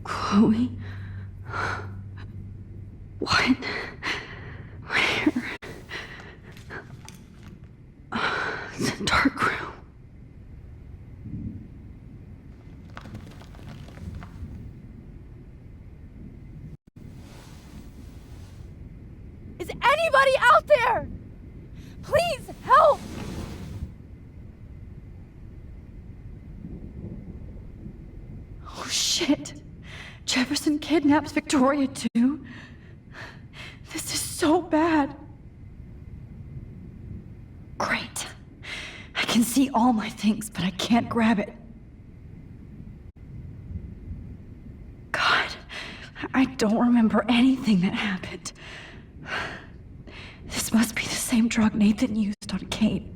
Chloe? What? Where? It's a dark room. Is anybody out there? Please help! Oh shit. Jefferson kidnaps Victoria too? This is so bad. Great. I can see all my things, but I can't grab it. God, I don't remember anything that happened. This must be the same drug Nathan used on Kate.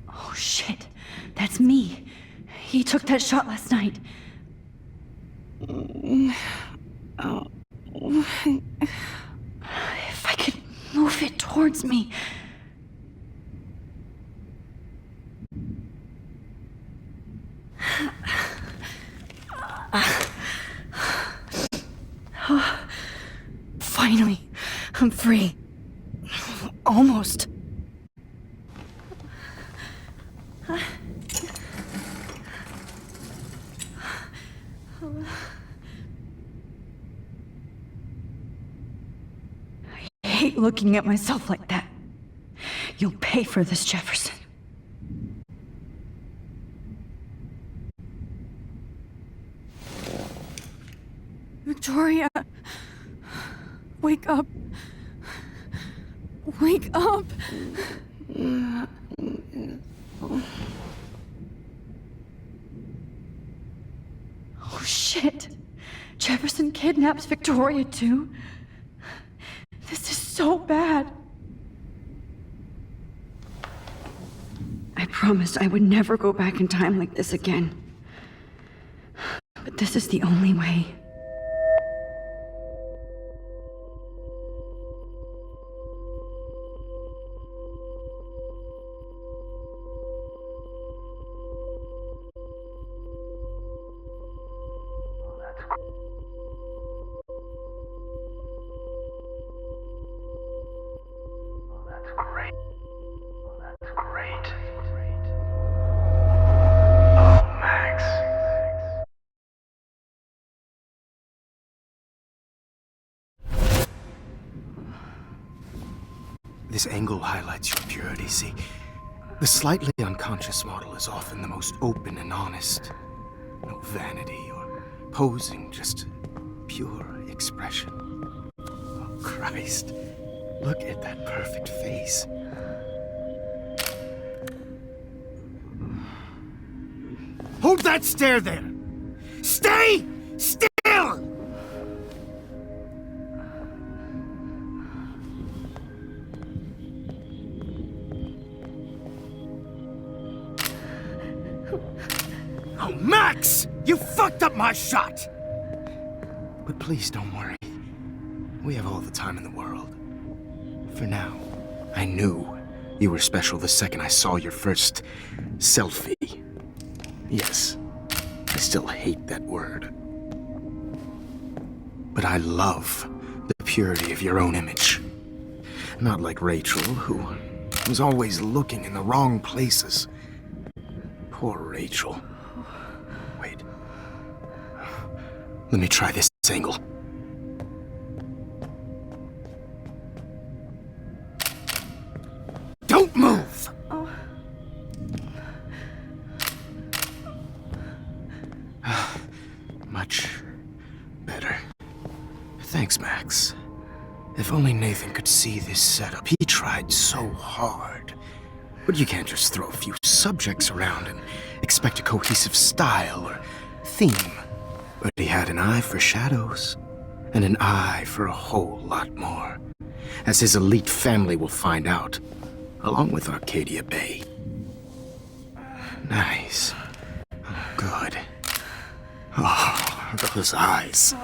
Oh shit, that's me. He took that shot last night. If I could move it towards me. Finally, I'm free. Almost. I hate looking at myself like that. You'll pay for this, Jefferson. Victoria, wake up. Wake up. Oh shit. Jefferson kidnaps Victoria too? This is so bad. I promised I would never go back in time like this again. But this is the only way. This angle highlights your purity, see? The slightly unconscious model is often the most open and honest. No vanity or posing, just pure expression. Oh, Christ. Look at that perfect face. Hold that stare there! Stay still! Oh, Max! You fucked up my shot! But please don't worry. We have all the time in the world. For now, I knew you were special the second I saw your first selfie. Yes, I still hate that word. But I love the purity of your own image. Not like Rachel, who was always looking in the wrong places. Poor Rachel. Wait. Let me try this angle. Don't move! Much better. Thanks, Max. If only Nathan could see this setup. He tried so hard. But you can't just throw a few subjects around and expect a cohesive style or theme. But he had an eye for shadows, and an eye for a whole lot more, as his elite family will find out, along with Arcadia Bay. Nice. Oh, good. Oh, those eyes.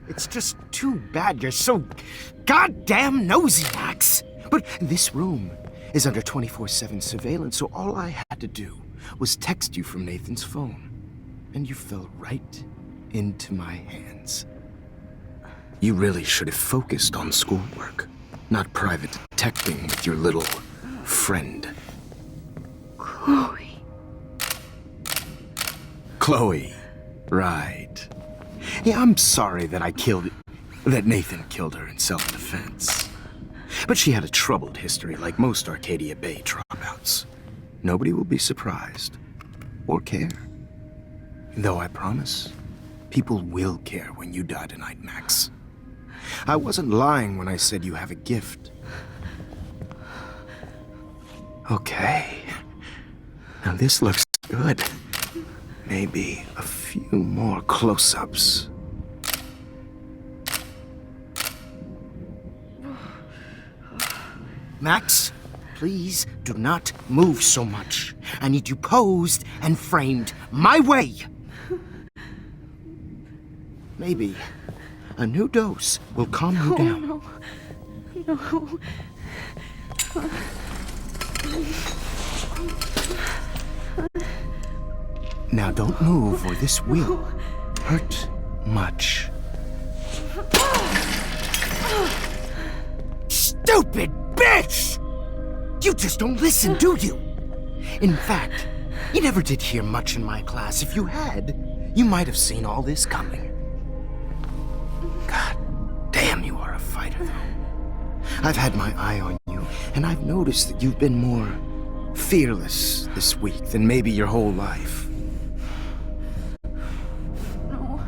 It's just too bad you're so goddamn nosy, Max. But this room is under 24/7 surveillance, so all I had to do was text you from Nathan's phone. And you fell right into my hands. You really should have focused on schoolwork, not private detecting with your little friend. Chloe. Chloe, right. Yeah, I'm sorry that Nathan killed her in self-defense. But she had a troubled history like most Arcadia Bay dropouts. Nobody will be surprised or care. Though I promise, people will care when you die tonight, Max. I wasn't lying when I said you have a gift. Okay. Now this looks good. Maybe a few more close-ups. Max, please do not move so much. I need you posed and framed my way. Maybe a new dose will calm you down. No. Now don't move or this will hurt much. Stupid bitch! You just don't listen, do you? In fact, you never did hear much in my class. If you had, you might have seen all this coming. God damn, you are a fighter, though. I've had my eye on you, and I've noticed that you've been more fearless this week than maybe your whole life. No.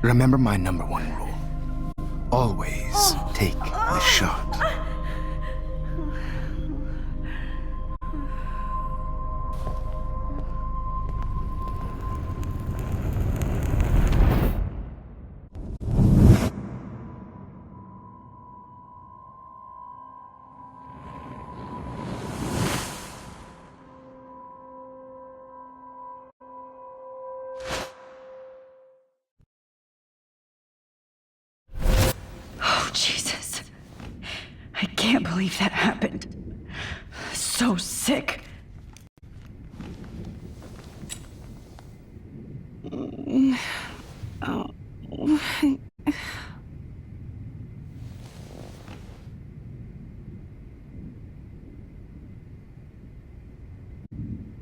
Remember my number one rule. Always take the shot. Oh, Jesus. I can't believe that happened. So sick.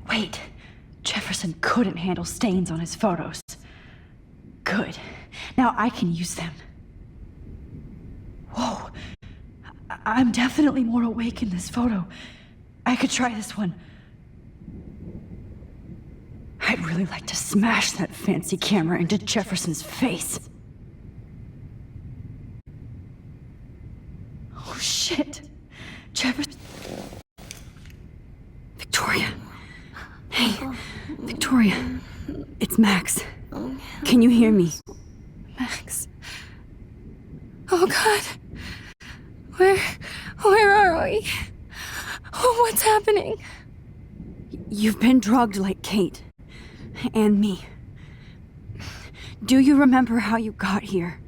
Wait. Jefferson couldn't handle stains on his photos. Good. Now I can use them. Whoa. I'm definitely more awake in this photo. I could try this one. I'd really like to smash that fancy camera into Jefferson's face. Oh, shit. Jefferson... Victoria. Hey, Victoria. It's Max. Can you hear me? Max. Oh, God. Where are we? Oh, what's happening? You've been drugged like Kate. And me. Do you remember how you got here?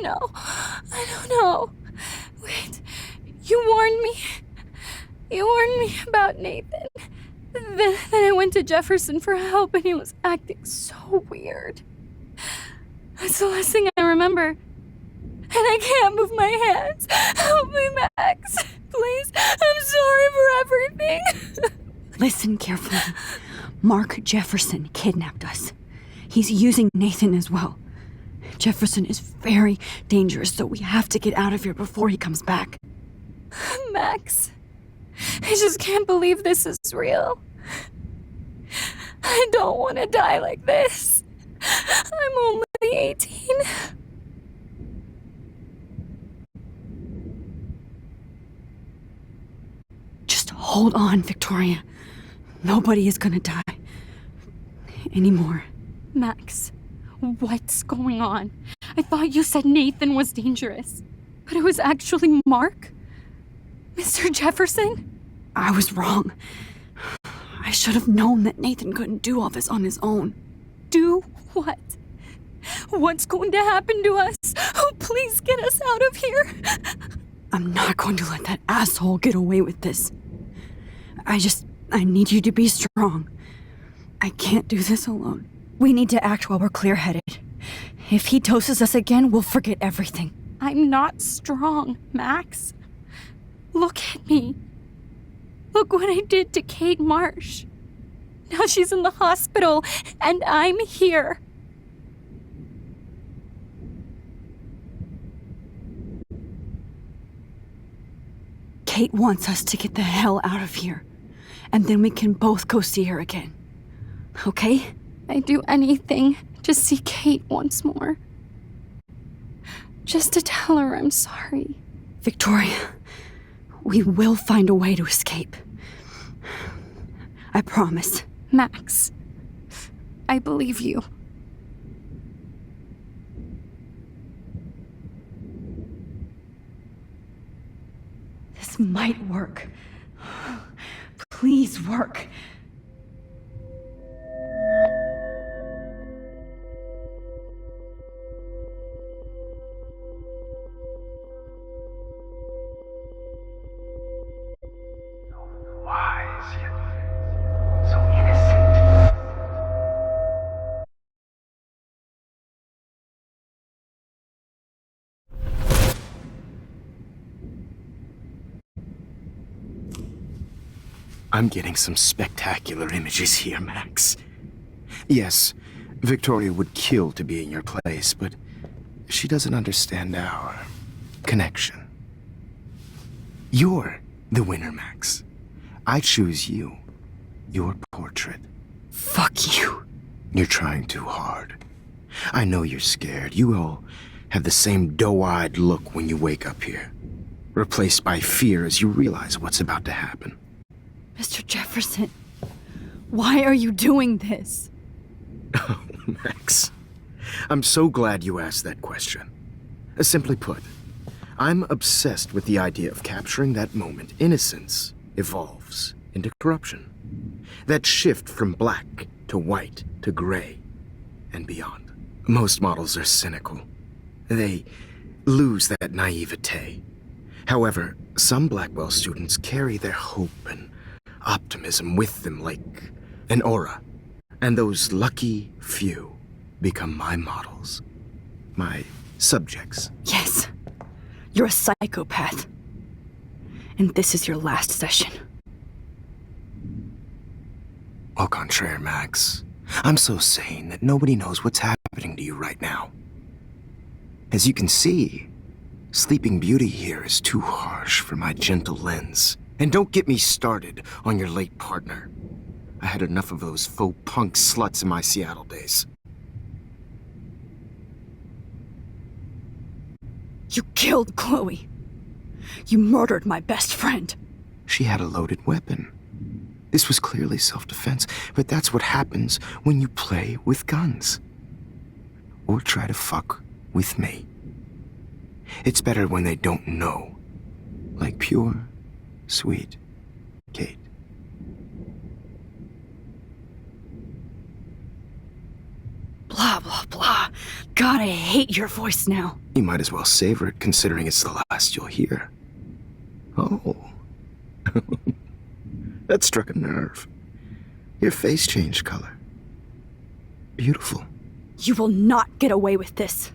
No, I don't know. Wait, you warned me. You warned me about Nathan. Then I went to Jefferson for help and he was acting so weird. That's the last thing I remember. And I can't move my hands. Help me, Max. Please, I'm sorry for everything. Listen carefully. Mark Jefferson kidnapped us. He's using Nathan as well. Jefferson is very dangerous, so we have to get out of here before he comes back. Max, I just can't believe this is real. I don't want to die like this. I'm only 18. Just hold on, Victoria. Nobody is gonna die. Anymore. Max, what's going on? I thought you said Nathan was dangerous. But it was actually Mark? Mr. Jefferson? I was wrong. I should have known that Nathan couldn't do all this on his own. Do what? What's going to happen to us? Oh, please get us out of here. I'm not going to let that asshole get away with this. I need you to be strong. I can't do this alone. We need to act while we're clear-headed. If he doses us again, we'll forget everything. I'm not strong, Max. Look at me. Look what I did to Kate Marsh. Now she's in the hospital, and I'm here. Kate wants us to get the hell out of here. And then we can both go see her again. Okay? I'd do anything to see Kate once more. Just to tell her I'm sorry. Victoria, we will find a way to escape. I promise. Max, I believe you. This might work. Please work. Wise yet so innocent. I'm getting some spectacular images here, Max. Yes, Victoria would kill to be in your place, but she doesn't understand our connection. You're the winner, Max. I choose you. Your portrait. Fuck you. You're trying too hard. I know you're scared. You all have the same doe-eyed look when you wake up here, replaced by fear as you realize what's about to happen. Mr. Jefferson, why are you doing this? Oh, Max. I'm so glad you asked that question. Simply put, I'm obsessed with the idea of capturing that moment innocence evolves into corruption. That shift from black to white to gray and beyond. Most models are cynical. They lose that naivete. However, some Blackwell students carry their hope and optimism with them like an aura. And those lucky few become my models. My subjects. Yes. You're a psychopath. And this is your last session. Au contraire, Max. I'm so sane that nobody knows what's happening to you right now. As you can see, Sleeping Beauty here is too harsh for my gentle lens. And don't get me started on your late partner. I had enough of those faux punk sluts in my Seattle days. You killed Chloe. You murdered my best friend. She had a loaded weapon. This was clearly self-defense, but that's what happens when you play with guns. Or try to fuck with me. It's better when they don't know. Like pure, sweet Kate. Blah, blah, blah. God, I hate your voice now. You might as well savor it, considering it's the last you'll hear. Oh. That struck a nerve. Your face changed color. Beautiful. You will not get away with this.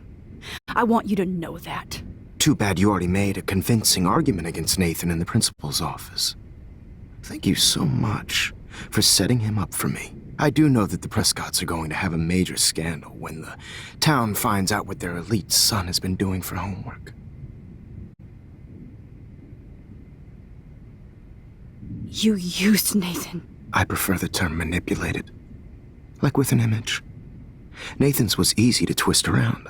I want you to know that. Too bad you already made a convincing argument against Nathan in the principal's office. Thank you so much for setting him up for me. I do know that the Prescotts are going to have a major scandal when the town finds out what their elite son has been doing for homework. You used Nathan. I prefer the term manipulated. Like with an image. Nathan's was easy to twist around.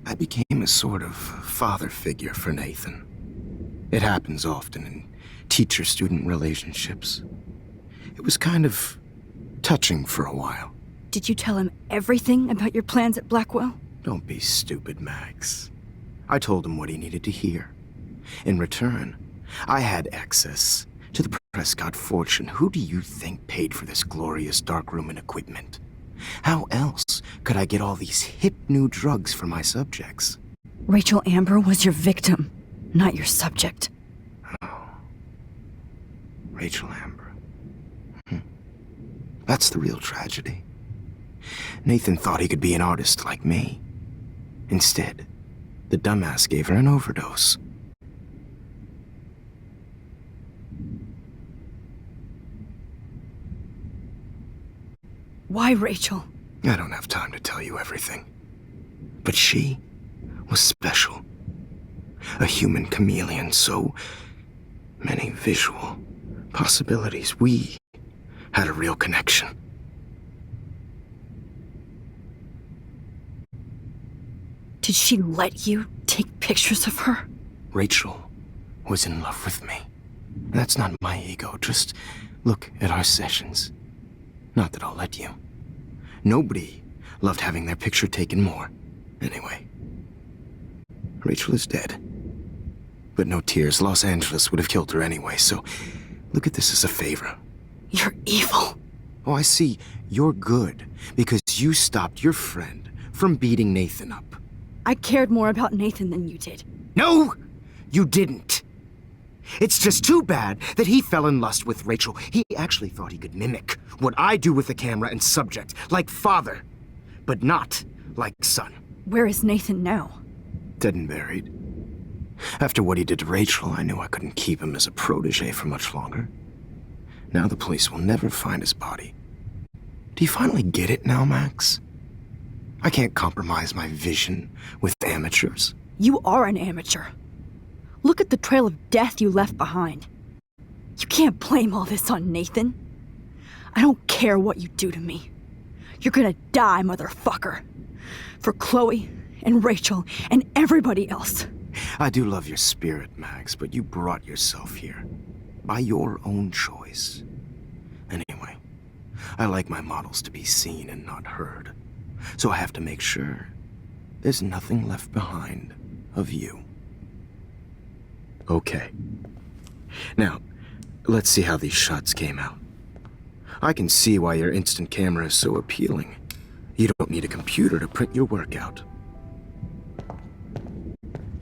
I became a sort of father figure for Nathan. It happens often in teacher-student relationships. It was kind of touching for a while. Did you tell him everything about your plans at Blackwell? Don't be stupid, Max. I told him what he needed to hear. In return, I had access to the Prescott fortune. Who do you think paid for this glorious darkroom and equipment? How else could I get all these hip new drugs for my subjects? Rachel Amber was your victim, not your subject. Rachel Amber. That's the real tragedy. Nathan thought he could be an artist like me. Instead, the dumbass gave her an overdose. Why, Rachel? I don't have time to tell you everything. But she was special. A human chameleon, so many visual possibilities. We had a real connection. Did she let you take pictures of her? Rachel was in love with me. That's not my ego. Just look at our sessions. Not that I'll let you. Nobody loved having their picture taken more. Anyway, Rachel is dead. But no tears. Los Angeles would have killed her anyway, so look at this as a favor. You're evil. Oh, I see. You're good because you stopped your friend from beating Nathan up. I cared more about Nathan than you did. No, you didn't. It's just too bad that he fell in lust with Rachel. He actually thought he could mimic what I do with the camera and subject, like father, but not like son. Where is Nathan now? Dead and buried. After what he did to Rachel, I knew I couldn't keep him as a protege for much longer. Now the police will never find his body. Do you finally get it now, Max? I can't compromise my vision with amateurs. You are an amateur. Look at the trail of death you left behind. You can't blame all this on Nathan. I don't care what you do to me. You're gonna die, motherfucker. For Chloe and Rachel and everybody else. I do love your spirit, Max, but you brought yourself here. By your own choice. Anyway, I like my models to be seen and not heard. So I have to make sure there's nothing left behind of you. Okay. Now, let's see how these shots came out. I can see why your instant camera is so appealing. You don't need a computer to print your work out.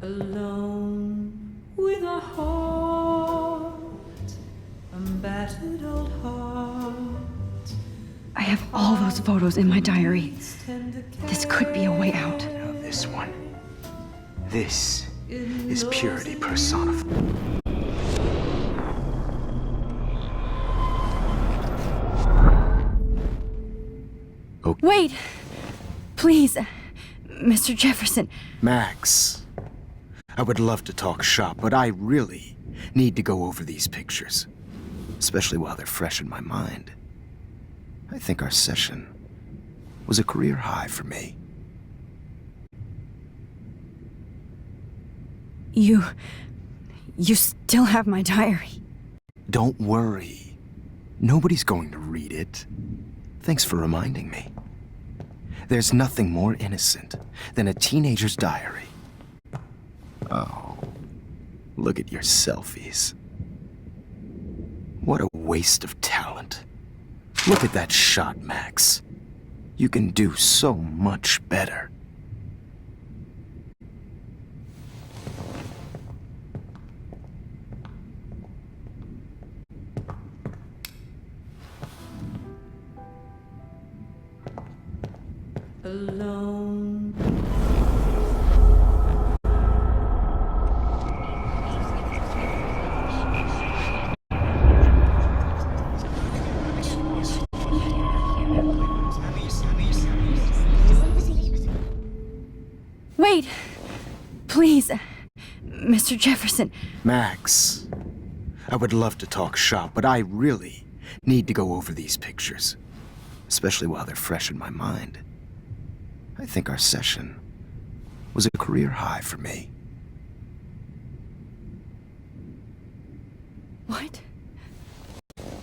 Alone with a heart, a battered old heart. I have all those photos in my diary. This could be a way out. Now this one. This is purity personified. Okay. Wait! Please, Mr. Jefferson. Max, I would love to talk shop, but I really need to go over these pictures. Especially while they're fresh in my mind. I think our session was a career high for me. You still have my diary. Don't worry. Nobody's going to read it. Thanks for reminding me. There's nothing more innocent than a teenager's diary. Oh, look at your selfies. What a waste of talent. Look at that shot, Max. You can do so much better. Alone. Wait! Please, Mr. Jefferson. Max, I would love to talk shop, but I really need to go over these pictures. Especially while they're fresh in my mind. I think our session was a career high for me. What?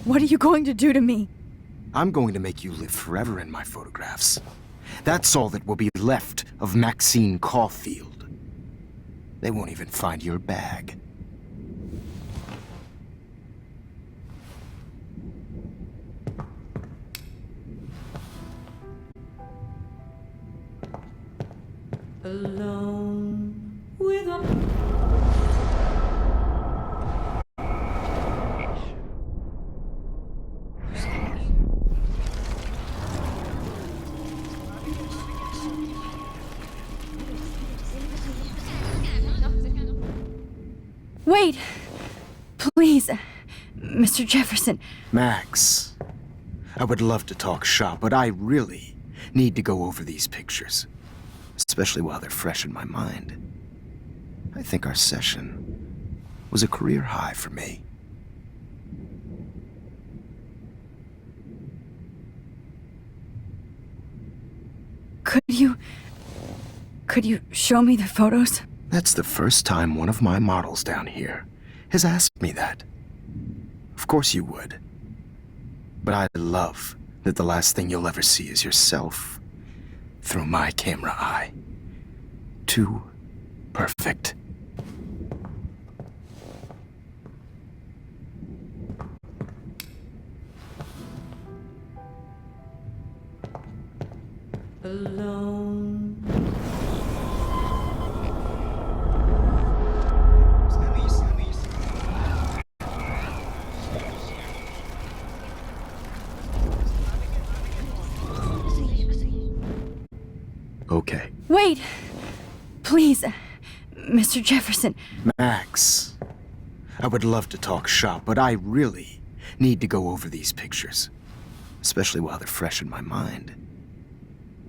What are you going to do to me? I'm going to make you live forever in my photographs. That's all that will be left of Maxine Caulfield. They won't even find your bag. Wait! Please, Mr. Jefferson. Max, I would love to talk shop, but I really need to go over these pictures, especially while they're fresh in my mind. I think our session was a career high for me. Could you show me the photos? That's the first time one of my models down here has asked me that. Of course you would. But I love that the last thing you'll ever see is yourself through my camera eye. Too perfect. Alone. Okay. Wait! Please, Mr. Jefferson. Max, I would love to talk shop, but I really need to go over these pictures, especially while they're fresh in my mind.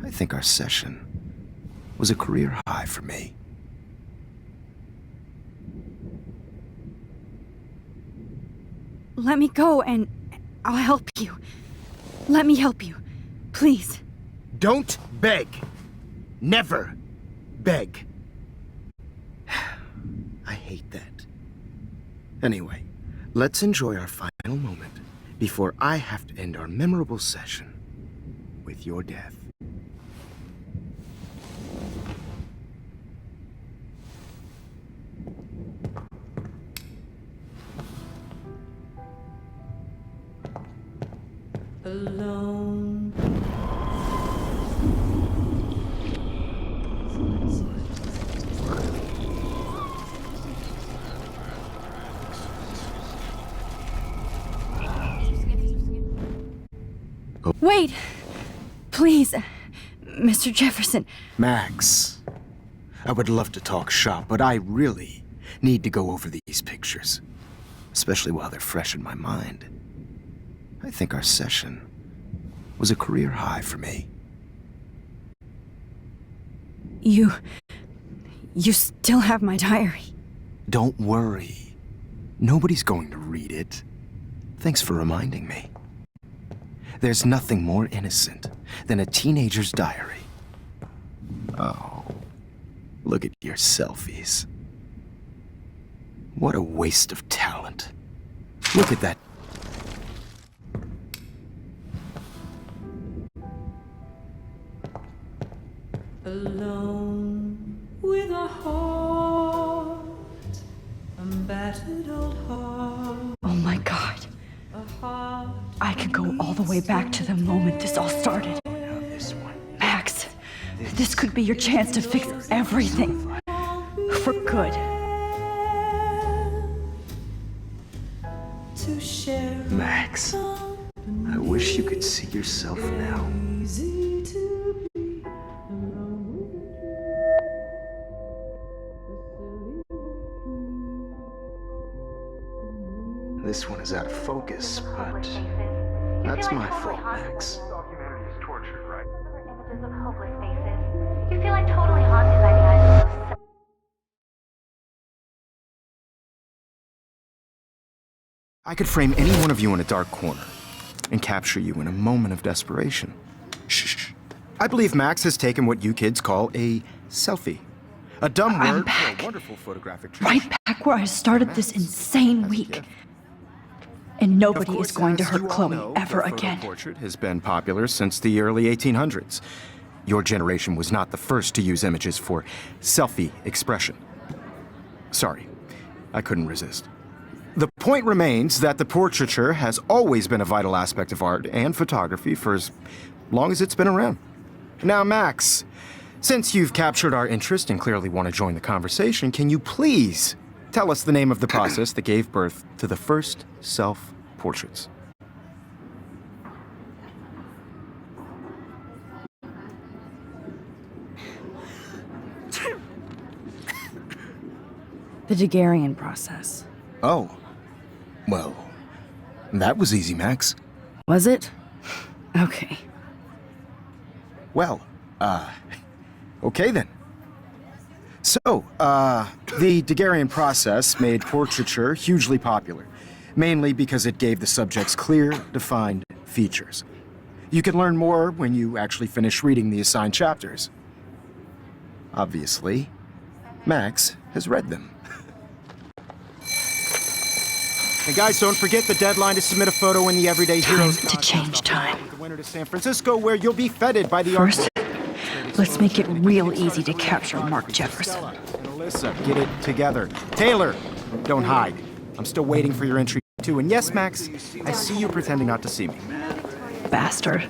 I think our session was a career high for me. Let me go and I'll help you. Let me help you. Please. Don't beg. Never beg. I hate that. Anyway, let's enjoy our final moment before I have to end our memorable session with your death. Alone. Wait! Please, Mr. Jefferson. Max, I would love to talk shop, but I really need to go over these pictures, especially while they're fresh in my mind. I think our session was a career high for me. You still have my diary. Don't worry. Nobody's going to read it. Thanks for reminding me. There's nothing more innocent than a teenager's diary. Oh, look at your selfies. What a waste of talent. Look at that. Alone with a heart, a battered old heart, Oh my God. a heart. I could go all the way back to the moment this all started. Max, this could be your chance to fix everything. For good. To share Max, I wish you could see yourself now. easy to be alone. This one is out of focus, but that's my fault, Max. Documentary is torture, right? Images of hopeless faces. You feel like totally haunted by the eyes of those. I could frame any one of you in a dark corner and capture you in a moment of desperation. Shh. I believe Max has taken what you kids call a selfie. A dumb I'm word back. for a wonderful photographic Right back where I started this insane week. And nobody is going to hurt Chloe ever again. The portrait has been popular since the early 1800s. Your generation was not the first to use images for selfie expression. Sorry, I couldn't resist. The point remains that the portraiture has always been a vital aspect of art and photography for as long as it's been around. Now, Max, since you've captured our interest and clearly want to join the conversation, can you please tell us the name of the process that gave birth to the first self-portraits? The Daguerrean process. Oh. Well, that was easy, Max. Was it? Okay. Well, okay then. So, the Daguerrean process made portraiture hugely popular, mainly because it gave the subjects clear, defined features. You can learn more when you actually finish reading the assigned chapters. Obviously, Max has read them. And guys, don't forget the deadline to submit a photo in the Everyday Heroes Time to change time. with the winner to San Francisco, where you'll be feted by the First, let's make it real easy to capture Mark Jefferson. And Alyssa, get it together. Taylor, don't hide. I'm still waiting for your entry too. And yes, Max, I see you pretending not to see me. Bastard.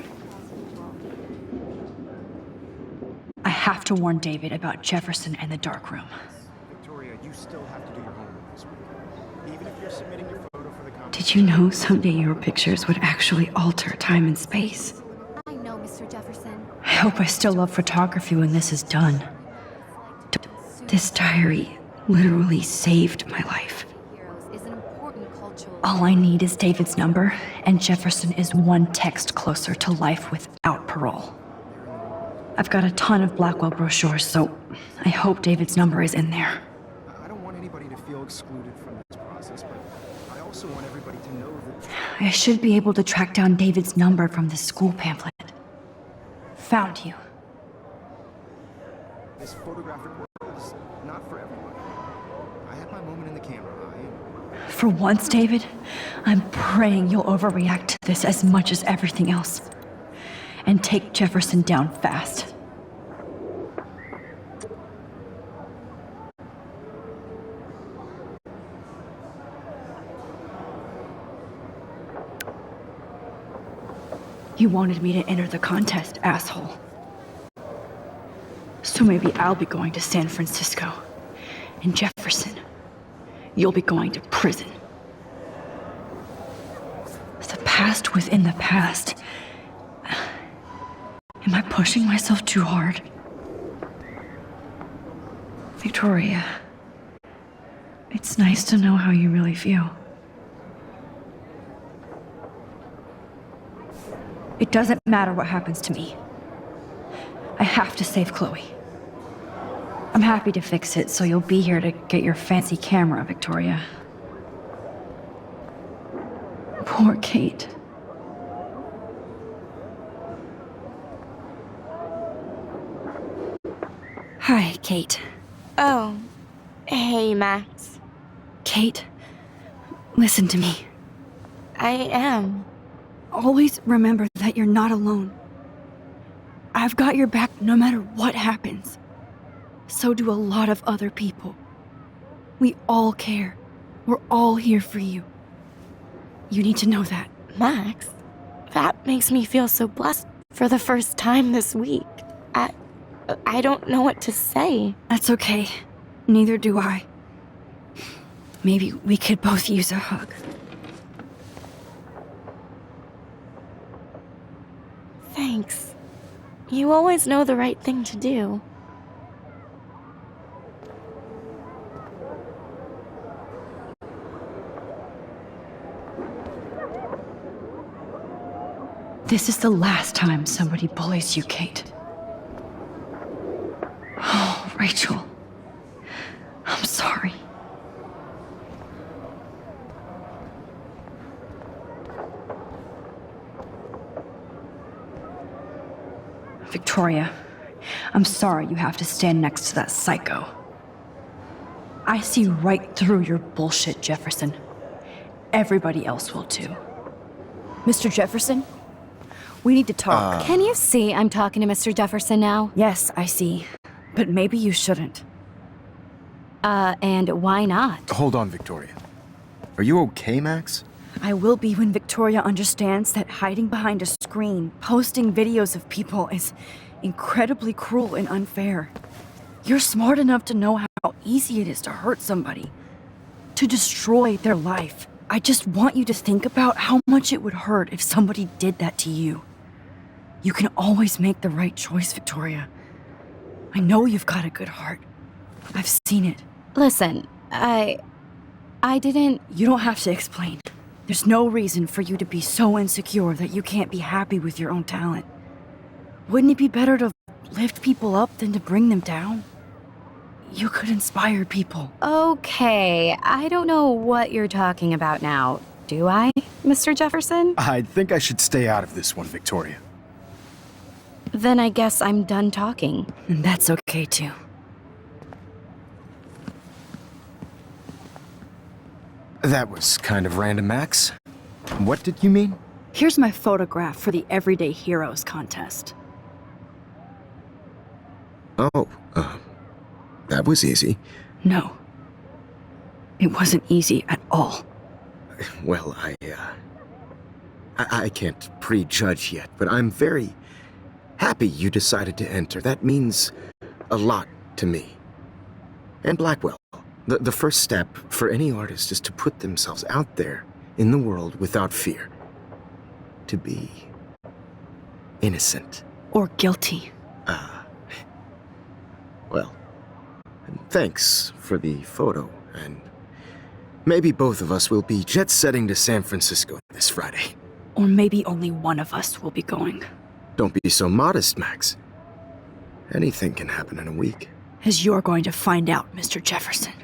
I have to warn David about Jefferson and the dark room. Victoria, you still have to do your homework this week. Even if you're submitting your photo for the competition. Did you know someday your pictures would actually alter time and space? I know, Mr. Jefferson. I hope I still love photography when this is done. This diary literally saved my life. Heroes is an important cultural. All I need is David's number, and Jefferson is one text closer to life without parole. I've got a ton of Blackwell brochures, so I hope David's number is in there. I don't want anybody to feel excluded from this process, but I also want everybody to know that I should be able to track down David's number from the school pamphlet. Found you. this photographic world is not for everyone. I had my moment in the camera eye. For once, David, I'm praying you'll overreact to this as much as everything else. And take Jefferson down fast. You wanted me to enter the contest, asshole. So maybe I'll be going to San Francisco. And Jefferson, you'll be going to prison. The past within the past. Am I pushing myself too hard? Victoria, it's nice to know how you really feel. It doesn't matter what happens to me. I have to save Chloe. I'm happy to fix it, so you'll be here to get your fancy camera, Victoria. Poor Kate. Hi, Kate. Oh, hey, Max. Kate, listen to me. I am. Always remember that you're not alone. I've got your back no matter what happens. So do a lot of other people. We all care. We're all here for you. You need to know that. Max, that makes me feel so blessed for the first time this week. I don't know what to say. That's okay. Neither do I. Maybe we could both use a hug. Thanks. You always know the right thing to do. This is the last time somebody bullies you, Kate. Oh, Rachel. I'm sorry. Victoria, I'm sorry you have to stand next to that psycho. I see right through your bullshit, Jefferson. Everybody else will too. Mr. Jefferson, we need to talk. Can you see I'm talking to Mr. Jefferson now? Yes, I see. But maybe you shouldn't. And why not? Hold on, Victoria. Are you okay, Max? I will be when Victoria understands that hiding behind a screen, posting videos of people is incredibly cruel and unfair. You're smart enough to know how easy it is to hurt somebody, to destroy their life. I just want you to think about how much it would hurt if somebody did that to you. You can always make the right choice, Victoria. I know you've got a good heart. I've seen it. Listen, I didn't... You don't have to explain. There's no reason for you to be so insecure that you can't be happy with your own talent. Wouldn't it be better to lift people up than to bring them down? You could inspire people. Okay, I don't know what you're talking about now. Do I, Mr. Jefferson? I think I should stay out of this one, Victoria. Then I guess I'm done talking. And that's okay too. That was kind of random, Max. What did you mean? Here's my photograph for the Everyday Heroes contest. Oh, that was easy. No. It wasn't easy at all. Well, I can't prejudge yet, but I'm very happy you decided to enter. That means a lot to me. And Blackwell. The first step for any artist is to put themselves out there in the world without fear. To be innocent. Or guilty. Well, thanks for the photo, and maybe both of us will be jet-setting to San Francisco this Friday. Or maybe only one of us will be going. Don't be so modest, Max. Anything can happen in a week. As you're going to find out, Mr. Jefferson.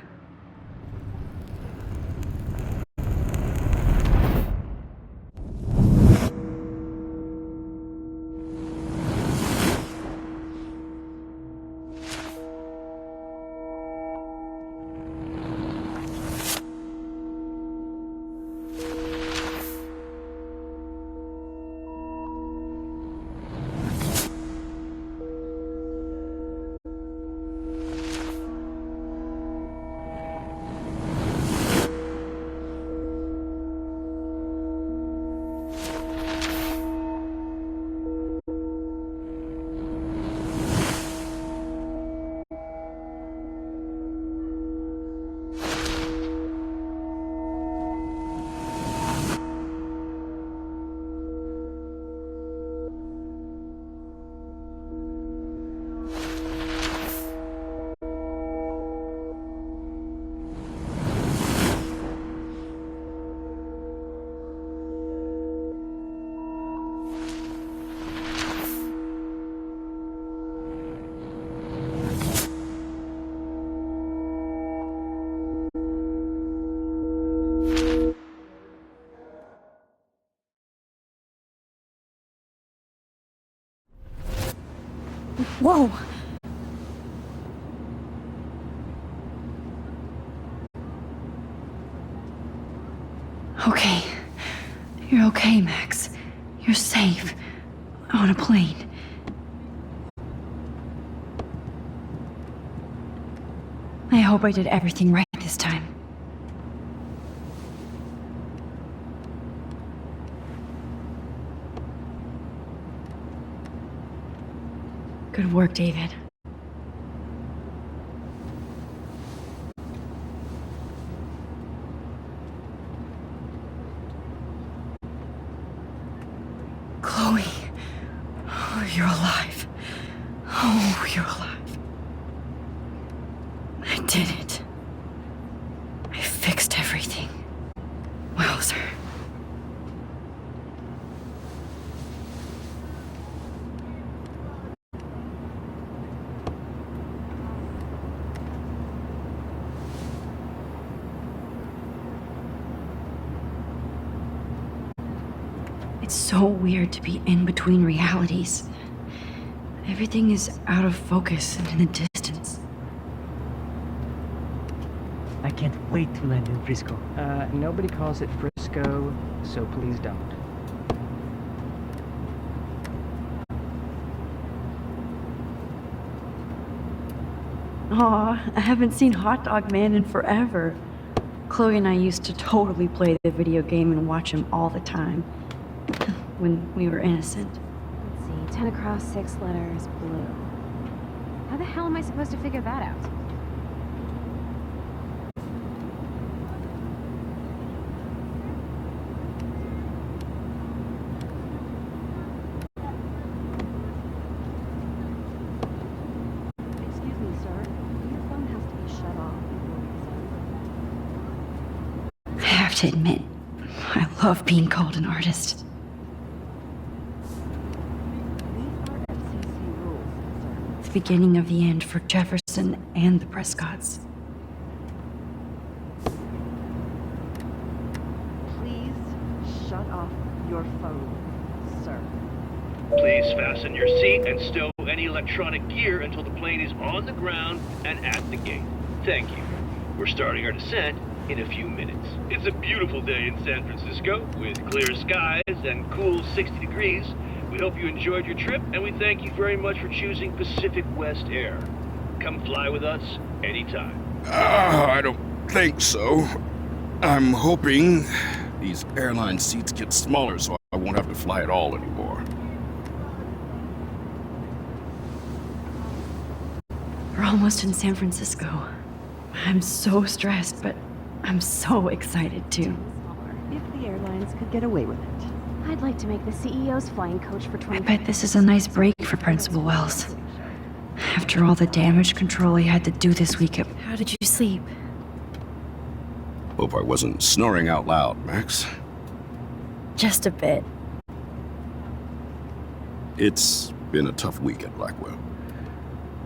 Whoa! Okay. You're okay, Max. You're safe. On a plane. I hope I did everything right this time. Good work, David. Chloe. Oh, you're alive. Oh, you're alive. I did it. I fixed everything. Wowzer. It's so weird to be in between realities. Everything is out of focus and in the distance. I can't wait to land in Frisco. Nobody calls it Frisco, so please don't. Aw, I haven't seen Hot Dog Man in forever. Chloe and I used to totally play the video game and watch him all the time. When we were innocent. Let's see, 10 across, 6 letters, blue. How the hell am I supposed to figure that out? Excuse me, sir. Your phone has to be shut off before we send. to admit, I love being called an artist. The beginning of the end for Jefferson and the Prescotts. Please shut off your phone, sir. Please fasten your seat and stow any electronic gear until the plane is on the ground and at the gate. Thank you. We're starting our descent in a few minutes. It's a beautiful day in San Francisco with clear skies and cool 60 degrees. We hope you enjoyed your trip, and we thank you very much for choosing Pacific West Air. Come fly with us anytime. I don't think so. I'm hoping these airline seats get smaller so I won't have to fly at all anymore. We're almost in San Francisco. I'm so stressed, but I'm so excited too. If the airlines could get away with it. I'd like to make the CEO's flying coach for 20. I bet this is a nice break for Principal Wells. After all the damage control he had to do this week, how did you sleep? Hope I wasn't snoring out loud, Max. Just a bit. It's been a tough week at Blackwell.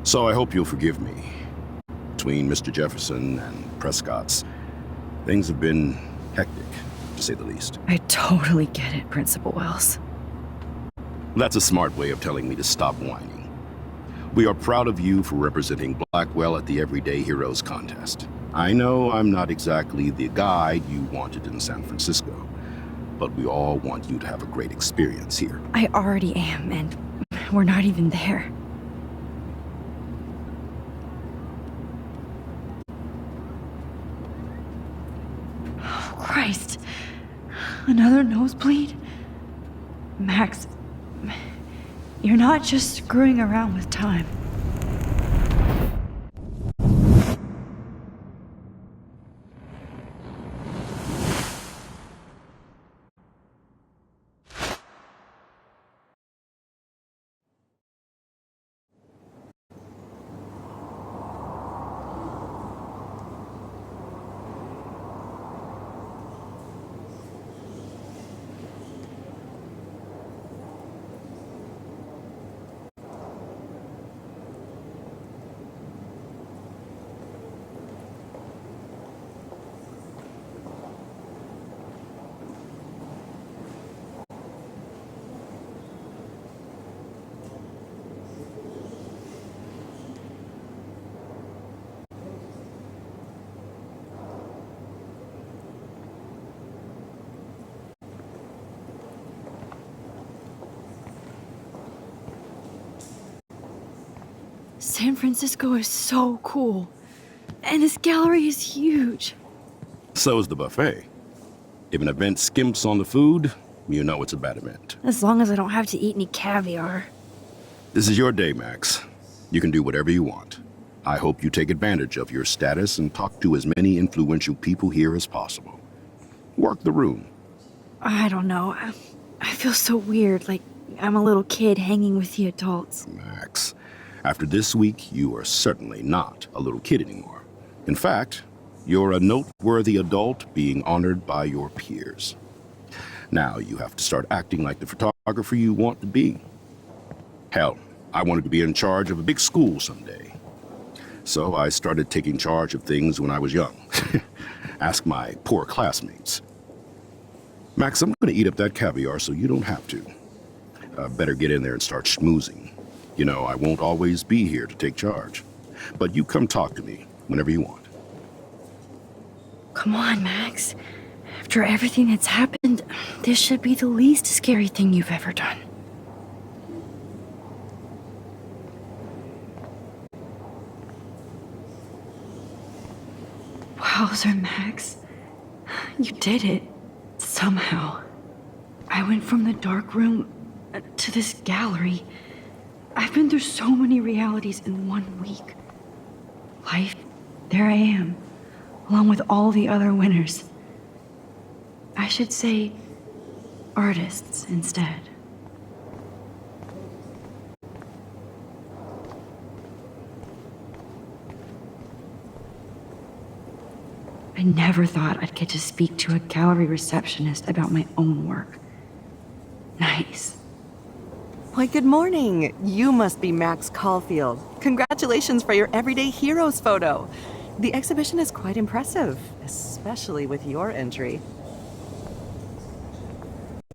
So I hope you'll forgive me. Between Mr. Jefferson and Prescott's, things have been hectic, to say the least. I totally get it, Principal Wells. That's a smart way of telling me to stop whining. We are proud of you for representing Blackwell at the Everyday Heroes contest. I know I'm not exactly the guide you wanted in San Francisco, but we all want you to have a great experience here. I already am, and we're not even there. Oh, Christ. Another nosebleed? Max, you're not just screwing around with time. San Francisco is so cool. And this gallery is huge. So is the buffet. If an event skimps on the food, you know it's a bad event. As long as I don't have to eat any caviar. This is your day, Max. You can do whatever you want. I hope you take advantage of your status and talk to as many influential people here as possible. Work the room. I don't know. I feel so weird, like I'm a little kid hanging with the adults. Max, after this week, you are certainly not a little kid anymore. In fact, you're a noteworthy adult being honored by your peers. Now you have to start acting like the photographer you want to be. Hell, I wanted to be in charge of a big school someday. So I started taking charge of things when I was young. Ask my poor classmates. Max, I'm gonna eat up that caviar so you don't have to. Better get in there and start schmoozing. You know, I won't always be here to take charge. But you come talk to me whenever you want. Come on, Max. After everything that's happened, this should be the least scary thing you've ever done. Wowzer, Max. You did it. Somehow. I went from the dark room to this gallery. I've been through so many realities in 1 week. Life, there I am, along with all the other winners. I should say artists instead. I I never thought I'd get to speak to a gallery receptionist about my own work. Nice. Why, good morning. You must be Max Caulfield. Congratulations for your Everyday Heroes photo. The exhibition is quite impressive, especially with your entry.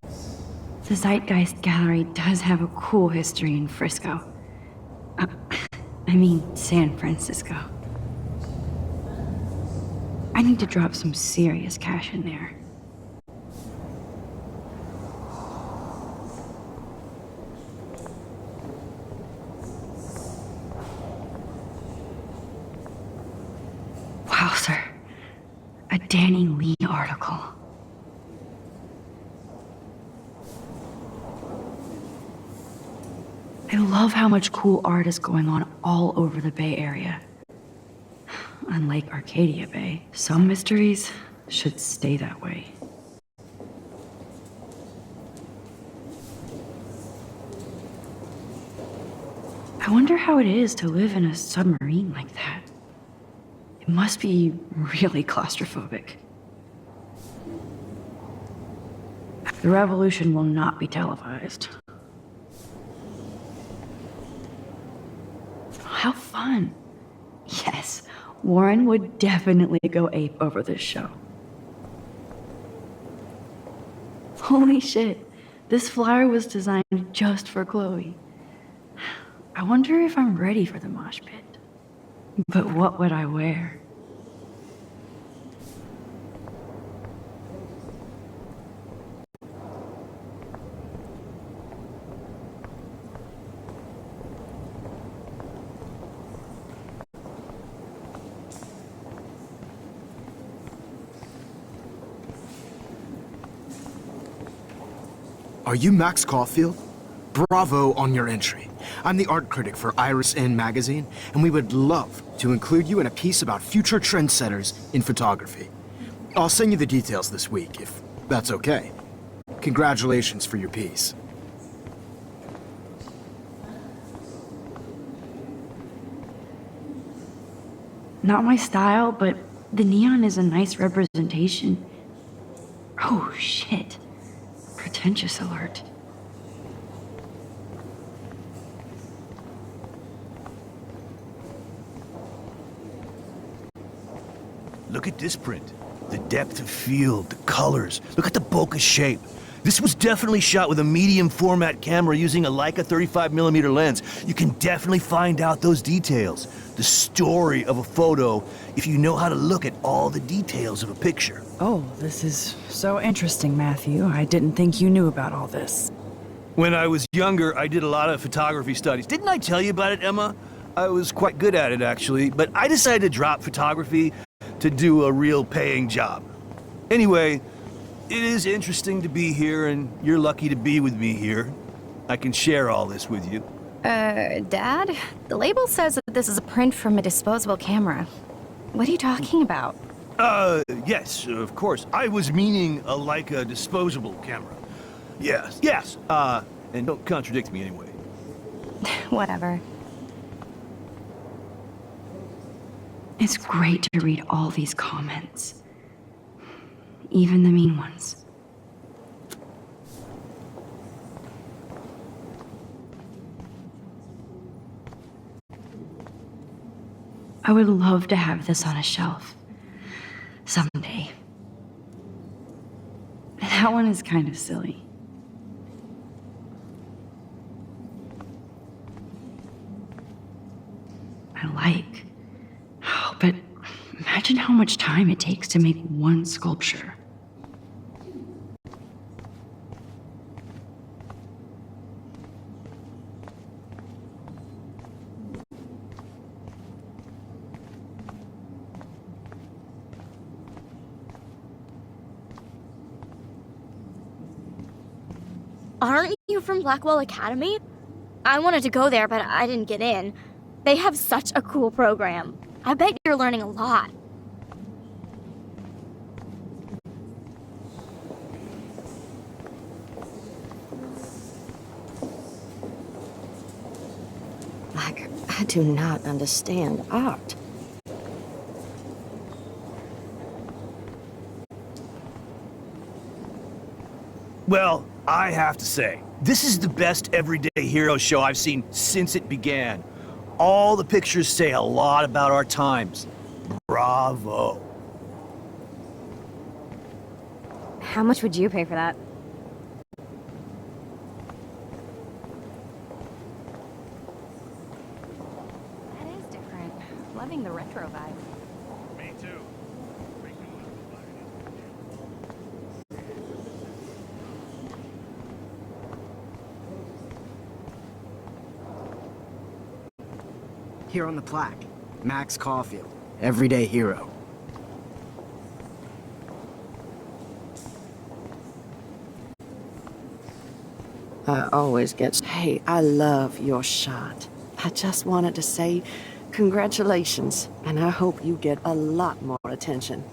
The Zeitgeist Gallery does have a cool history in Frisco. I mean, San Francisco. I need to drop some serious cash in there. Wow, sir. A Danny Lee article. I love how much cool art is going on all over the Bay Area. Unlike Arcadia Bay, some mysteries should stay that way. I wonder how it is to live in a submarine like that. It must be really claustrophobic. The revolution will not be televised. How fun. Yes, Warren would definitely go ape over this show. Holy shit, this flyer was designed just for Chloe. I wonder if I'm ready for the mosh pit. But what would I wear? Are you Max Caulfield? Bravo on your entry. I'm the art critic for Iris Inn magazine, and we would love to include you in a piece about future trendsetters in photography. I'll send you the details this week, if that's okay. Congratulations for your piece. Not my style, but the neon is a nice representation. Oh, shit. Pretentious alert. Look at this print. The depth of field, the colors. Look at the bokeh shape. This was definitely shot with a medium format camera using a Leica 35mm lens. You can definitely find out those details. The story of a photo if you know how to look at all the details of a picture. Oh, this is so interesting, Matthew. I didn't think you knew about all this. When I was younger, I did a lot of photography studies. Didn't I tell you about it, Emma? I was quite good at it, actually, but I decided to drop photography to do a real paying job. Anyway, it is interesting to be here, and you're lucky to be with me here. I can share all this with you. Dad? The label says that this is a print from a disposable camera. What are you talking about? Yes, of course. I was meaning a Leica disposable camera. Yes, and don't contradict me anyway. Whatever. It's great to read all these comments. Even the mean ones. I would love to have this on a shelf. Someday. That one is kind of silly. I like. Oh, but imagine how much time it takes to make one sculpture. Aren't you from Blackwell Academy? I wanted to go there, but I didn't get in. They have such a cool program. I bet you're learning a lot. I do not understand art. Well, I have to say, this is the best everyday hero show I've seen since it began. All the pictures say a lot about our times. Bravo. How much would you pay for that? That is different. Loving the retro vibe. Me too. Here on the plaque, Max Caulfield, everyday hero. I always get, hey, I love your shot. I just wanted to say congratulations, and I hope you get a lot more attention.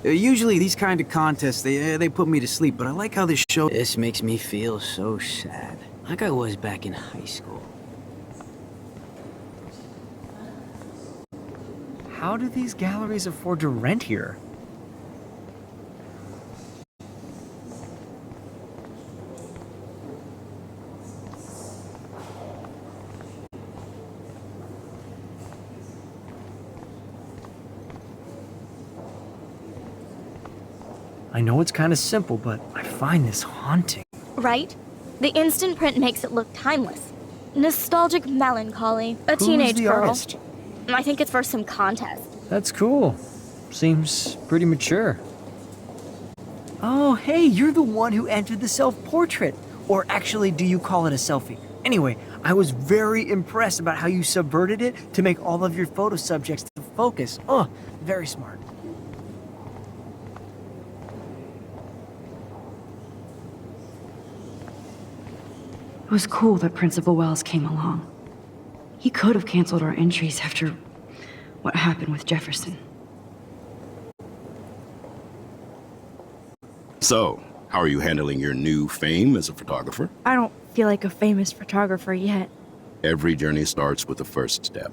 Usually these kind of contests, they put me to sleep, but I like how this show... This makes me feel so sad. Like I was back in high school. How do these galleries afford to rent here? I know it's kind of simple, but I find this haunting. Right? The instant print makes it look timeless. Nostalgic melancholy. A Who's teenage the girl. artist? I think it's for some contest. That's cool. Seems pretty mature. Oh, hey, you're the one who entered the self-portrait. Or actually, do you call it a selfie? Anyway, I was very impressed about how you subverted it to make all of your photo subjects to focus. Oh, very smart. It was cool that Principal Wells came along. He could have canceled our entries after what happened with Jefferson. So, how are you handling your new fame as a photographer? I don't feel like a famous photographer yet. Every journey starts with the first step.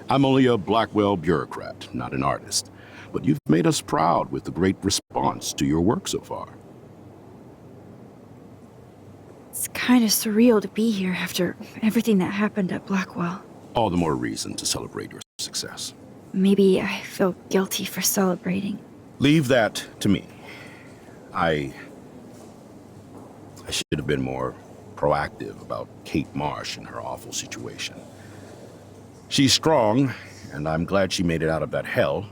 I'm only a Blackwell bureaucrat, not an artist. But you've made us proud with the great response to your work so far. It's kind of surreal to be here after everything that happened at Blackwell. All the more reason to celebrate your success. Maybe I feel guilty for celebrating. Leave that to me. I should have been more proactive about Kate Marsh and her awful situation. She's strong, and I'm glad she made it out of that hell.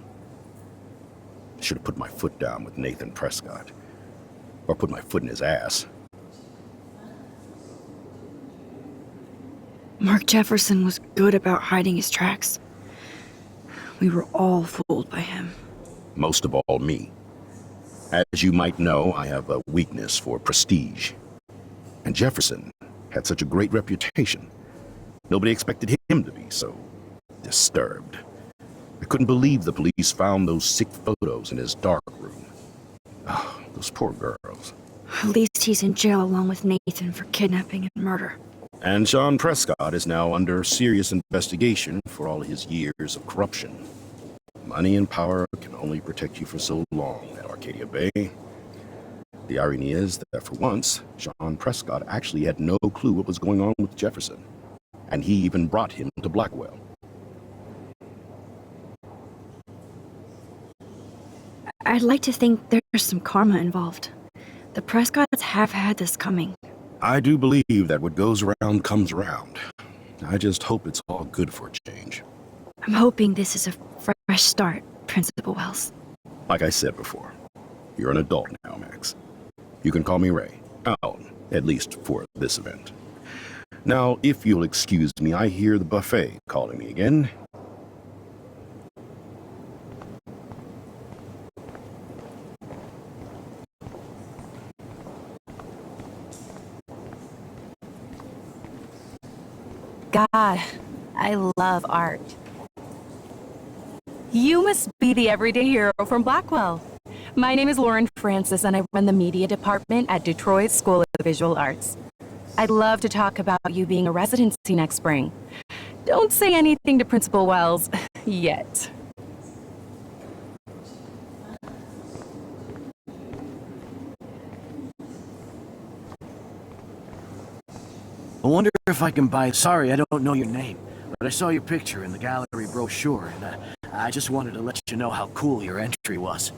I should have put my foot down with Nathan Prescott. Or put my foot in his ass. Mark Jefferson was good about hiding his tracks. We were all fooled by him. Most of all, me. As you might know, I have a weakness for prestige. And Jefferson had such a great reputation. Nobody expected him to be so disturbed. I couldn't believe the police found those sick photos in his dark room. Oh, those poor girls. At least he's in jail along with Nathan for kidnapping and murder. And Sean Prescott is now under serious investigation for all his years of corruption. Money and power can only protect you for so long at Arcadia Bay. The irony is that for once, Sean Prescott actually had no clue what was going on with Jefferson. And he even brought him to Blackwell. I'd like to think there's some karma involved. The Prescotts have had this coming. I do believe that what goes around comes around. I just hope it's all good for a change. I'm hoping this is a fresh start, Principal Wells. Like I said before, you're an adult now, Max. You can call me Ray. Oh, at least for this event. Now, if you'll excuse me, I hear the buffet calling me again. God, I love art. You must be the everyday hero from Blackwell. My name is Lauren Francis, and I run the media department at Detroit School of Visual Arts. I'd love to talk about you being a residency next spring. Don't say anything to Principal Wells yet. if I can buy... Sorry, I don't know your name, but I saw your picture in the gallery brochure, and I just wanted to let you know how cool your entry was.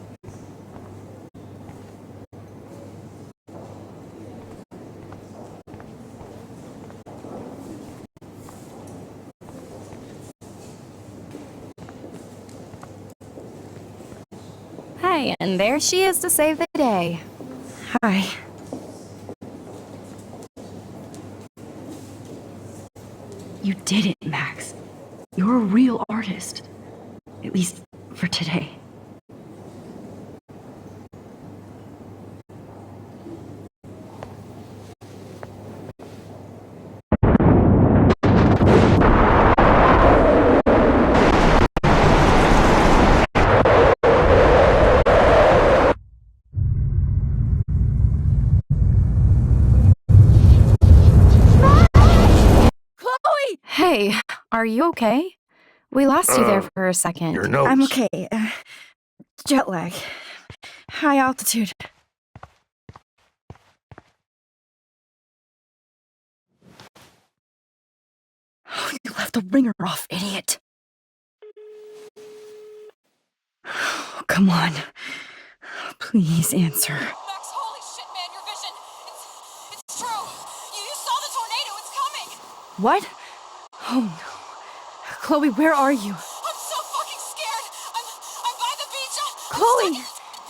Hi, and there she is to save the day. Hi. You did it, Max. You're a real artist. At least for today. Hey, are you okay? We lost you there for a second. Your nose. I'm okay. Jet lag. High altitude. Oh, you left the ringer off, idiot. Oh, come on. Please answer. Max, holy shit, man, your vision. It's true. You saw the tornado. It's coming. What? Oh no. Chloe, where are you? I'm so fucking scared. I'm by the beach. Chloe!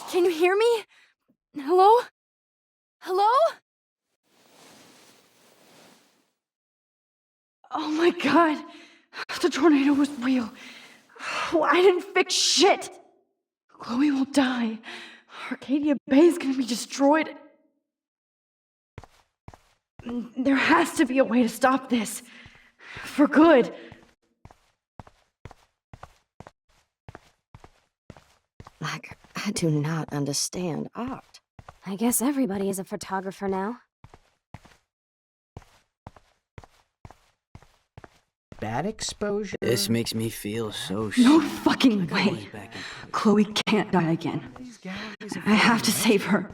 Can you hear me? Hello? Hello? Oh my god. The tornado was real. Oh, I didn't fix shit. Chloe will die. Arcadia Bay is gonna be destroyed. There has to be a way to stop this. For good. Like, I do not understand art. I guess everybody is a photographer now. Bad exposure? This makes me feel so No fucking way. Chloe can't die again. I have to save her.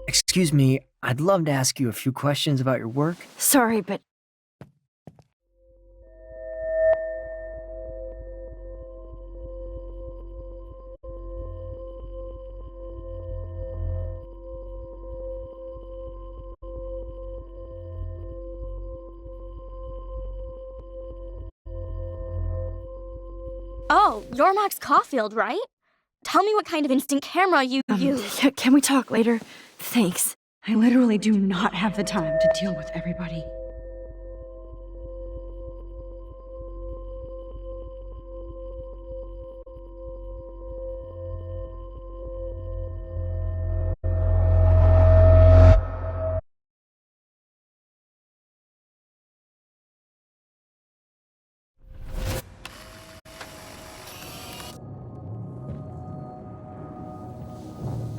Excuse me, I'd love to ask you a few questions about your work. Sorry, but... Oh, you're Max Caulfield, right? Tell me what kind of instant camera you use. Can we talk later? Thanks. I literally do not have the time to deal with everybody.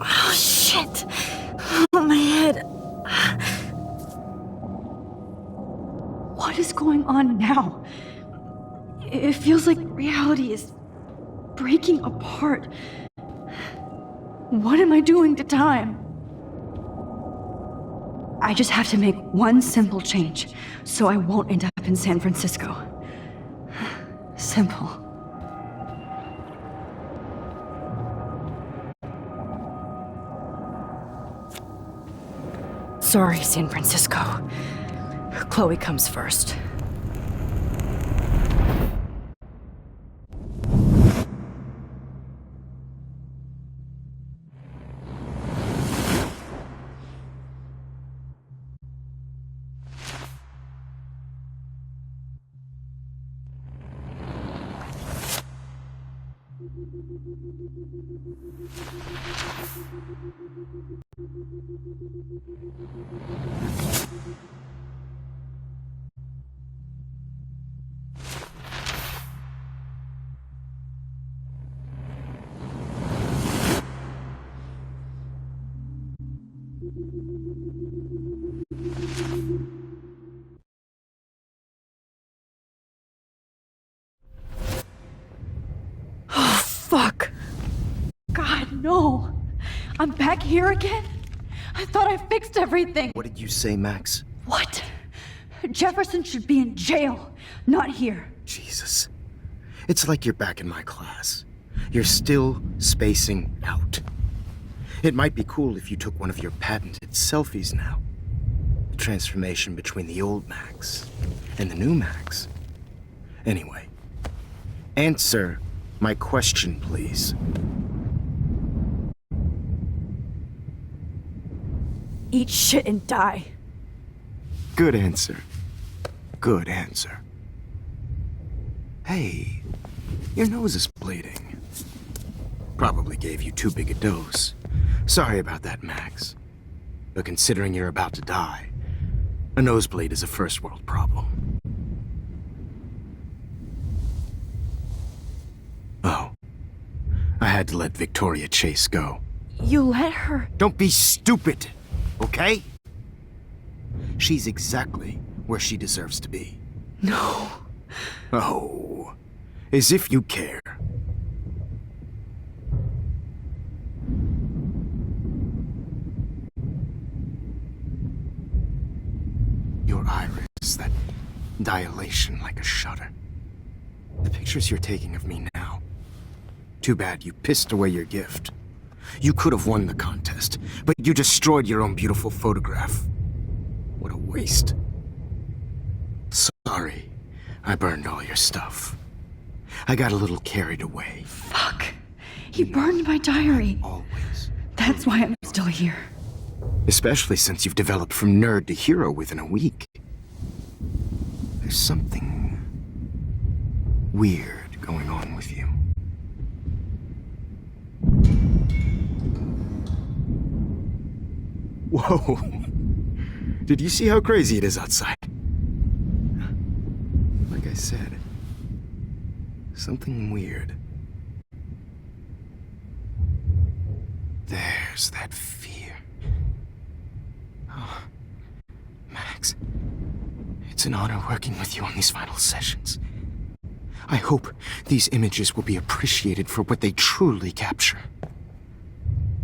Oh, shit! Oh, my head. What is going on now? It feels like reality is breaking apart. What am I doing to time? I just have to make one simple change, so I won't end up in San Francisco. Simple. Sorry, San Francisco. Chloe comes first. Oh, fuck. God, no. I'm back here again? I thought I fixed everything. What did you say, Max? What? Jefferson should be in jail, not here. Jesus. It's like you're back in my class. You're still spacing out. It might be cool if you took one of your patented selfies now. The transformation between the old Max and the new Max. Anyway, answer my question, please. Eat shit and die. Good answer. Good answer. Hey, your nose is bleeding. Probably gave you too big a dose. Sorry about that, Max. But considering you're about to die, a nosebleed is a first world problem. Oh. I had to let Victoria Chase go. You let her? Don't be stupid, okay? She's exactly where she deserves to be. No. Oh, as if you care. Your iris, that dilation like a shutter. The pictures you're taking of me now. Too bad you pissed away your gift. You could have won the contest, but you destroyed your own beautiful photograph. What a waste. Sorry, I burned all your stuff. I got a little carried away. Fuck. He burned my diary. Always. That's why I'm still here. Especially since you've developed from nerd to hero within a week. There's something weird going on with you. Whoa! Did you see how crazy it is outside? Like I said, something weird. There's that fear. Oh, Max, it's an honor working with you on these final sessions. I hope these images will be appreciated for what they truly capture.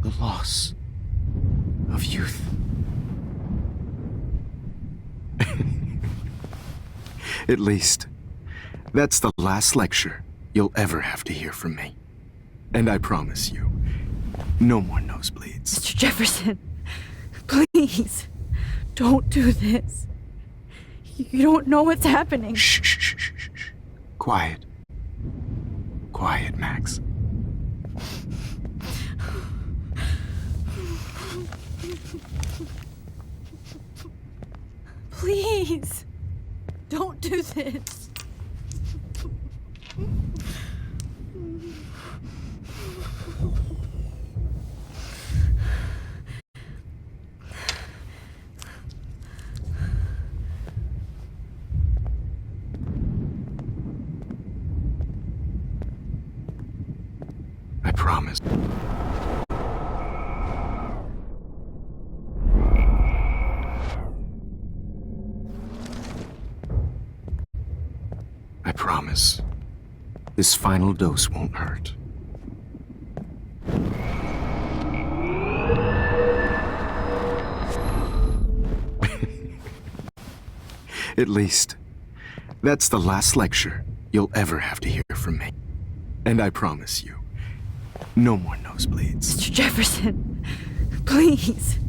The loss of youth. At least, that's the last lecture you'll ever have to hear from me. And I promise you, no more nosebleeds. Mr. Jefferson, please, don't do this. You don't know what's happening. Shh, shh, shh, shh, shh. Quiet. Quiet, Max. Please, don't do this. I promise. I promise. This final dose won't hurt. At least, that's the last lecture you'll ever have to hear from me. And I promise you, no more nosebleeds. Mr. Jefferson, please,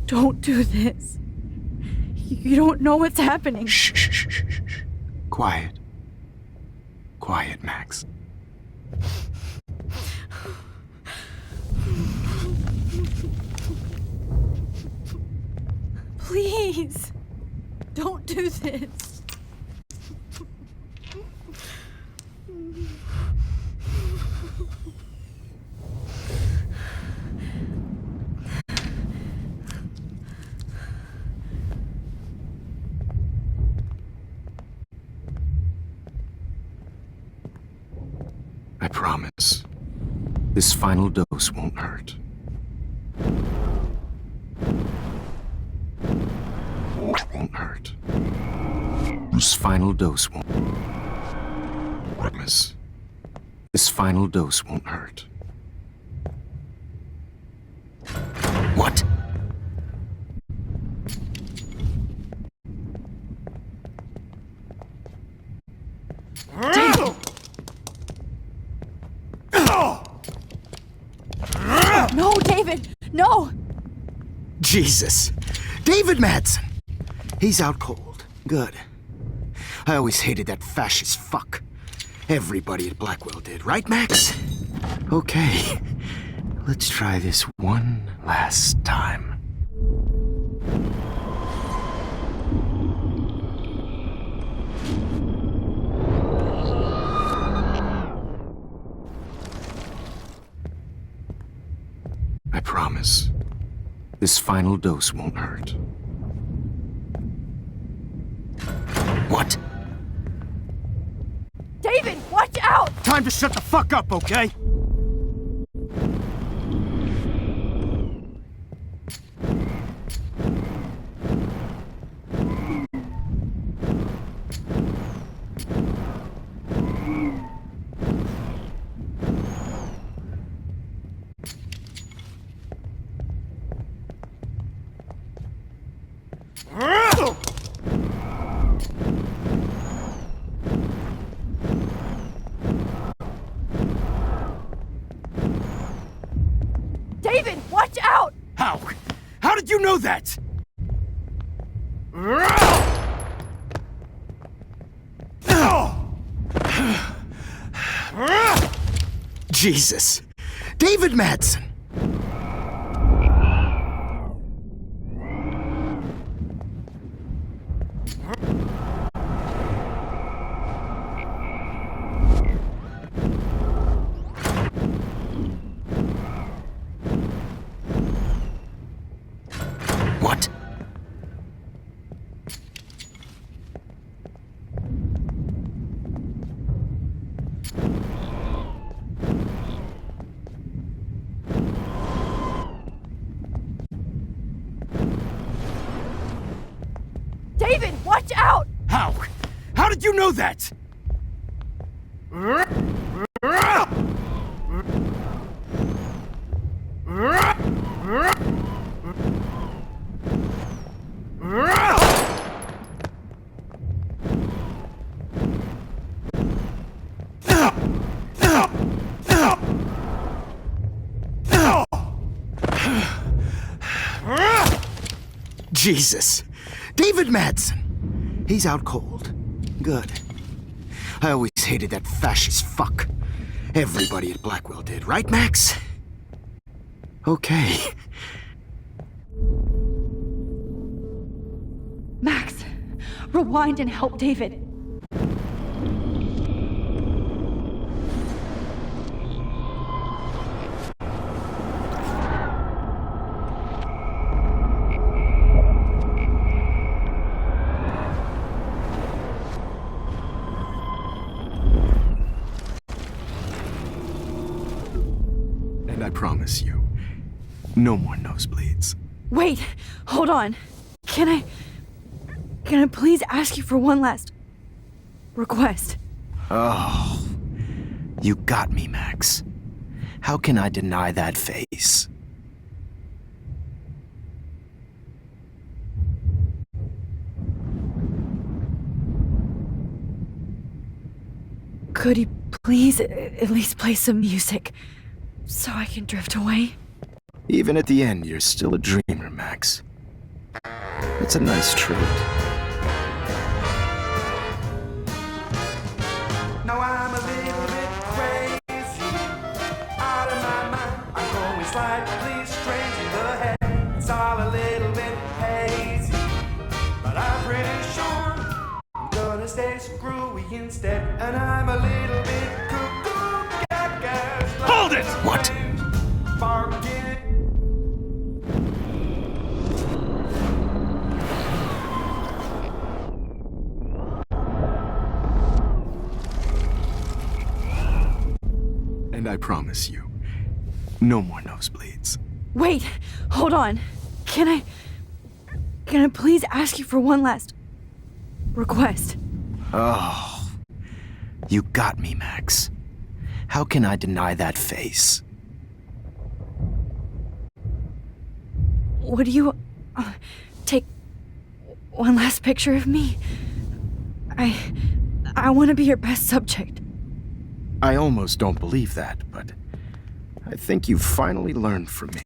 don't do this. You don't know what's happening. Shh, shh, shh, shh, shh. Quiet. Quiet, Max. Please, don't do this. I promise. This final dose won't hurt. This final dose won't... Promise. This final dose won't hurt. What? David! No, David! No! Jesus! David Madsen! He's out cold. Good. I always hated that fascist fuck. Everybody at Blackwell did, right, Max? Okay. Let's try this one last time. I promise. This final dose won't hurt. What? David, watch out! Time to shut the fuck up, okay? David, watch out! How? How did you know that? Jesus. David Madsen. What? David, watch out! How? How did you know that? Jesus. David Madsen. He's out cold. Good. I always hated that fascist fuck. Everybody at Blackwell did, right, Max? Okay. Max, rewind and help David. And I promise you, no more nosebleeds. Wait, hold on. Can I please ask you for one last request? Oh, you got me, Max. How can I deny that face? Could you please at least play some music so I can drift away? Even at the end, you're still a dreamer, Max. It's a nice treat. Now I'm a little bit crazy, out of my mind. I'm going slightly strange in the head. It's all a little bit hazy, but I'm pretty sure I'm gonna stay screwy instead. And I'm a little bit cuckoo, gaga. Hold it! What? Barking. And I promise you, no more nosebleeds. Wait, hold on. Can I please ask you for one last request? Oh, you got me, Max. How can I deny that face? Would you take one last picture of me? I want to be your best subject. I almost don't believe that, but I think you've finally learned from me.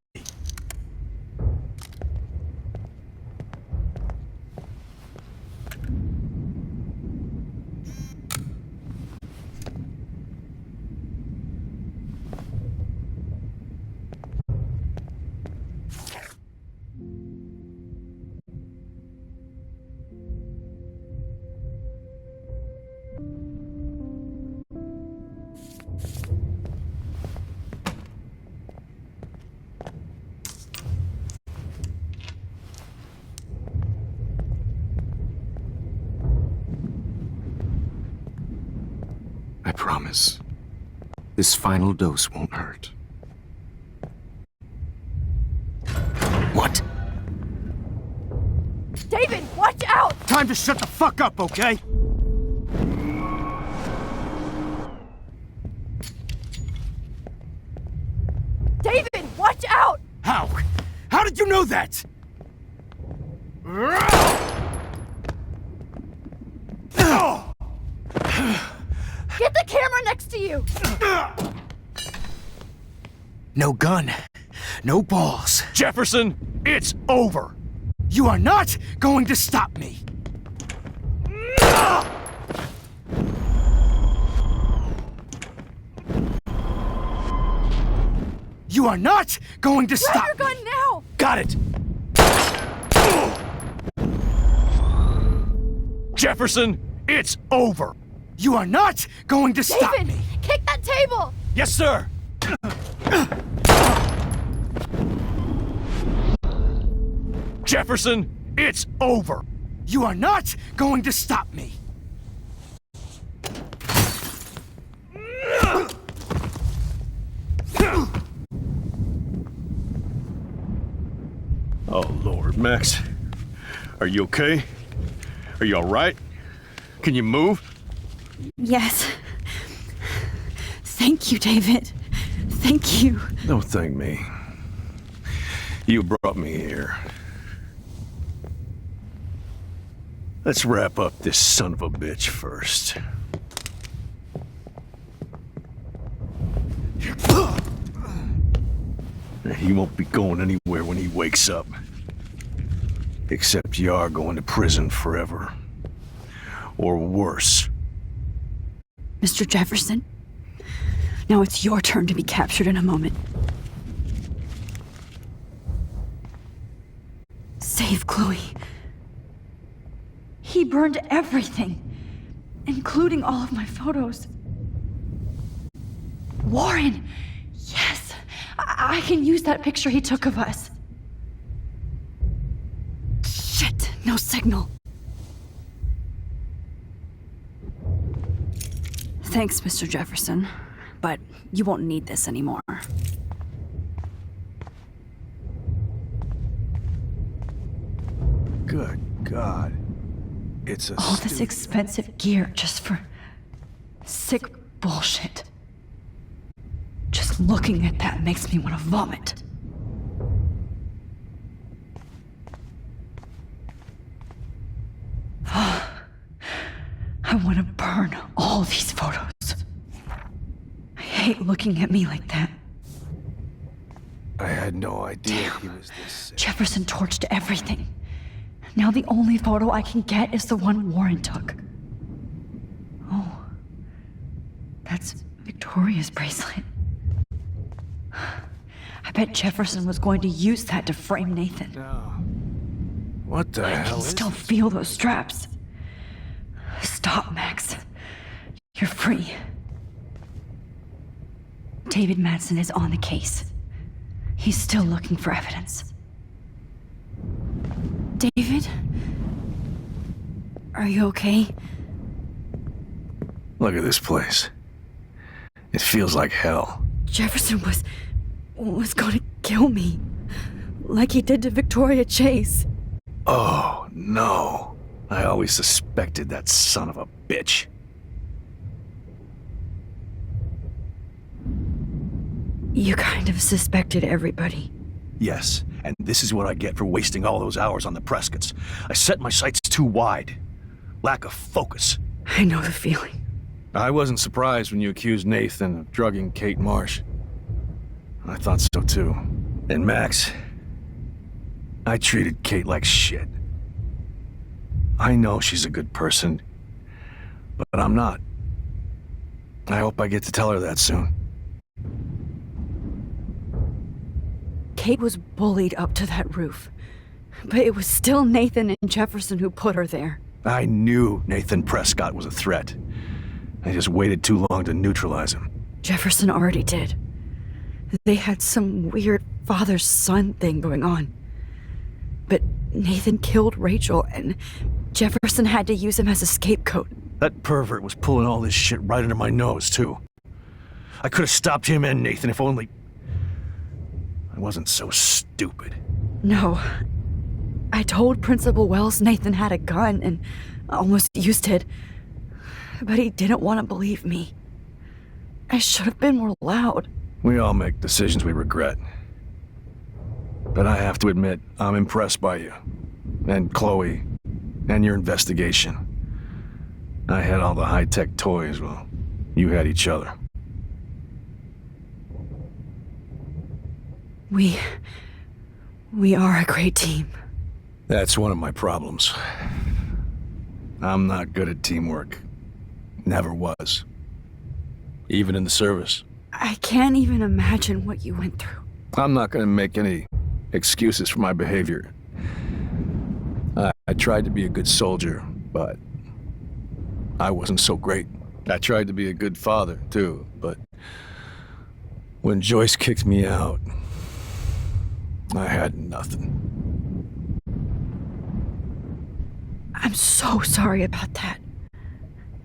I promise. This final dose won't hurt. What? David, watch out! Time to shut the fuck up, okay? David, watch out! How? How did you know that? Get the camera next to you! No gun. No balls. Jefferson, it's over. You are not going to stop me. You are not going to stop Grab your gun now! Got it! Jefferson, it's over. You are not going to stop David, me. kick that table! Yes, sir. Jefferson, it's over. You are not going to stop me. Oh, Lord, Max. Are you okay? Are you all right? Can you move? Yes. Thank you, David. Thank you. Don't thank me. You brought me here. Let's wrap up this son of a bitch first. He won't be going anywhere when he wakes up. Except you are going to prison forever. Or worse. Mr. Jefferson, now it's your turn to be captured in a moment. Save Chloe. He burned everything, including all of my photos. Warren! Yes! I can use that picture he took of us. Shit! No signal. Thanks, Mr. Jefferson, but you won't need this anymore. Good God. It's a All this expensive gear just for sick bullshit. Just looking at that makes me want to vomit. I want to burn all these photos. I hate looking at me like that. I had no idea he was this sick. Jefferson torched everything. Now the only photo I can get is the one Warren took. Oh, that's Victoria's bracelet. I bet Jefferson was going to use that to frame Nathan. No. What the I hell can is still this? feel those straps. Stop, Max. You're free. David Madsen is on the case. He's still looking for evidence. David? Are you okay? Look at this place. It feels like hell. Jefferson was going to kill me. Like he did to Victoria Chase. Oh, no. I always suspected that son of a bitch. You kind of suspected everybody. Yes, and this is what I get for wasting all those hours on the Prescotts. I set my sights too wide. Lack of focus. I know the feeling. I wasn't surprised when you accused Nathan of drugging Kate Marsh. I thought so too. And Max, I treated Kate like shit. I know she's a good person, but I'm not. I hope I get to tell her that soon. Kate was bullied up to that roof. But it was still Nathan and Jefferson who put her there. I knew Nathan Prescott was a threat. I just waited too long to neutralize him. Jefferson already did. They had some weird father-son thing going on. But Nathan killed Rachel, and Jefferson had to use him as a scapegoat. That pervert was pulling all this shit right under my nose, too. I could have stopped him and Nathan if only I wasn't so stupid. No. I told Principal Wells Nathan had a gun and almost used it. But he didn't want to believe me. I should have been more loud. We all make decisions we regret. But I have to admit, I'm impressed by you. And Chloe. And your investigation. I had all the high-tech toys, well, you had each other. We are a great team. That's one of my problems. I'm not good at teamwork. Never was. Even in the service. I can't even imagine what you went through. I'm not going to make any excuses for my behavior. I tried to be a good soldier, but I wasn't so great. I tried to be a good father, too, but when Joyce kicked me out, I had nothing. I'm so sorry about that.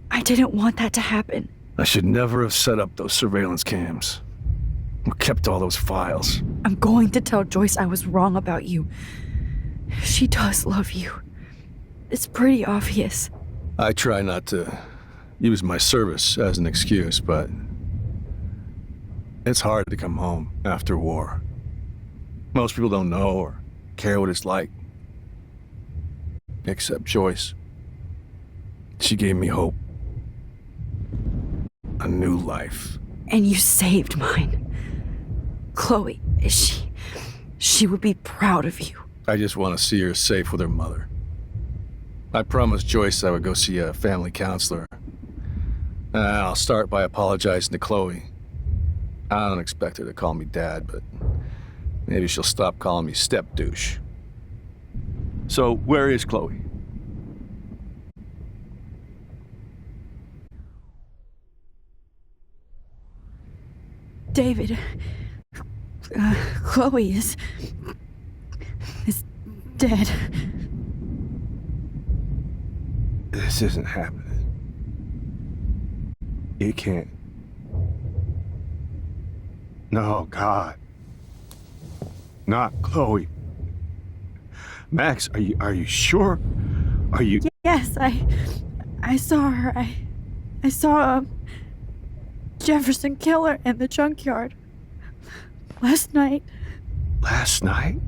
I didn't want that to happen. I should never have set up those surveillance cams. Or kept all those files. I'm going to tell Joyce I was wrong about you. She does love you. It's pretty obvious. I try not to use my service as an excuse, but it's hard to come home after war. Most people don't know or care what it's like. Except Joyce. She gave me hope. A new life. And you saved mine. Chloe, she would be proud of you. I just want to see her safe with her mother. I promised Joyce I would go see a family counselor. I'll start by apologizing to Chloe. I don't expect her to call me Dad, but maybe she'll stop calling me step-douche. So, where is Chloe? David, Chloe is dead. This isn't happening. It can't. No, God. Not Chloe. Max, are you sure? Are you... Yes, I saw her. I saw Jefferson kill her in the junkyard. Last night. Last night?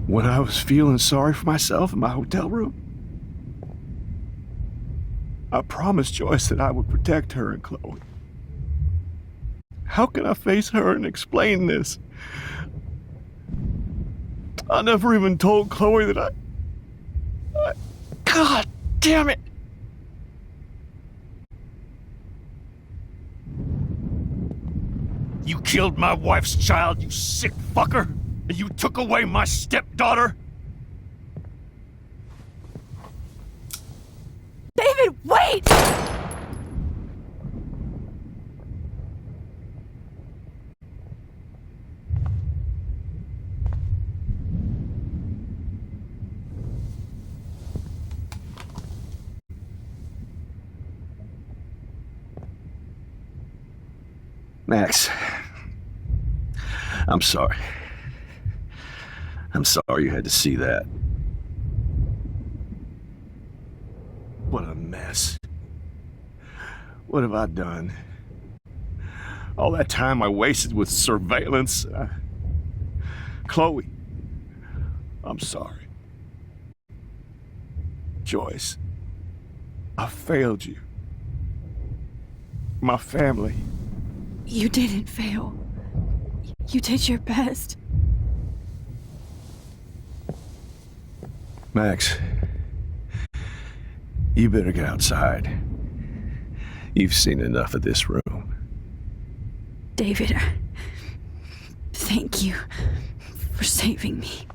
When I was feeling sorry for myself in my hotel room? I promised Joyce that I would protect her and Chloe. How can I face her and explain this? I never even told Chloe that I... God damn it! You killed my wife's child, you sick fucker! And you took away my stepdaughter? David, wait! Max, I'm sorry. I'm sorry you had to see that. mess. What have I done? All that time I wasted with surveillance. Chloe, I'm sorry. Joyce, I failed you. My family. You didn't fail. You did your best. Max, you better get outside. You've seen enough of this room. David, thank you for saving me.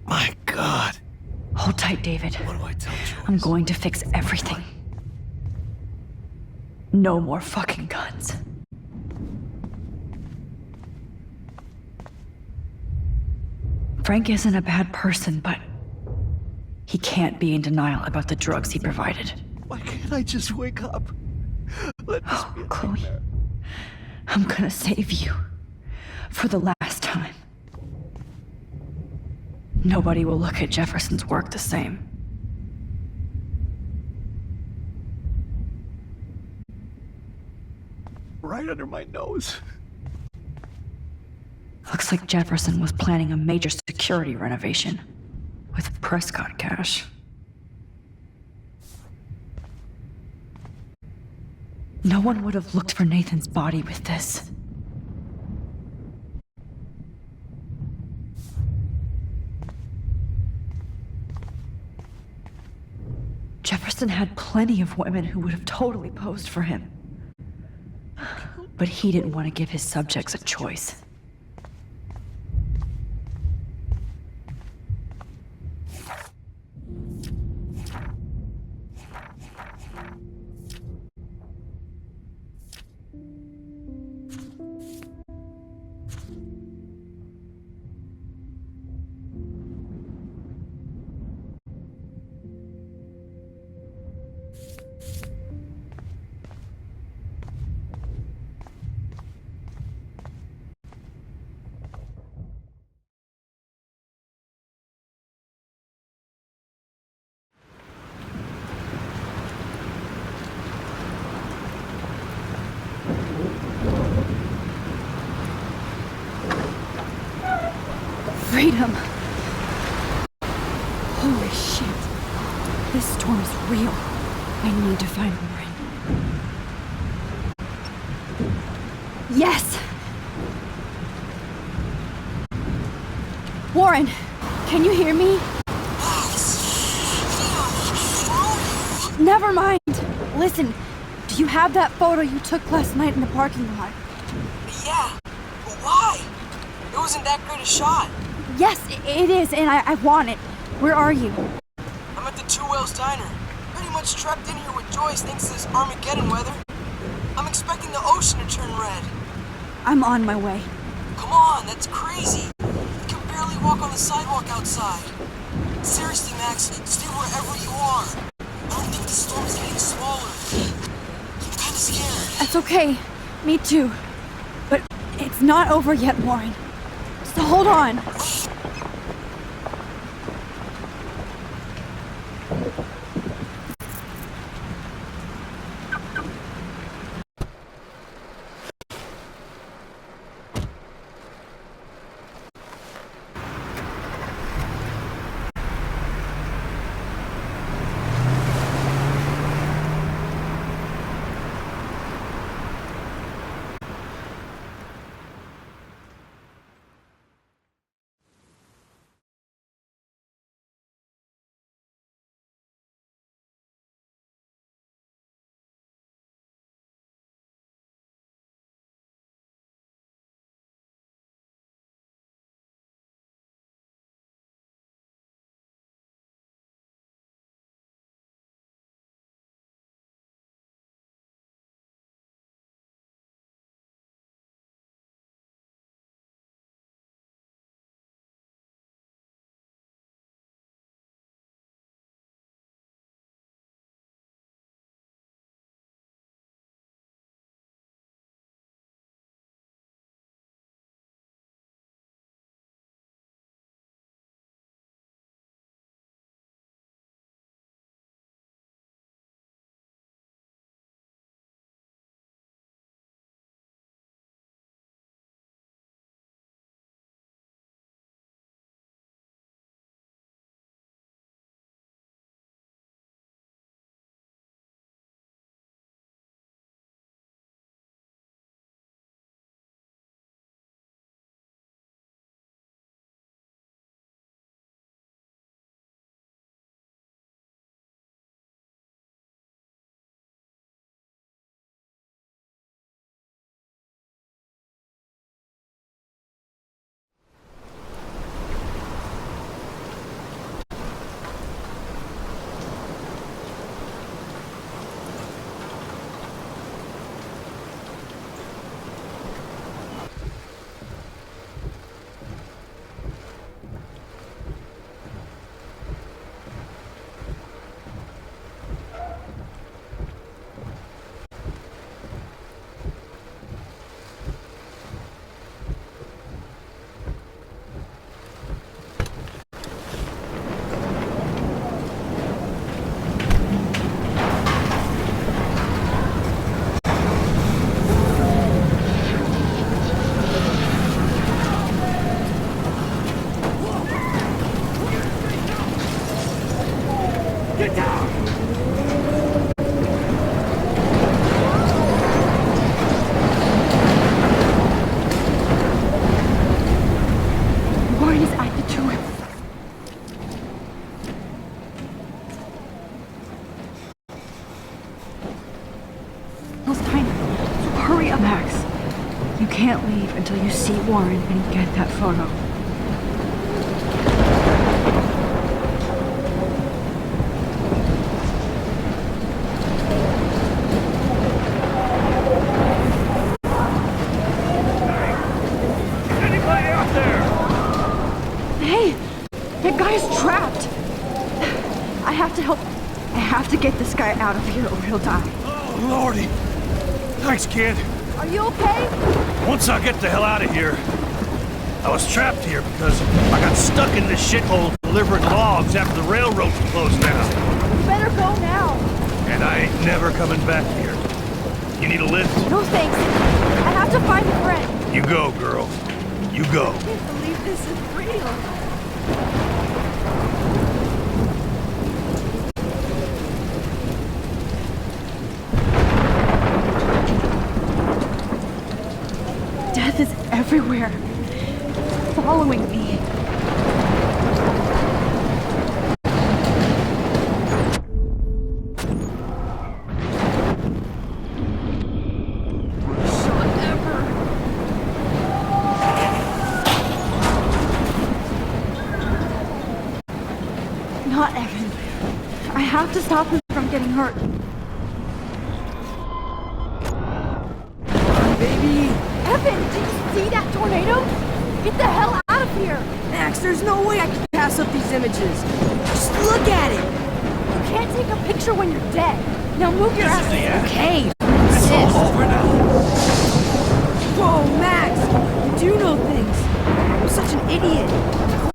My God. Hold tight, David. What do I tell Joyce? I'm going to fix everything. No more fucking guns. Frank isn't a bad person, but he can't be in denial about the drugs he provided. Why can't I just wake up? Let this be a Chloe, nightmare. I'm gonna save you. For the last time. Nobody will look at Jefferson's work the same. Right under my nose. Looks like Jefferson was planning a major security renovation with Prescott cash. No one would have looked for Nathan's body with this. Jefferson had plenty of women who would have totally posed for him. But he didn't want to give his subjects a choice. Freedom! Holy shit. This storm is real. I need to find Warren. Yes! Warren, can you hear me? Never mind. Listen, do you have that photo you took last night in the parking lot? Yeah, but why? It wasn't that great a shot. Yes, it is, and I want it. Where are you? I'm at the Two Whales Diner. Pretty much trapped in here with Joyce thanks to this Armageddon weather. I'm expecting the ocean to turn red. I'm on my way. Come on, that's crazy. You can barely walk on the sidewalk outside. Seriously, Max, stay wherever you are. I don't think the storm is getting smaller. I'm kinda scared. That's okay. Me too. But it's not over yet, Warren. So hold on. Get down! Warren is at the door. It's time. So hurry up, Max. You can't leave until you see Warren and get that photo. Anybody out there? Hey! That guy's trapped! I have to help. I have to get this guy out of here or he'll die. Oh, Lordy. Thanks, kid. Are you okay? Once I get the hell out of here, I was trapped here because I got stuck in this shithole delivering logs after the railroad closed down. You better go now. And I ain't never coming back here. You need a lift? No thanks. I have to find a friend. You go, girl. You go. I can't believe this is real. Death is everywhere. It's following me. Not Evan. I have to stop him from getting hurt. Baby! Evan, did you see that tornado? Get the hell out of here! Max, there's no way I can pass up these images. Just look at it! You can't take a picture when you're dead. Now move your ass. Okay. It's all over now. Whoa, Max! You do know things. I'm such an idiot.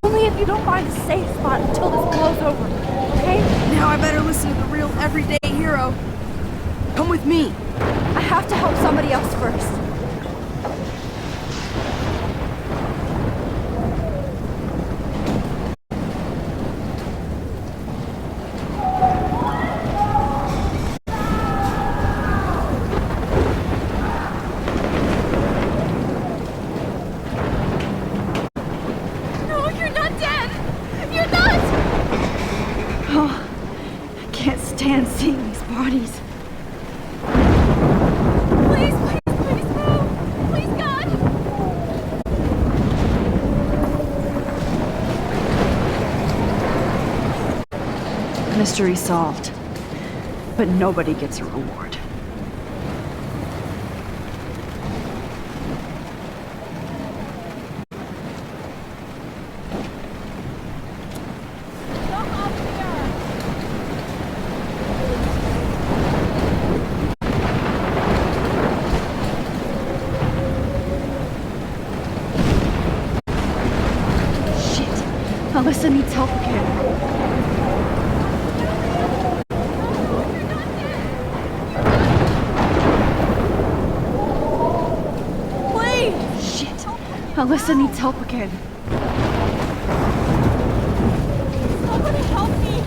Only if you don't find a safe spot until this blows over, okay? Now I better listen to the real everyday hero. Come with me. I have to help somebody else first. No, you're not dead! You're not! Oh, I can't stand seeing these bodies. Please, please, please move! Please, God! Mystery solved. But nobody gets a reward. Alyssa needs help again. Please! Shit. Alyssa needs help again. Somebody help me!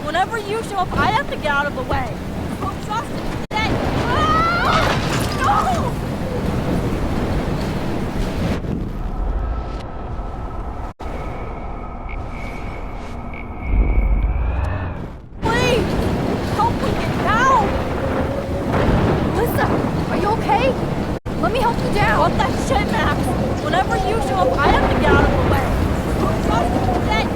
Whenever you show up, I have to get out of the way. So just then. No! Please! Help me get down! Alyssa, are you okay? Let me help you down. What that shit, Max? Whenever you show up, I have to get out of the way. So just then.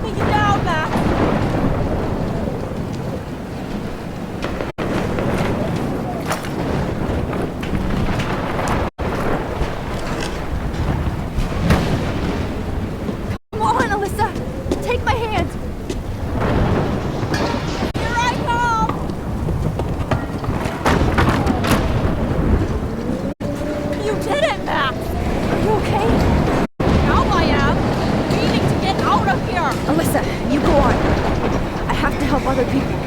Take it down, Max! Come on, Alyssa! Take my hand! Here I come! You did it, Max! Are you okay? Now I am! Needing to get out of here! Alyssa, you go on. I have to help other people.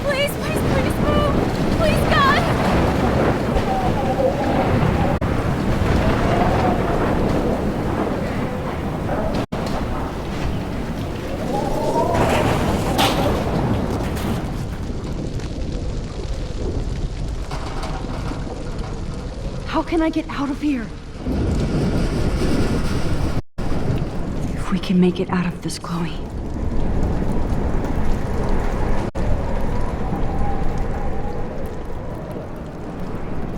Please, please, please move! Please, God! How can I get out of here? If we can make it out of this, Chloe.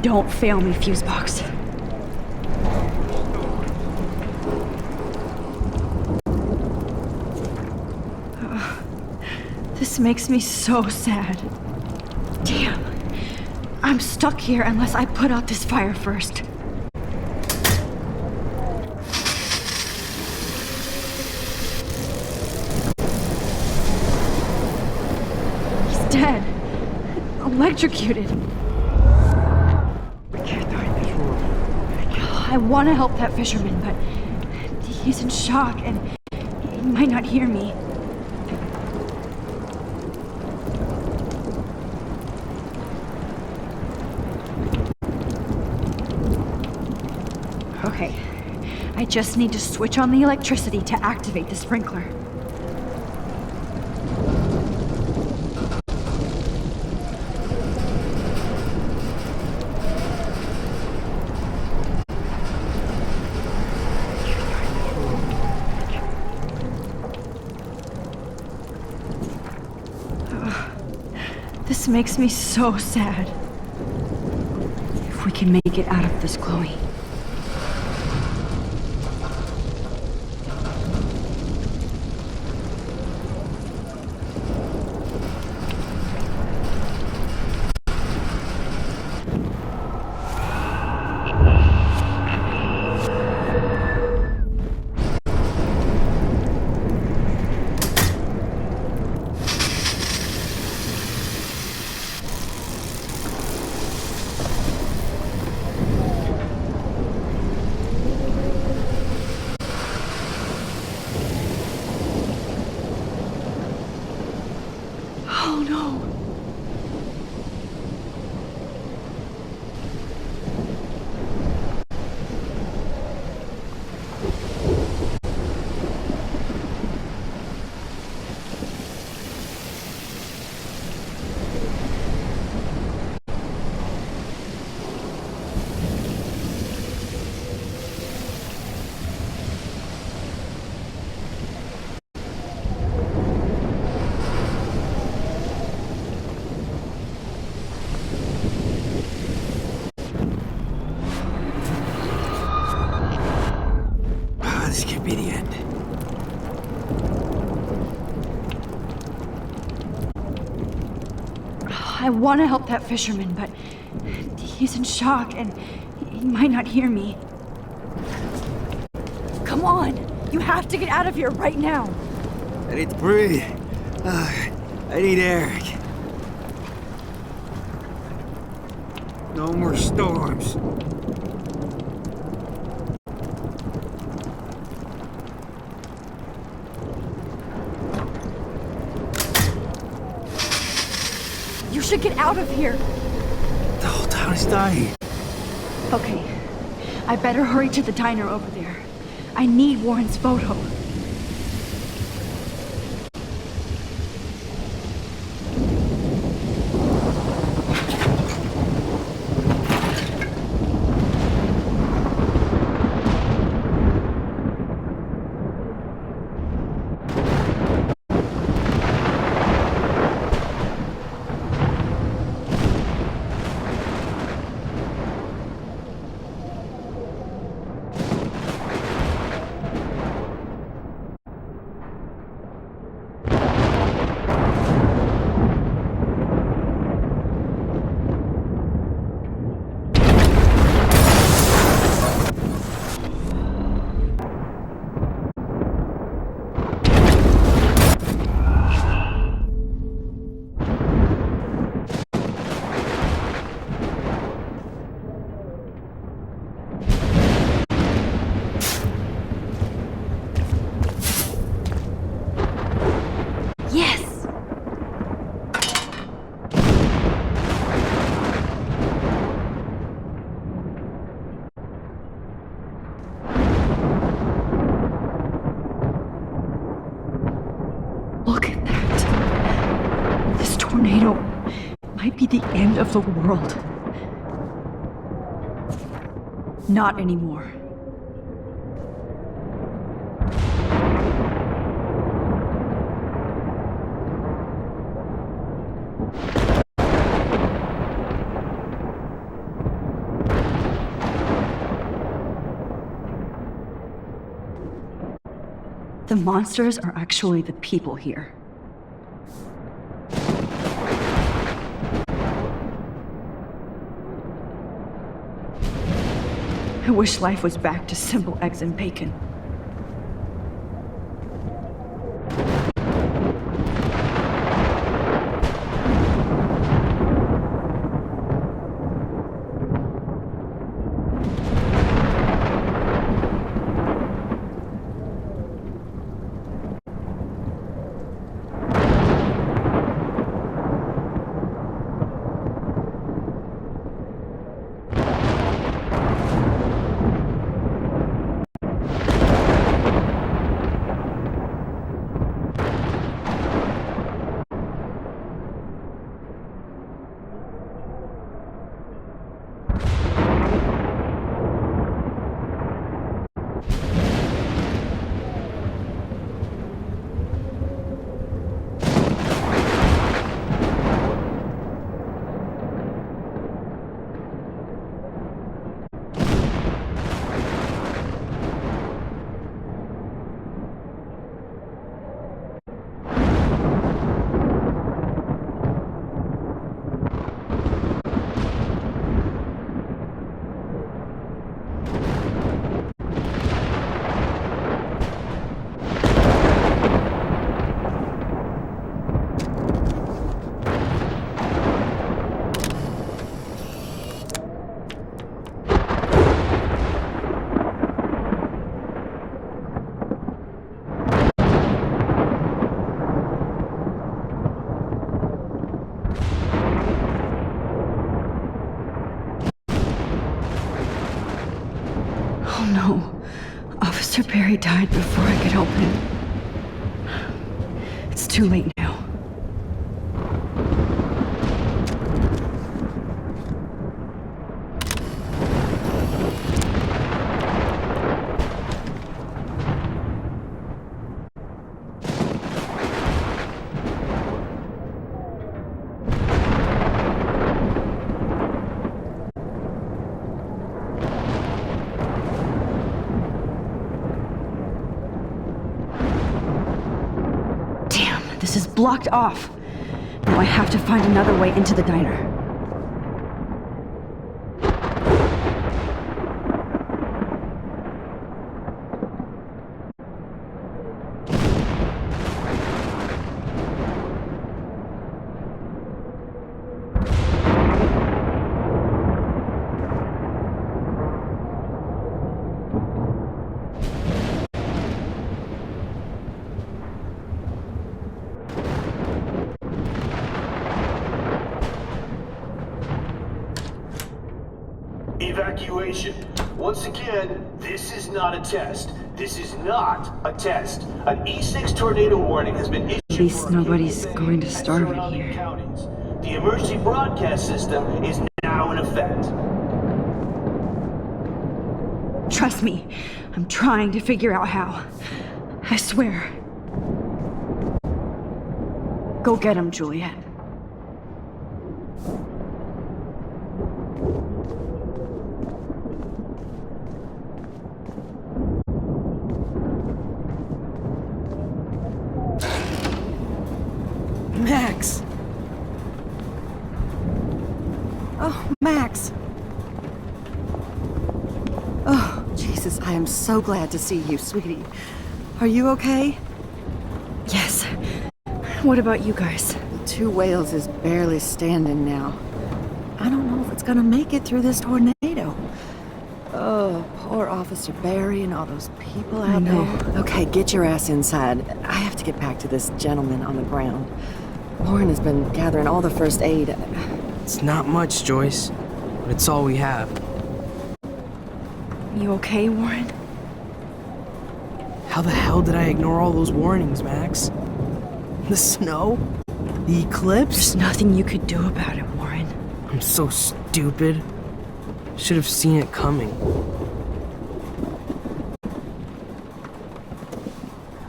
Don't fail me, Fusebox. This makes me so sad. Damn. I'm stuck here unless I put out this fire first. He's dead. Electrocuted. I want to help that fisherman, but he's in shock and he might not hear me. Okay, I just need to switch on the electricity to activate the sprinkler. This makes me so sad. If we can make it out of this, Chloe. Oh no! This can't be the end. I want to help that fisherman, but he's in shock and he might not hear me. Come on! You have to get out of here right now! I need to breathe. I need air. No more storms. You should get out of here! The whole town is dying. Okay, I better hurry to the diner over there. I need Warren's photo. the end of the world. Not anymore. The monsters are actually the people here. I wish life was back to simple eggs and bacon. Oh no. Officer Barry died before I could help him. It's too late now. This is blocked off. Now I have to find another way into the diner. Evacuation. Once again, this is not a test. This is not a test. An E6 tornado warning has been issued. At least nobody's going to starve in here. Counties. The emergency broadcast system is now in effect. Trust me, I'm trying to figure out how. I swear. Go get him, Juliet. Max! Oh, Max! Oh, Jesus, I am so glad to see you, sweetie. Are you okay? Yes. What about you guys? The Two Whales is barely standing now. I don't know if it's gonna make it through this tornado. Oh, poor Officer Barry and all those people out there. Okay, get your ass inside. I have to get back to this gentleman on the ground. Warren has been gathering all the first aid. It's not much, Joyce, but it's all we have. You okay, Warren? How the hell did I ignore all those warnings, Max? The snow? The eclipse? There's nothing you could do about it, Warren. I'm so stupid. Should have seen it coming.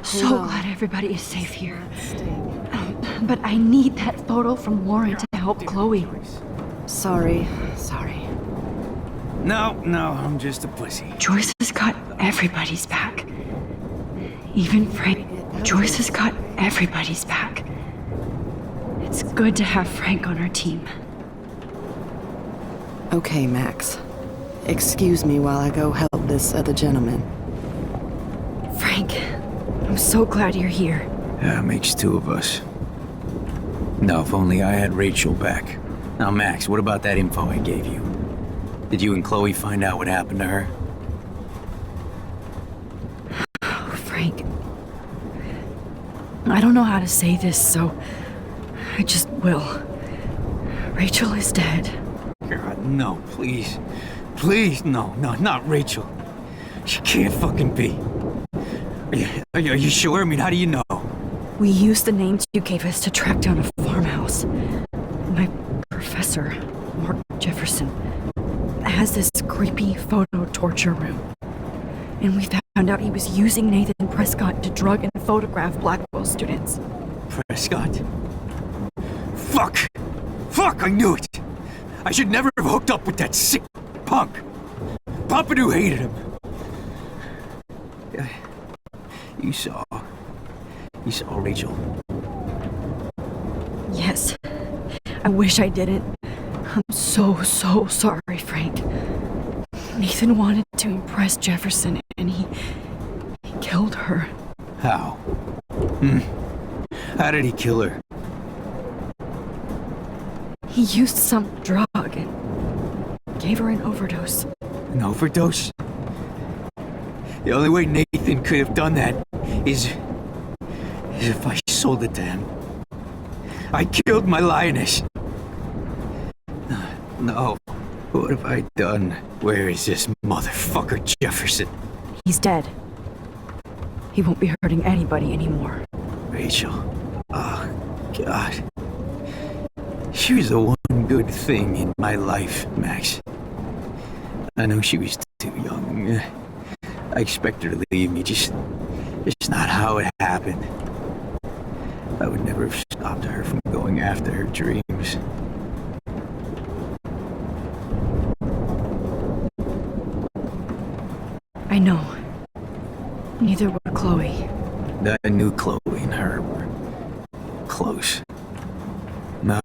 So glad everybody is safe here. But I need that photo from Lauren to help Chloe. Sorry. No, I'm just a pussy. Joyce has got everybody's back. Even Frank. Joyce has got everybody's back. It's good to have Frank on our team. Okay, Max. Excuse me while I go help this other gentleman. Frank, I'm so glad you're here. Yeah, makes two of us. No, if only I had Rachel back. Now, Max, what about that info I gave you? Did you and Chloe find out what happened to her? Oh, Frank. I don't know how to say this, so I just will. Rachel is dead. God, no, please. Please, no, not Rachel. She can't fucking be. Are you sure? I mean, how do you know? We used the names you gave us to track down a farmhouse. My professor, Mark Jefferson, has this creepy photo torture room. And we found out he was using Nathan Prescott to drug and photograph Blackwell students. Prescott? Fuck! I knew it! I should never have hooked up with that sick punk! Papadou hated him! You saw Rachel? Yes. I wish I didn't. I'm so sorry, Frank. Nathan wanted to impress Jefferson, and he killed her. How? How did he kill her? He used some drug and gave her an overdose. An overdose? The only way Nathan could have done that is if I sold it to him. I killed my lioness. No. What have I done? Where is this motherfucker Jefferson? He's dead. He won't be hurting anybody anymore. Rachel. Oh, God. She was the one good thing in my life, Max. I know she was too young. I expect her to leave me, just not how it happened. I would never have stopped her from going after her dreams. I know. Neither were Chloe. I knew Chloe and her were close.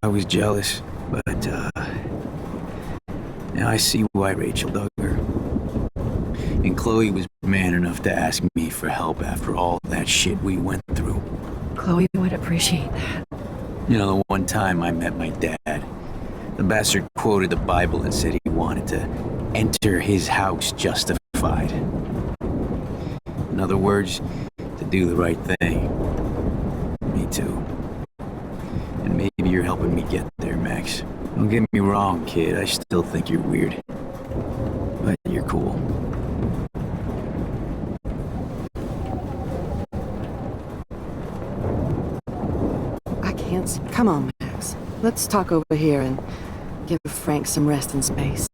I was jealous, but now I see why Rachel dug her. And Chloe was man enough to ask me for help after all that shit we went through. Chloe would appreciate that. You know, the one time I met my dad, the bastard quoted the Bible and said he wanted to enter his house justified. In other words, to do the right thing. Me too. And maybe you're helping me get there, Max. Don't get me wrong, kid. I still think you're weird. But you're cool. I can't see. Come on, Max. Let's talk over here and give Frank some rest and space.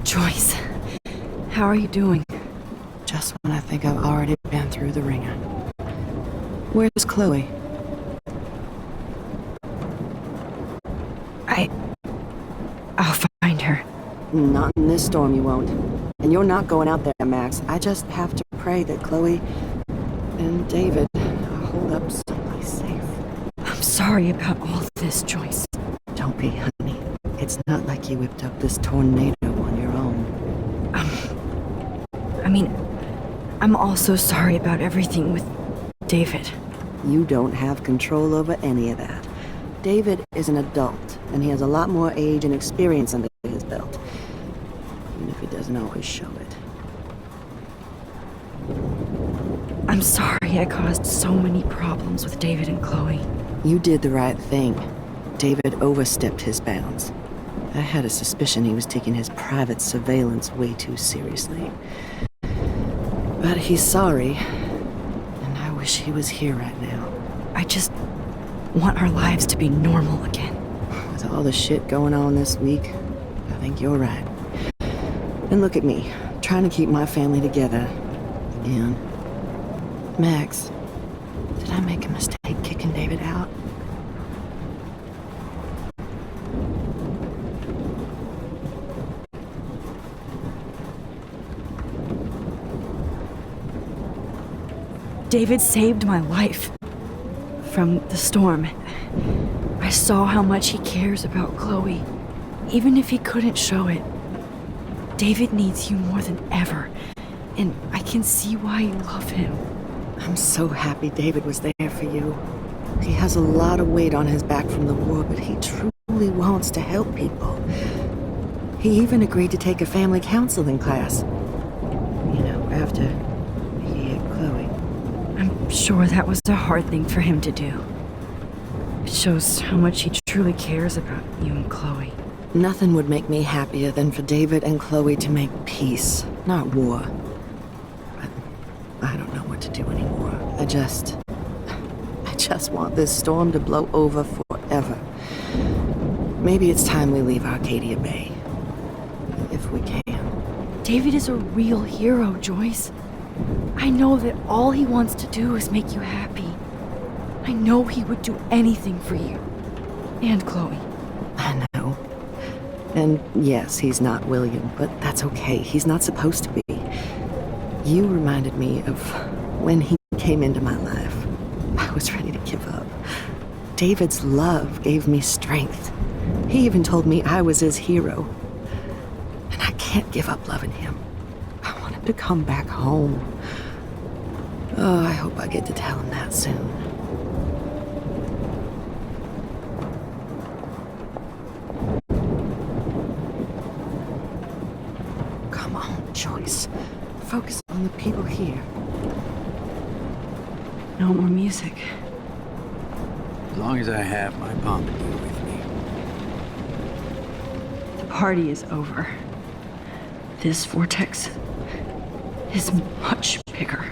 Joyce, how are you doing? Just when I think I've already been through the ringer. Where's Chloe? I'll find her. Not in this storm, you won't. And you're not going out there, Max. I just have to pray that Chloe and David hold up someplace safe. I'm sorry about all this, Joyce. Don't be, honey. It's not like you whipped up this tornado on your own. I'm also sorry about everything with David. You don't have control over any of that. David is an adult, and he has a lot more age and experience under his belt. Even if he doesn't always show it. I'm sorry I caused so many problems with David and Chloe. You did the right thing. David overstepped his bounds. I had a suspicion he was taking his private surveillance way too seriously. But he's sorry, and I wish he was here right now. want our lives to be normal again. With all the shit going on this week, I think you're right. And look at me, trying to keep my family together. Again. Max, did I make a mistake kicking David out? David saved my life from the storm. I saw how much he cares about Chloe, even if he couldn't show it. David needs you more than ever, and I can see why you love him. I'm so happy David was there for you. He has a lot of weight on his back from the war, but he truly wants to help people. He even agreed to take a family counseling class. You know, after he hit Chloe. I'm sure that was a hard thing for him to do. It shows how much he truly cares about you and Chloe. Nothing would make me happier than for David and Chloe to make peace, not war. But I don't know what to do anymore. I just want this storm to blow over forever. Maybe it's time we leave Arcadia Bay. If we can. David is a real hero, Joyce. I know that all he wants to do is make you happy. I know he would do anything for you. And Chloe. I know. And yes, he's not William, but that's okay. He's not supposed to be. You reminded me of when he came into my life. I was ready to give up. David's love gave me strength. He even told me I was his hero. And I can't give up loving him. I want him to come back home. Oh, I hope I get to tell him that soon. Come on, Joyce. Focus on the people here. No more music. As long as I have my pompadour with me. The party is over. This vortex is much bigger.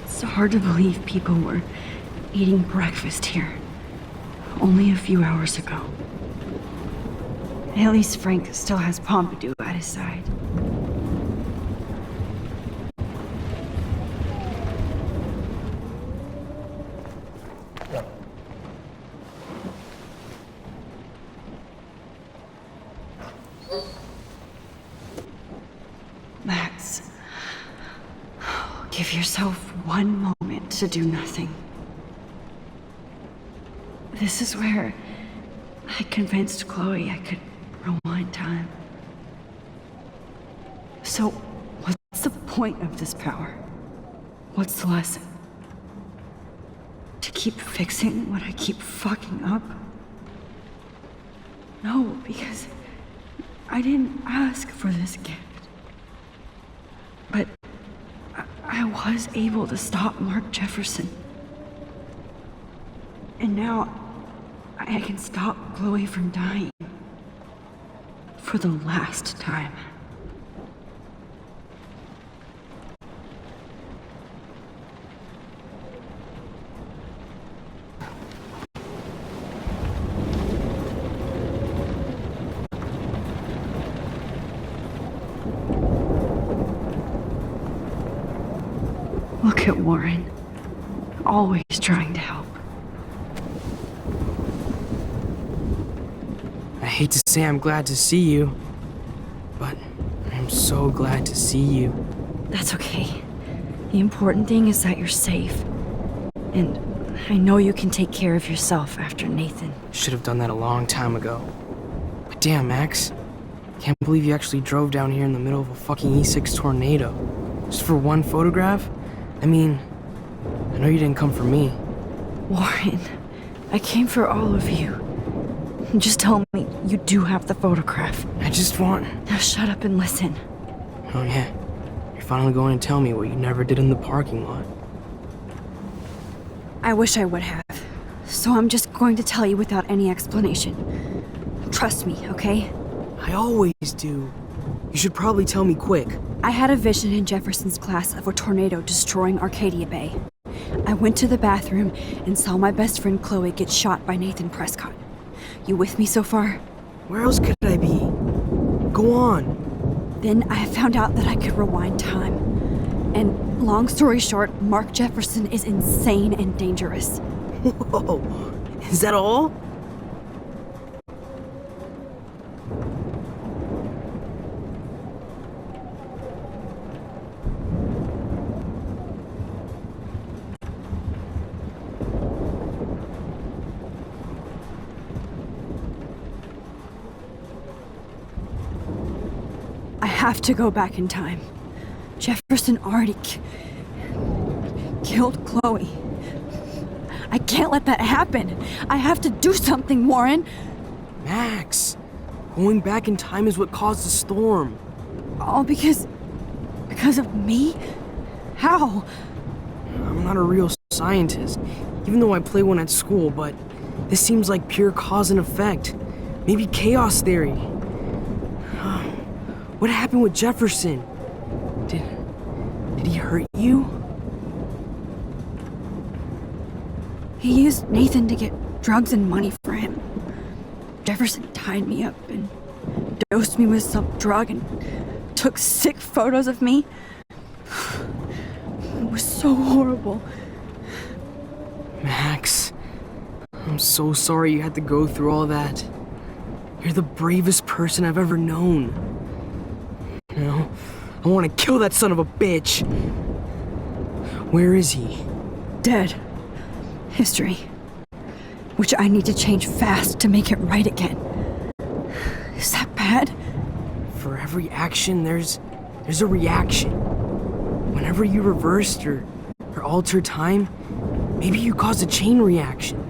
It's hard to believe people were eating breakfast here only a few hours ago. At least Frank still has Pompidou at his side. Max, give yourself one moment to do nothing. This is where I convinced Chloe I could rewind time. So, what's the point of this power? What's the lesson? To keep fixing what I keep fucking up? No, because I didn't ask for this gift. But I was able to stop Mark Jefferson. And now I can stop Chloe from dying. For the last time. Look at Warren. Always trying to help. I hate to say I'm glad to see you, but I'm so glad to see you. That's okay. The important thing is that you're safe. And I know you can take care of yourself after Nathan. Should have done that a long time ago. But damn, Max. Can't believe you actually drove down here in the middle of a fucking E6 tornado. Just for one photograph? I mean, I know you didn't come for me. Warren, I came for all of you. Just tell me you do have the photograph. I just want... Now shut up and listen. Oh yeah, you're finally going to tell me what you never did in the parking lot. I wish I would have. So I'm just going to tell you without any explanation. Trust me, okay? I always do. You should probably tell me quick. I had a vision in Jefferson's class of a tornado destroying Arcadia Bay. I went to the bathroom and saw my best friend Chloe get shot by Nathan Prescott. You with me so far? Where else could I be? Go on. Then I found out that I could rewind time. And long story short, Mark Jefferson is insane and dangerous. Whoa, is that all? I have to go back in time. Jefferson already killed Chloe. I can't let that happen. I have to do something, Warren. Max, going back in time is what caused the storm. All because of me? How? I'm not a real scientist, even though I play one at school, but this seems like pure cause and effect. Maybe chaos theory. What happened with Jefferson? Did he hurt you? He used Nathan to get drugs and money for him. Jefferson tied me up and dosed me with some drug and took sick photos of me. It was so horrible. Max, I'm so sorry you had to go through all that. You're the bravest person I've ever known. You know, I want to kill that son of a bitch. Where is he? Dead. History. Which I need to change fast to make it right again. Is that bad? For every action, there's a reaction. Whenever you reversed or alter time, maybe you caused a chain reaction.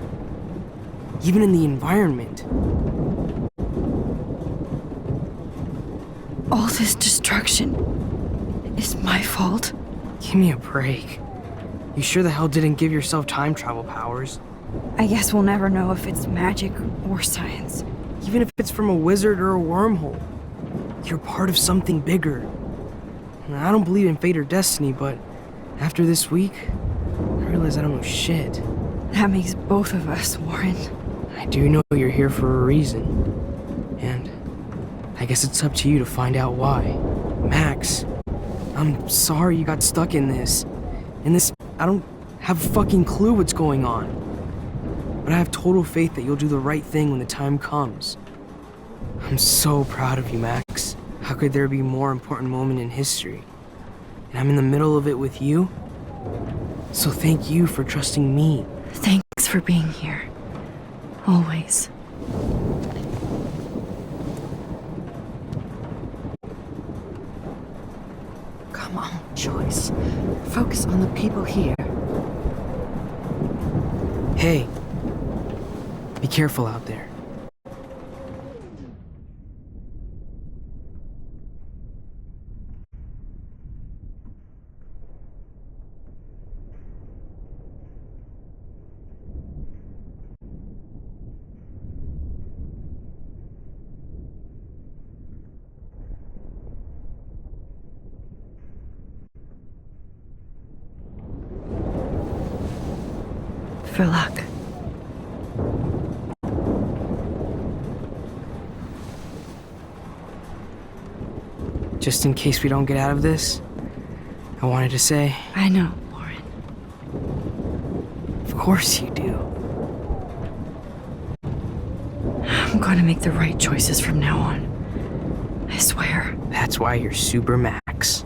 Even in the environment. All this destruction is my fault. Give me a break. You sure the hell didn't give yourself time travel powers? I guess we'll never know if it's magic or science. Even if it's from a wizard or a wormhole. You're part of something bigger. I don't believe in fate or destiny, but after this week, I realize I don't know shit. That makes both of us, Warren. I do know you're here for a reason. And I guess it's up to you to find out why. Max, I'm sorry you got stuck in this. I don't have a fucking clue what's going on. But I have total faith that you'll do the right thing when the time comes. I'm so proud of you, Max. How could there be a more important moment in history? And I'm in the middle of it with you? So thank you for trusting me. Thanks for being here. Always. Come on, Joyce. Focus on the people here. Hey, be careful out there. For luck. Just in case we don't get out of this, I wanted to say... I know, Warren. Of course you do. I'm going to make the right choices from now on. I swear. That's why you're Super Max.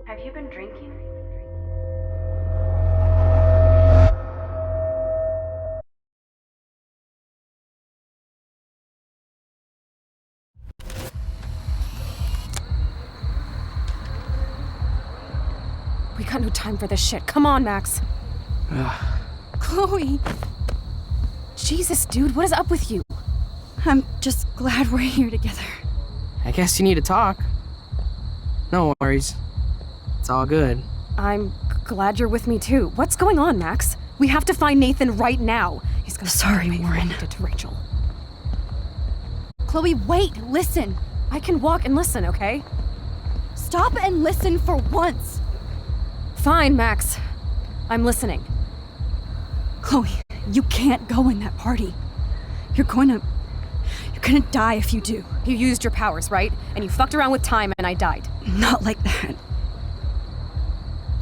Have you been drinking? We got no time for this shit. Come on, Max. Chloe. Jesus, dude, what is up with you? I'm just glad we're here together. I guess you need to talk. No worries. It's all good. I'm glad you're with me too. What's going on, Max? We have to find Nathan right now. He's gonna Sorry, Warren. Did to Rachel. Chloe, wait, listen. I can walk and listen, okay? Stop and listen for once. Fine, Max. I'm listening. Chloe, you can't go in that party. You're gonna die if you do. You used your powers, right? And you fucked around with time and I died. Not like that.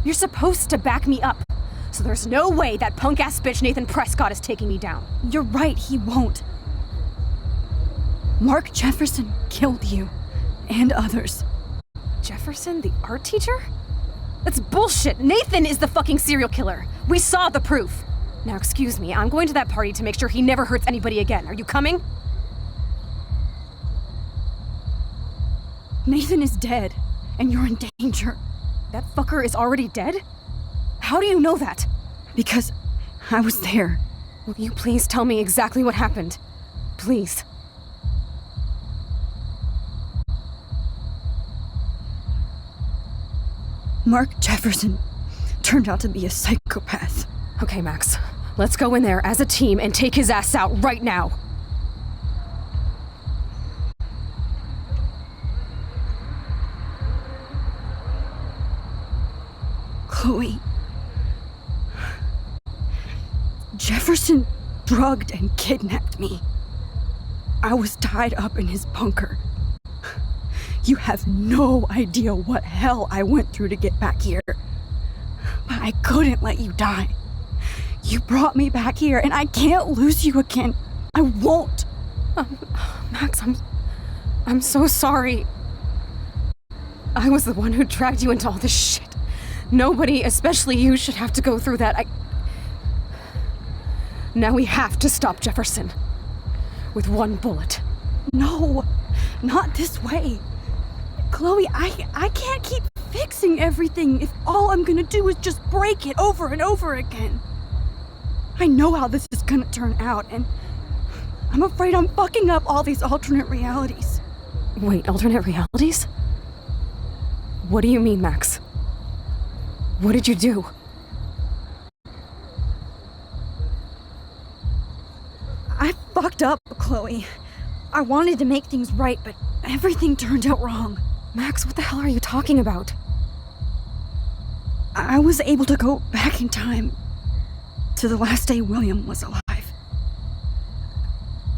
You're supposed to back me up. So there's no way that punk-ass bitch Nathan Prescott is taking me down. You're right, he won't. Mark Jefferson killed you. And others. Jefferson, the art teacher? That's bullshit. Nathan is the fucking serial killer. We saw the proof. Now, excuse me, I'm going to that party to make sure he never hurts anybody again. Are you coming? Nathan is dead, and you're in danger. That fucker is already dead? How do you know that? Because I was there. Will you please tell me exactly what happened? Please. Mark Jefferson turned out to be a psychopath. Okay, Max. Let's go in there as a team and take his ass out right now. Chloe. Jefferson drugged and kidnapped me. I was tied up in his bunker. You have no idea what hell I went through to get back here. But I couldn't let you die. You brought me back here, and I can't lose you again. I won't. Max, I'm so sorry. I was the one who dragged you into all this shit. Nobody, especially you, should have to go through that. Now we have to stop Jefferson. With one bullet. No, not this way. Chloe, I can't keep fixing everything if all I'm gonna do is just break it over and over again. I know how this is gonna turn out, and I'm afraid I'm fucking up all these alternate realities. Wait, alternate realities? What do you mean, Max? What did you do? I fucked up, Chloe. I wanted to make things right, but everything turned out wrong. Max, what the hell are you talking about? I was able to go back in time to the last day William was alive.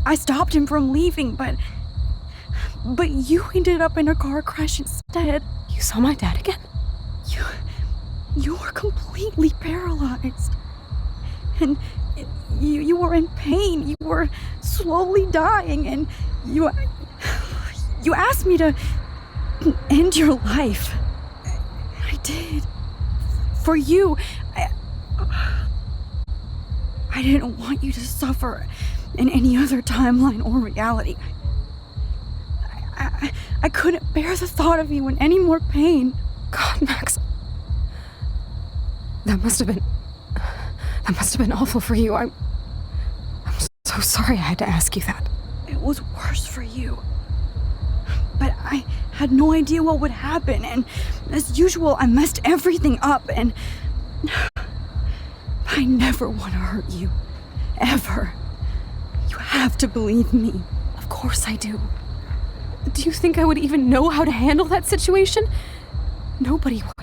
I stopped him from leaving, but you ended up in a car crash instead. You saw my dad again? You were completely paralyzed. And you were in pain. You were slowly dying, and you asked me to end your life. I did. For you. I didn't want you to suffer in any other timeline or reality. I couldn't bear the thought of you in any more pain. God, Max. That must have been awful for you. I'm so sorry I had to ask you that. It was worse for you. But I had no idea what would happen, and as usual, I messed everything up, and I never want to hurt you. Ever. You have to believe me. Of course I do. Do you think I would even know how to handle that situation? Nobody would.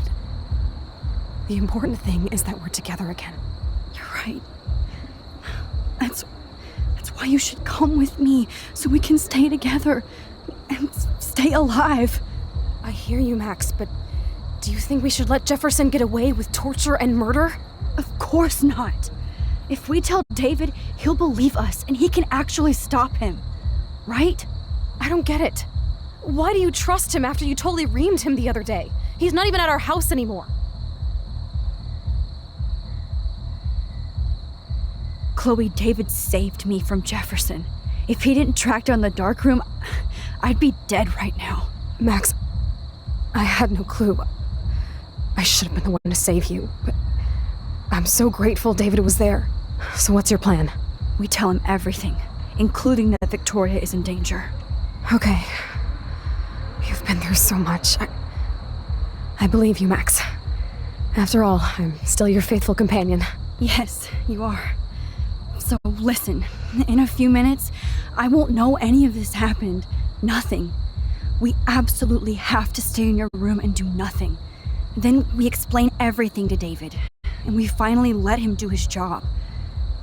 The important thing is that we're together again. You're right. That's why you should come with me, so we can stay together and stay alive. I hear you, Max, but do you think we should let Jefferson get away with torture and murder? Of course not. If we tell David, he'll believe us and he can actually stop him. Right? I don't get it. Why do you trust him after you totally reamed him the other day? He's not even at our house anymore. Chloe, David saved me from Jefferson. If he didn't track down the darkroom, I'd be dead right now. Max, I had no clue. I should have been the one to save you, but I'm so grateful David was there. So what's your plan? We tell him everything, including that Victoria is in danger. Okay. You've been through so much. I believe you, Max. After all, I'm still your faithful companion. Yes, you are. So listen, in a few minutes, I won't know any of this happened. Nothing. We absolutely have to stay in your room and do nothing. Then we explain everything to David, and we finally let him do his job.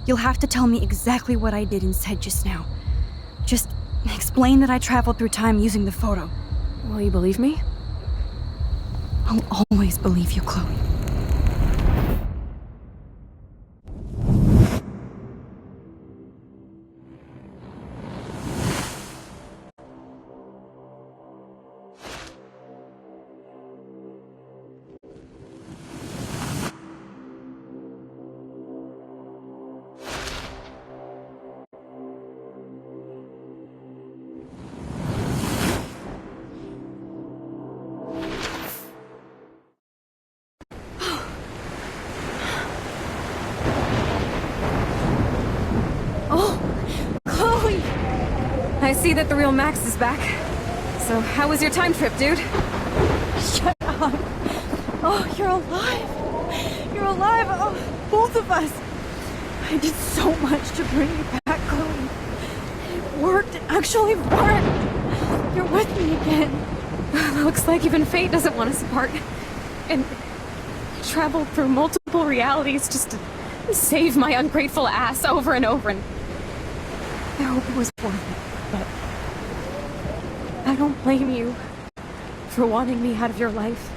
You'll have to tell me exactly what I did and said just now. Just explain that I traveled through time using the photo. Will you believe me? I'll always believe you, Chloe. I see that the real Max is back. So, how was your time trip, dude? Shut up. Oh, you're alive. You're alive. Oh, both of us. I did so much to bring you back, Chloe. It worked. It actually worked. You're with me again. Looks like even fate doesn't want us apart. And traveled through multiple realities just to save my ungrateful ass over and over. And I hope it was worth it. But I don't blame you for wanting me out of your life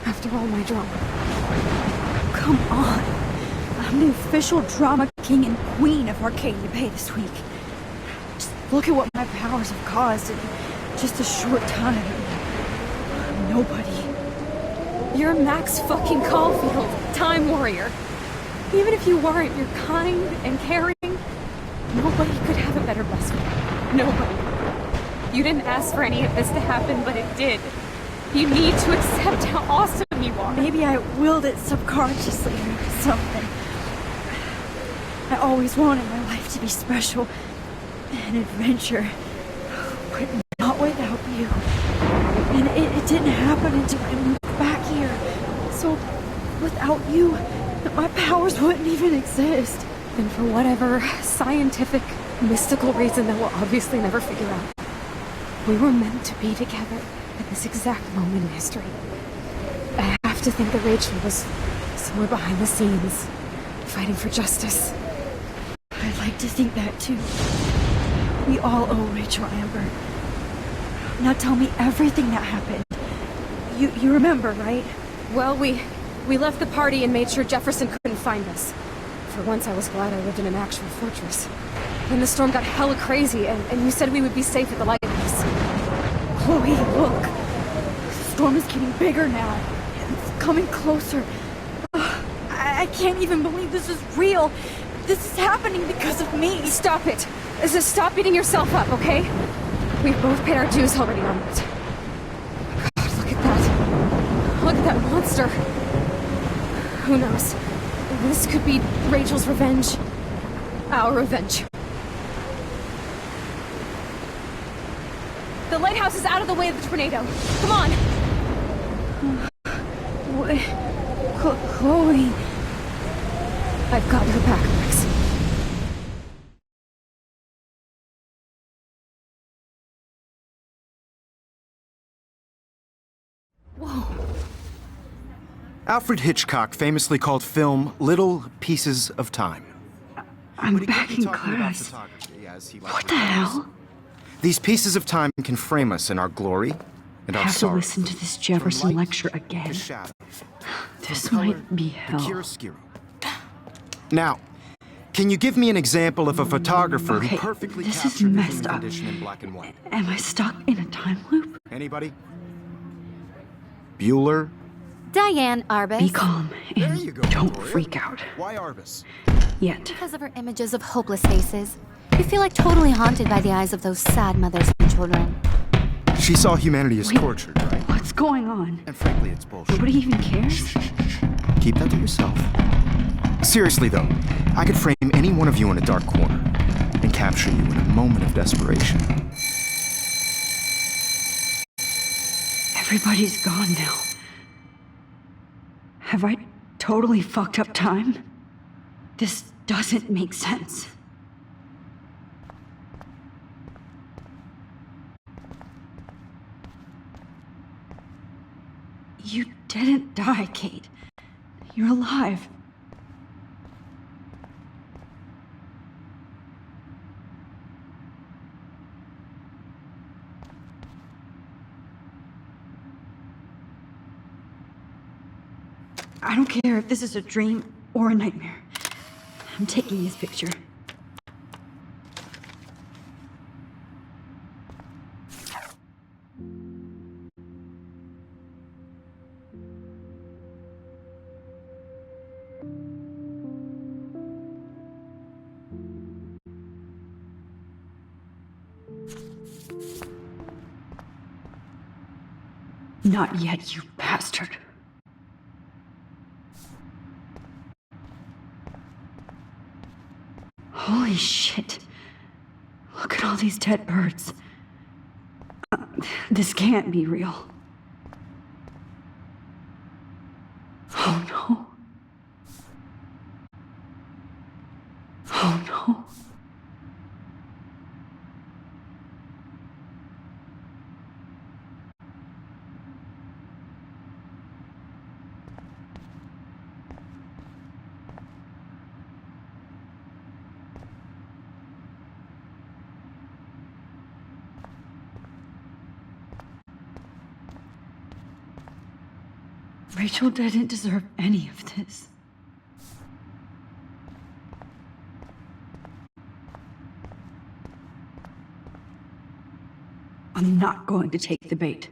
after all my drama. Come on. I'm the official drama king and queen of Arcadia Bay this week. Just look at what my powers have caused in just a short time. Nobody. You're Max fucking Caulfield, Time Warrior. Even if you weren't, you're kind and caring. Nobody could have a better best friend. Nobody. You didn't ask for any of this to happen, but it did. You need to accept how awesome you are. Maybe I willed it subconsciously or something. I always wanted my life to be special. An adventure. But not without you. And it didn't happen until I moved back here. So, without you, my powers wouldn't even exist. And for whatever scientific, mystical reason that we'll obviously never figure out, we were meant to be together at this exact moment in history. I have to think that Rachel was somewhere behind the scenes, fighting for justice. I'd like to think that too. We all owe Rachel Amber. Now tell me everything that happened. You remember, right? Well, we left the party and made sure Jefferson couldn't find us. For once, I was glad I lived in an actual fortress. Then the storm got hella crazy, and you said we would be safe at the lighthouse. Chloe, look. The storm is getting bigger now. It's coming closer. I can't even believe this is real. This is happening because of me. Stop it. Just stop beating yourself up, okay? We've both paid our dues already on it. God, look at that. Look at that monster. Who knows? This could be Rachel's revenge. Our revenge. The lighthouse is out of the way of the tornado. Come on! Chloe... I've got your back, Max. Whoa. Alfred Hitchcock famously called film little pieces of time. I'm back in class. What the hell? These pieces of time can frame us in our glory and I our have to sorrow. listen to this Jefferson lecture again. This might be hell. Now, can you give me an example of a photographer Okay, who perfectly this is captured the messed human up. condition in black and white? Am I stuck in a time loop? Anybody? Bueller? Diane Arbus. Be calm and don't freak out. Why Arbus? Yet. Because of her images of hopeless faces. You feel like totally haunted by the eyes of those sad mothers and children. She saw humanity as tortured, right? What's going on? And frankly, it's bullshit. Nobody even cares? Keep that to yourself. Seriously, though, I could frame any one of you in a dark corner and capture you in a moment of desperation. Everybody's gone now. Have I totally fucked up time? This doesn't make sense. You didn't die, Kate. You're alive. I don't care if this is a dream or a nightmare. I'm taking this picture. Not yet, you bastard. Holy shit. Look at all these dead birds. This can't be real. Oh no. Oh no. Rachel didn't deserve any of this. I'm not going to take the bait.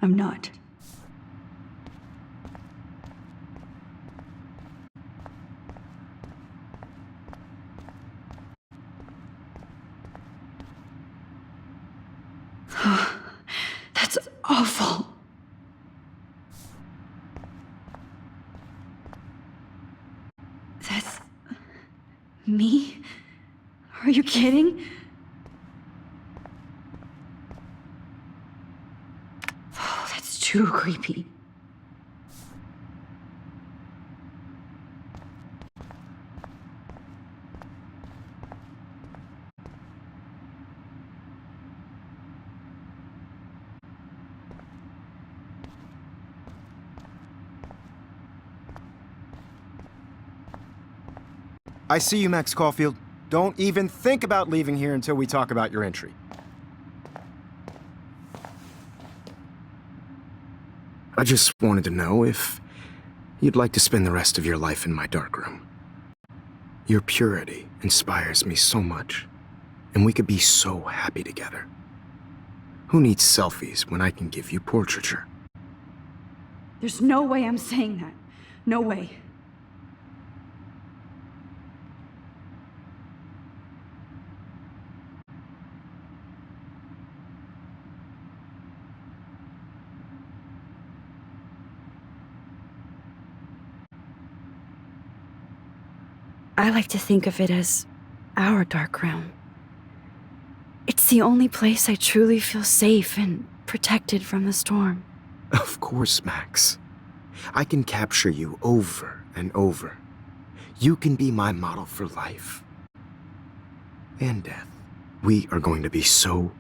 I'm not. That's awful. That's me? Are you kidding? Oh, that's too creepy. I see you, Max Caulfield. Don't even think about leaving here until we talk about your entry. I just wanted to know if you'd like to spend the rest of your life in my darkroom. Your purity inspires me so much, and we could be so happy together. Who needs selfies when I can give you portraiture? There's no way I'm saying that. No way. I like to think of it as our dark realm. It's the only place I truly feel safe and protected from the storm. Of course, Max. I can capture you over and over. You can be my model for life and death. We are going to be so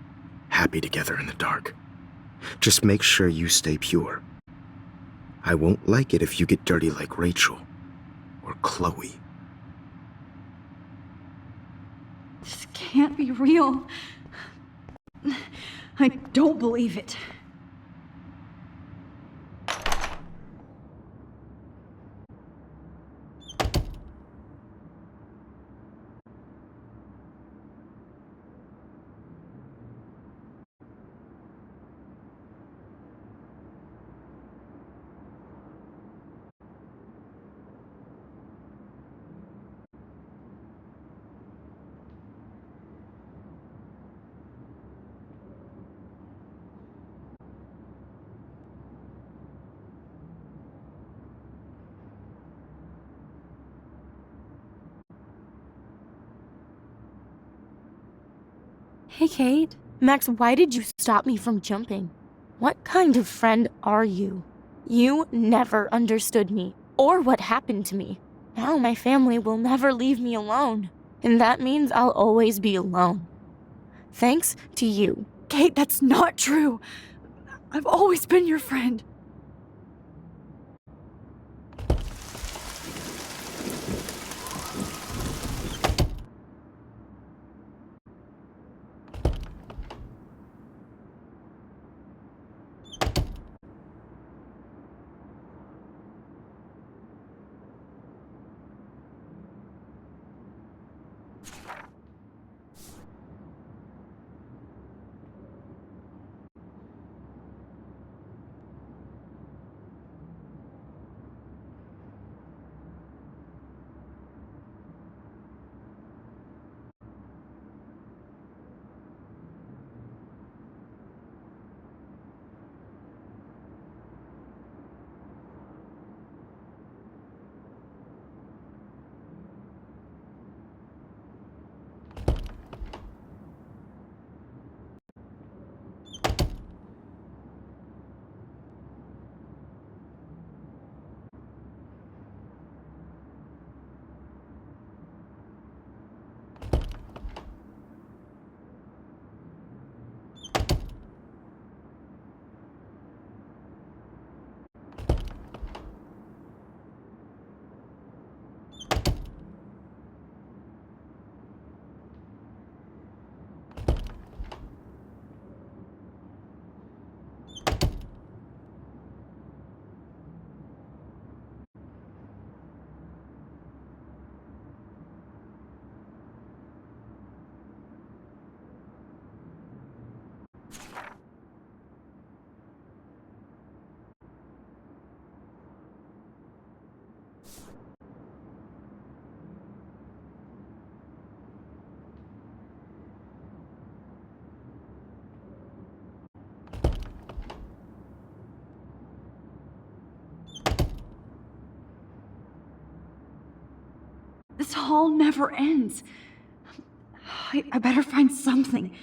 happy together in the dark. Just make sure you stay pure. I won't like it if you get dirty like Rachel or Chloe. This can't be real. I don't believe it. Hey, Kate. Max, why did you stop me from jumping? What kind of friend are you? You never understood me or what happened to me. Now my family will never leave me alone, and that means I'll always be alone. Thanks to you. Kate, that's not true. I've always been your friend. This hall never ends. I better find something.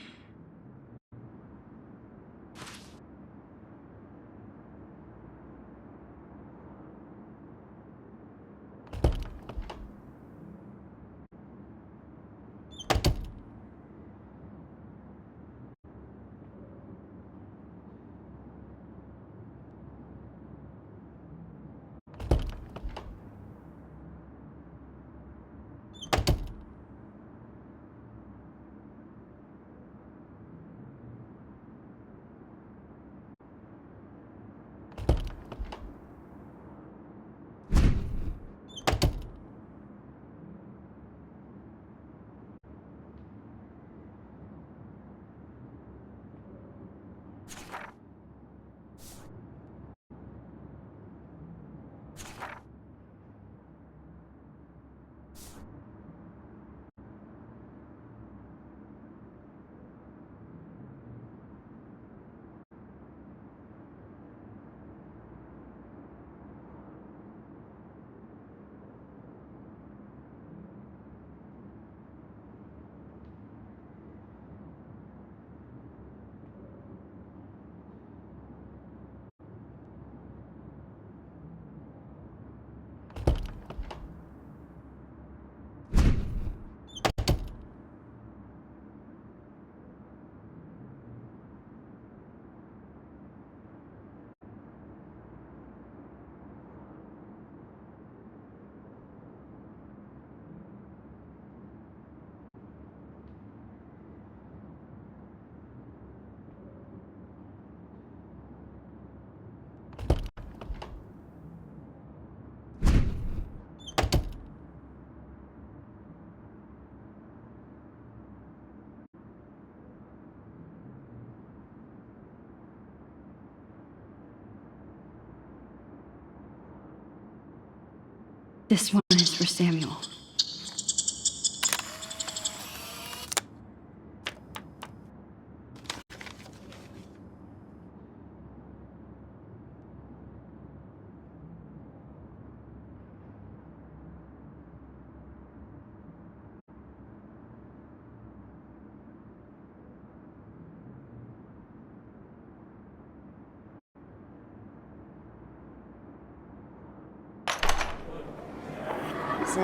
This one is for Samuel.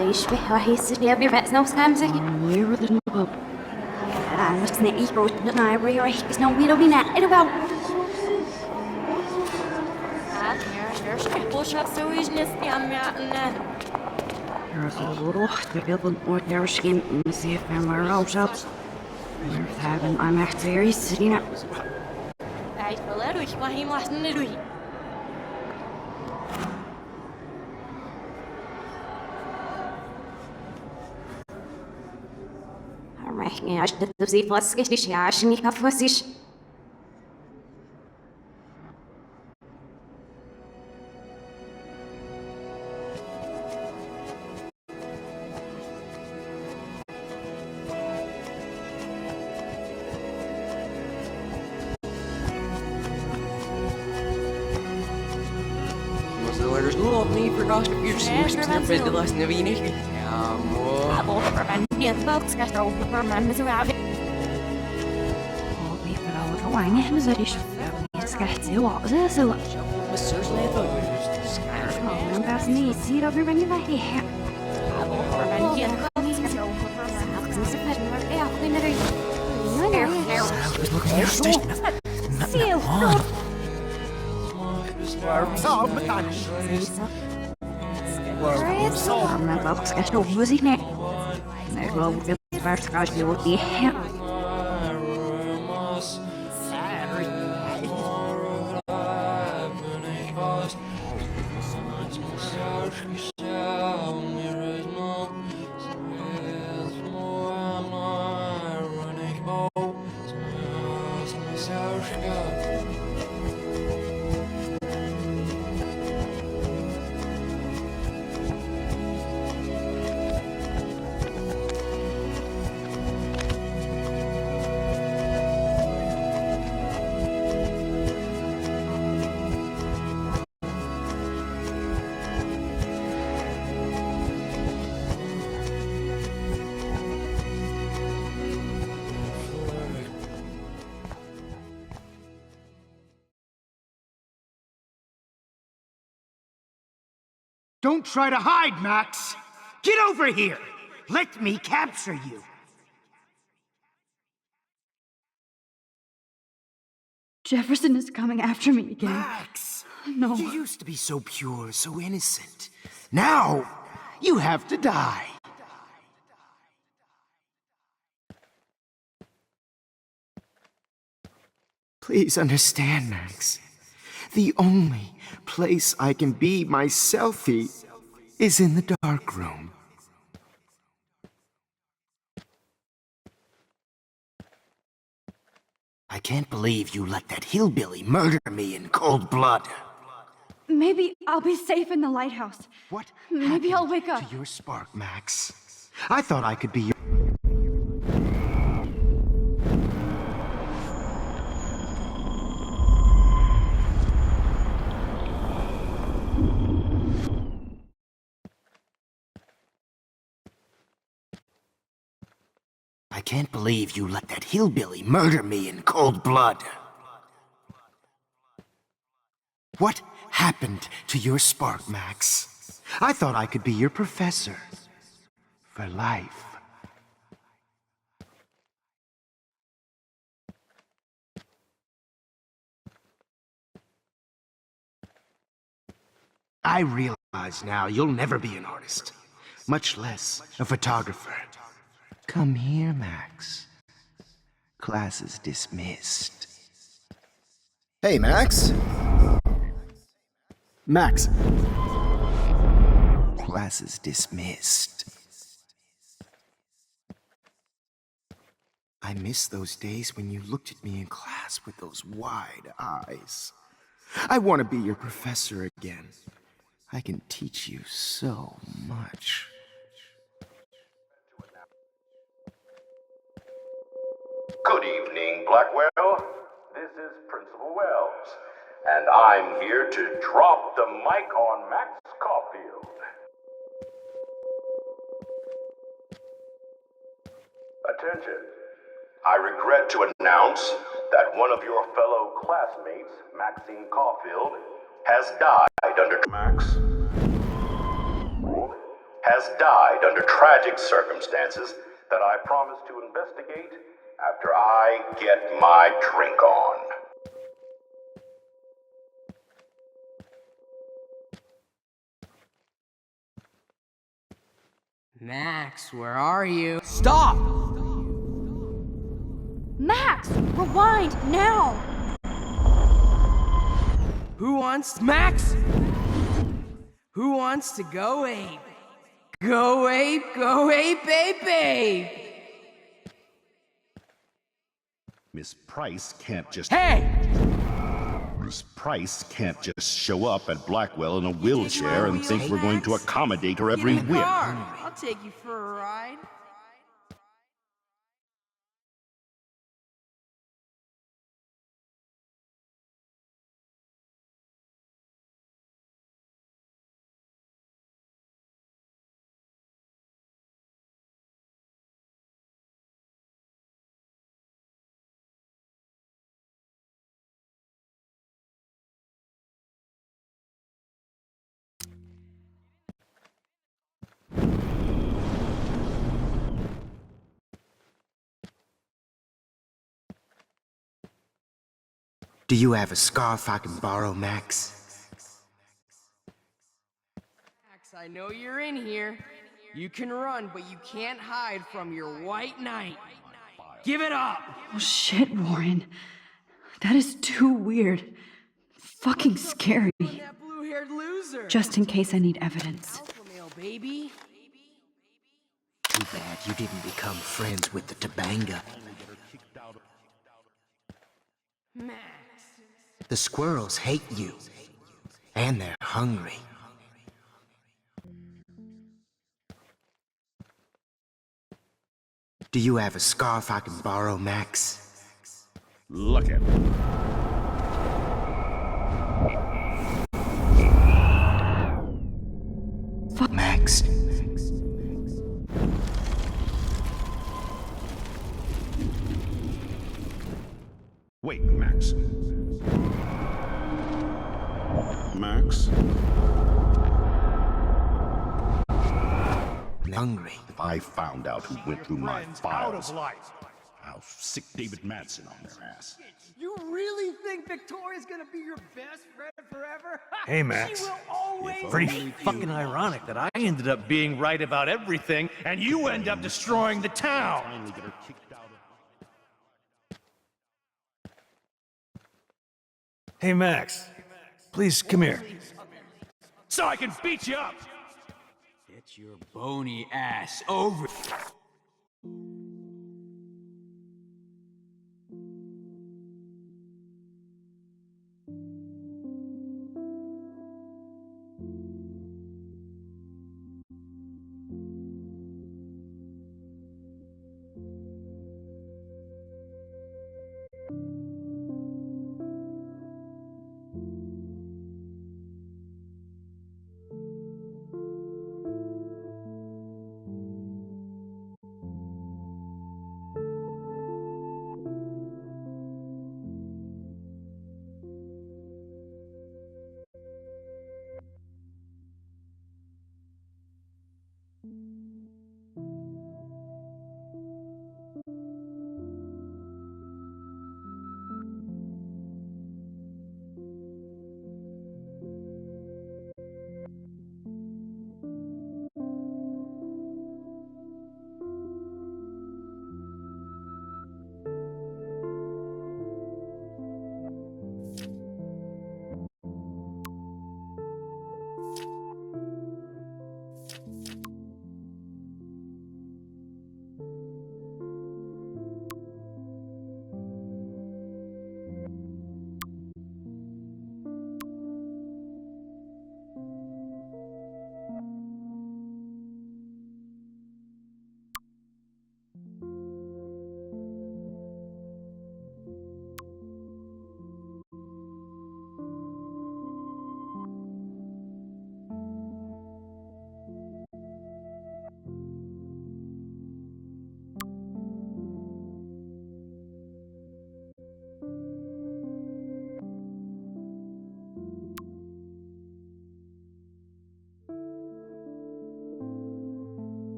يشبه وحيس يا بيبعث نفس خمسة Nearer than above. I'm a snake throat, and I realize there's no way to be not at about. There's a little, the building or their skin, and see if I'm where else up. We're having, I'm actually sitting up. يا عشت تزيد فاسكش يا عشني كفاسيش There's no need for us to be serious to the last Navini. Don't try to hide, Max! Get over here! Let me capture you! Jefferson is coming after me again. Max! No. You used to be so pure, so innocent. Now, you have to die. Please understand, Max. The only place I can be my selfie is in the dark room. I can't believe you let that hillbilly murder me in cold blood. Maybe I'll be safe in the lighthouse. What? Maybe I'll wake up. To your spark, Max. I thought I could be your... I can't believe you let that hillbilly murder me in cold blood. What happened to your spark, Max? I thought I could be your professor. For life. I realize now you'll never be an artist. Much less a photographer. Come here, Max. Class is dismissed. Hey, Max. Max. Class is dismissed. I miss those days when you looked at me in class with those wide eyes. I want to be your professor again. I can teach you so much. Good evening, Blackwell. This is Principal Wells, and I'm here to drop the mic on Max Caulfield. Attention. I regret to announce that one of your fellow classmates, Maxine Caulfield, has died under Max. has died under tragic circumstances that I promise to investigate after I get my drink on. Max, where are you? Stop! Max, rewind now! Who wants Max? Who wants to go ape? Go ape, ape, ape! Miss Price can't just... Hey! Miss Price can't just show up at Blackwell in a wheelchair and think we're going to accommodate her every Get in the whim. car. I'll take you for a ride. Do you have a scarf I can borrow, Max? Max, I know you're in here. You can run, but you can't hide from your white knight. Give it up! Oh shit, Warren. That is too weird. Fucking scary. That blue-haired loser. Just in case I need evidence. Alpha male, baby. Too bad you didn't become friends with the Tabanga. Max. The squirrels hate you. And they're hungry. Do you have a scarf I can borrow, Max? Look at me. Fuck, Max. Wait, Max. Max? Hungry. If I found out who went through my files, I'll sick David Madsen on their ass. You really think Victoria's gonna be your best friend forever? Hey, Max. She will always Pretty fucking ironic that I ended up being right about everything, and you end up destroying the town. Hey, Max. Please come here. So I can beat you up. Get your bony ass over.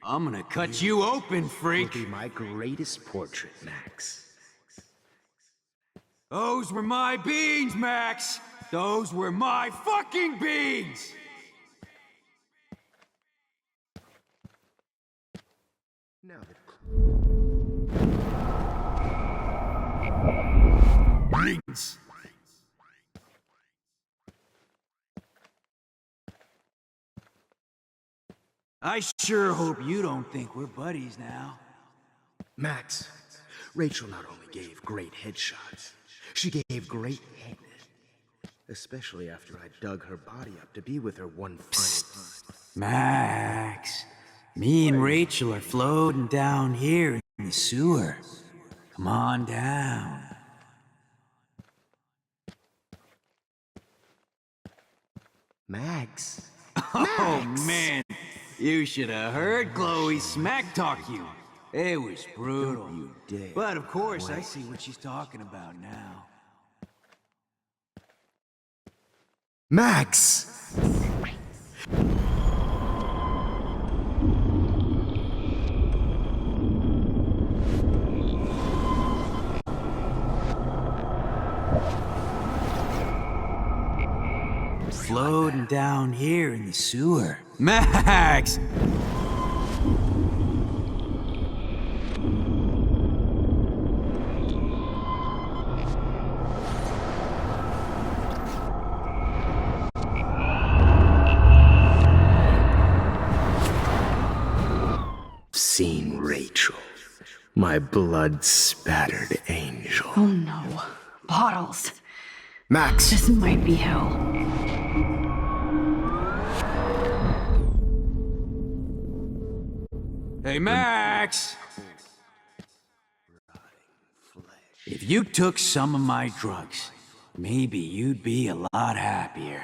I'm gonna cut you open, freak. Will be my greatest portrait, Max. Those were my beans, Max. Those were my fucking beans. Now that beans. I sure hope you don't think we're buddies now. Max, Rachel not only gave great headshots, she gave great head. Especially after I dug her body up to be with her one final time. Max, me and Rachel are floating down here in the sewer. Come on down. Max. Oh, man. You should have heard Chloe smack talk you. It was brutal. You did. But of course, I see what she's talking about now. Max! Floating down here in the sewer. Max! Seen Rachel, my blood-spattered angel. Oh no. Bottles. Max! This might be hell. Hey, Max! If you took some of my drugs, maybe you'd be a lot happier.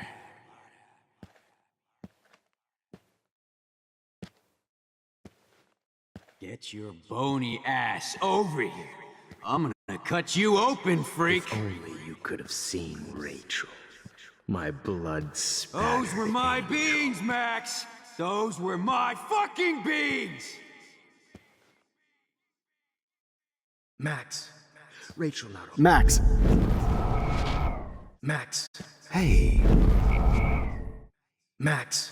Get your bony ass over here. I'm gonna cut you open, freak. If only you could have seen Rachel, my blood-spattered Those were my beans, Max! Those were my fucking beans! Max, Rachel not only... Max! Max, hey. Max,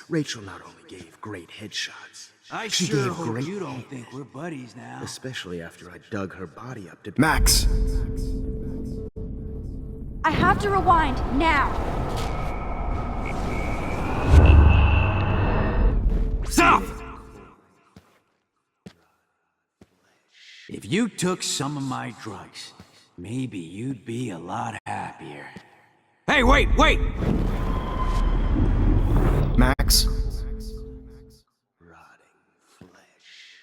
Rachel not only gave great headshots, I she sure gave hope great you don't think we're buddies now. Especially after I dug her body up to... Max! I have to rewind now. Stop! If you took some of my drugs, maybe you'd be a lot happier. Hey, wait! Max?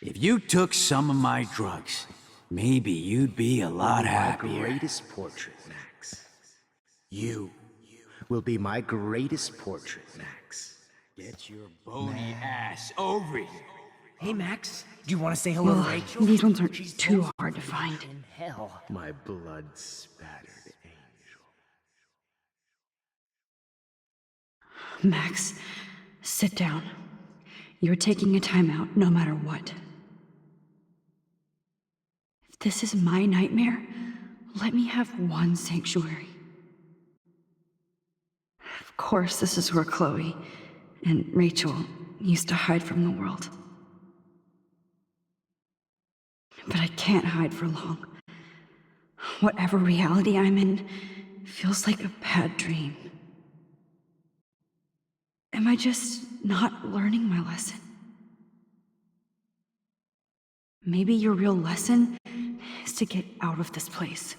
If you took some of my drugs, maybe you'd be a lot happier. My greatest portrait, Max. You will be my greatest portrait, Max. Get your bony ass over here. Hey, Max, do you want to say hello to Rachel? These ones aren't too hard to find. In hell. My blood-spattered angel. Max, sit down. You're taking a timeout no matter what. If this is my nightmare, let me have one sanctuary. Of course, this is where Chloe and Rachel used to hide from the world. But I can't hide for long. Whatever reality I'm in feels like a bad dream. Am I just not learning my lesson? Maybe your real lesson is to get out of this place.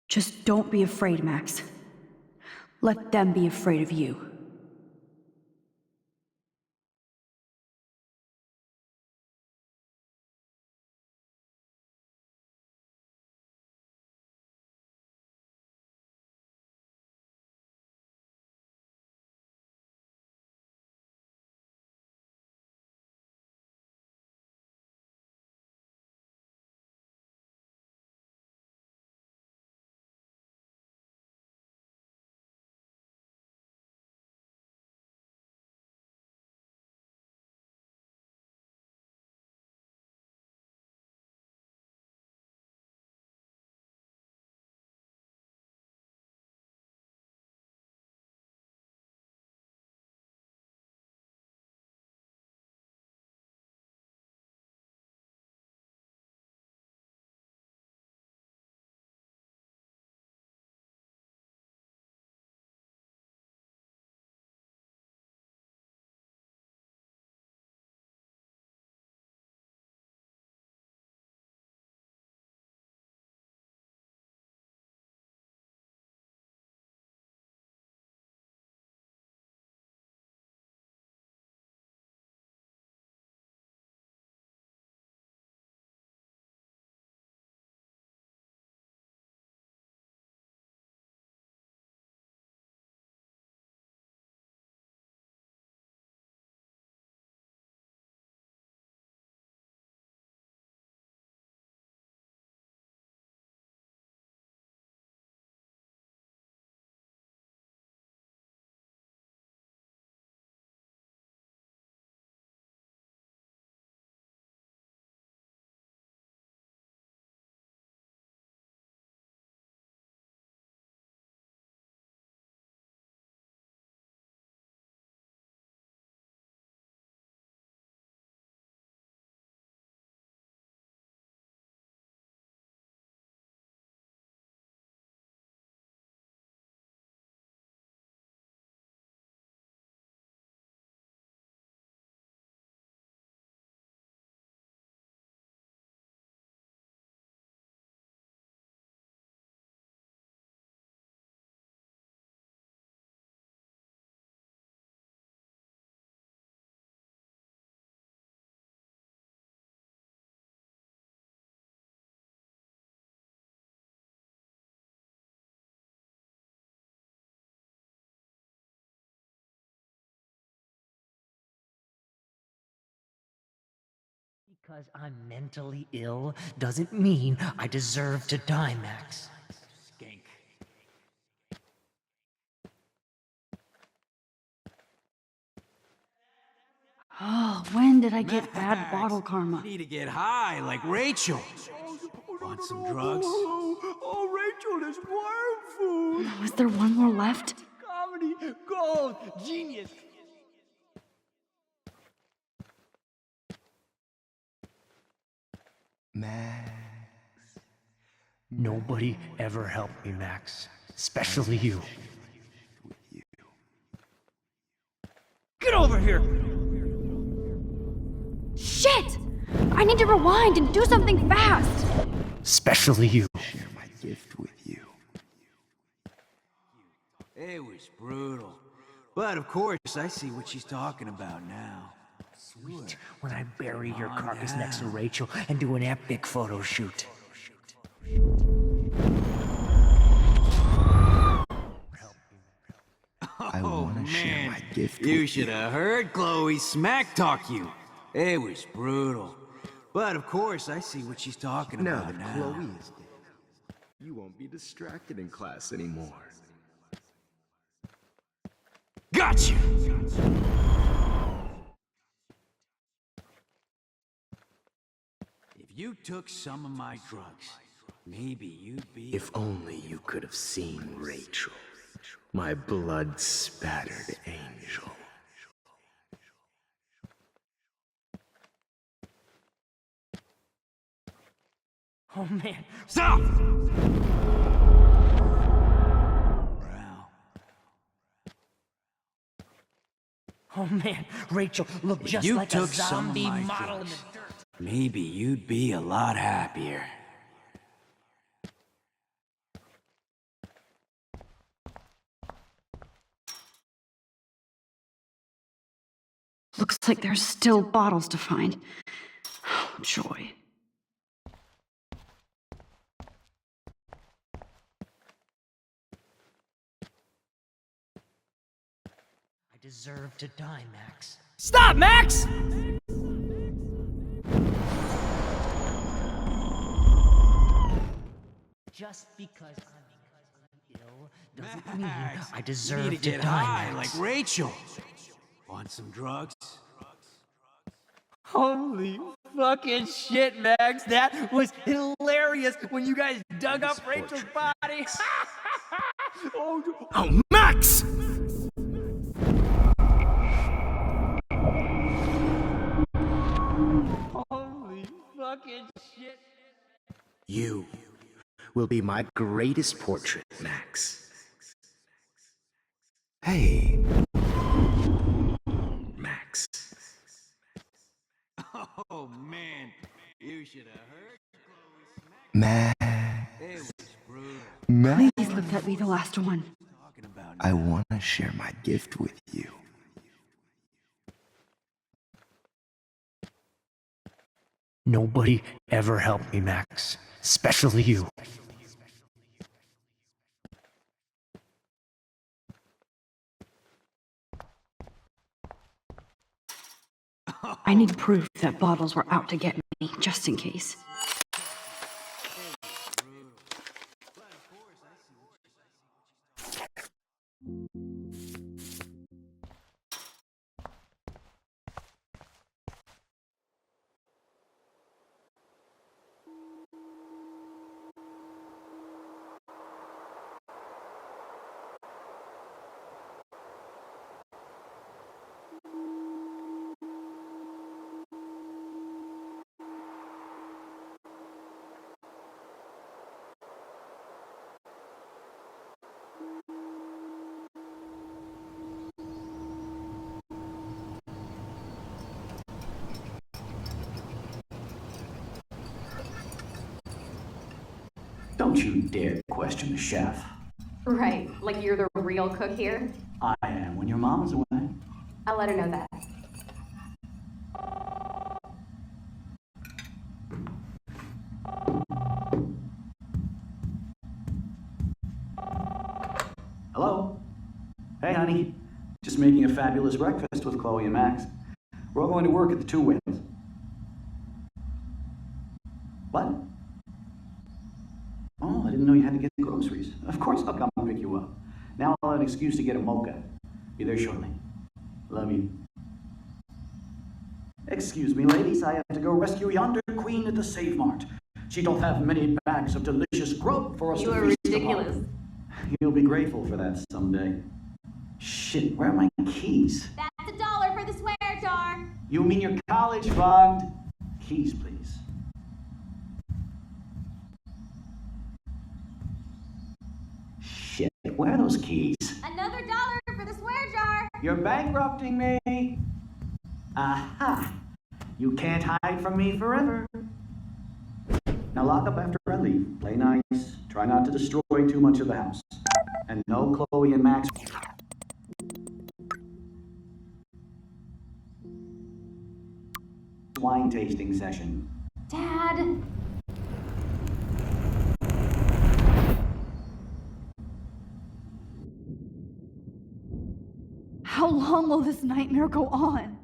Just don't be afraid, Max. Let them be afraid of you. Because I'm mentally ill doesn't mean I deserve to die, Max. Skank. Oh, when did I get bad bottle karma? You need to get high like Rachel. Want some drugs? Oh, Rachel is worm food. Was there one more left? Comedy, gold, genius. Max. Nobody ever helped me, Max. Especially you. Get over here! Shit! I need to rewind and do something fast! Especially you. Share my gift with you. It was brutal. But of course, I see what she's talking about now. Sweet. When I bury your carcass next to Rachel and do an epic photo shoot. I want to share my gift with You should have heard Chloe smack talk you. It was brutal. But of course, I see what she's talking Now about that now. Chloe is dead, you won't be distracted in class anymore. Gotcha! If you took some of my drugs, maybe you'd be... If only you could have seen Rachel. My blood-spattered angel. Oh man, Stop! oh man, Rachel looked If just you like a took some of zombie my model in drugs, the dirt. maybe you'd be a lot happier. Looks like there's still bottles to find. Oh, joy. I deserve to die, Max. Stop, Max! Just because I'm ill doesn't mean I You deserve need to to get die, high Max. like Rachel. Want some drugs? Holy fucking shit, Max. That was hilarious when you guys dug up Rachel's body. Oh, Max! Holy fucking shit. You will be my greatest portrait, Max. Hey, Max. Oh man, you should have heard. Max. It was brutal. Max. Please let that be the last one. I want to share my gift with you. Nobody ever helped me, Max. Especially you. I need proof that bottles were out to get me, just in case. Don't you dare question the chef. Right, like you're the real cook here? I am when your mom is away. I'll let her know that. Hello? Hey, honey. Just making a fabulous breakfast with Chloe and Max. We're all going to work at the Two Winds. What? Oh, I didn't know you had to get groceries. Of course I'll come and pick you up. Now I'll have an excuse to get a mocha. Be there shortly. Love you. Excuse me, ladies. I have to go rescue yonder queen at the Save Mart. She don't have many bags of delicious grub for us You to are feast ridiculous. upon. You'll be grateful for that someday. Shit, where are my keys? That's $1 for the swear jar. You mean your college fund? Keys, please. Shit, where are those keys? Another $1 for the swear jar. You're bankrupting me. Aha! You can't hide from me forever. Now lock up after I leave. Play nice. Try not to destroy too much of the house. And no Chloe and Max. Wine tasting session. Dad. How long will this nightmare go on?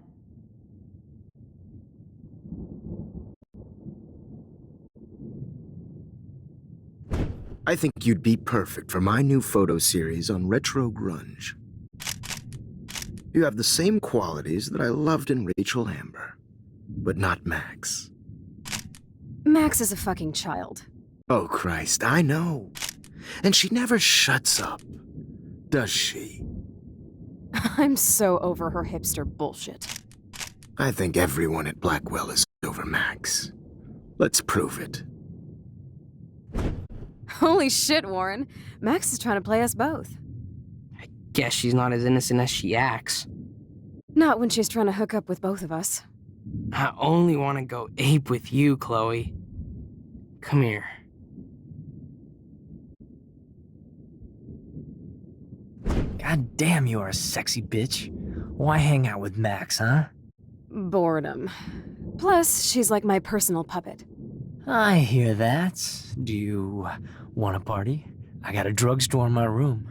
I think you'd be perfect for my new photo series on retro grunge. You have the same qualities that I loved in Rachel Amber, but not Max. Max is a fucking child. Oh, Christ, I know. And she never shuts up. does she? I'm so over her hipster bullshit. I think everyone at Blackwell is over Max. Let's prove it. Holy shit, Warren. Max is trying to play us both. Guess she's not as innocent as she acts. Not when she's trying to hook up with both of us. I only want to go ape with you, Chloe. Come here. God damn, you are a sexy bitch. Why hang out with Max, huh? Boredom. Plus, she's like my personal puppet. I hear that. Do you want a party? I got a drugstore in my room.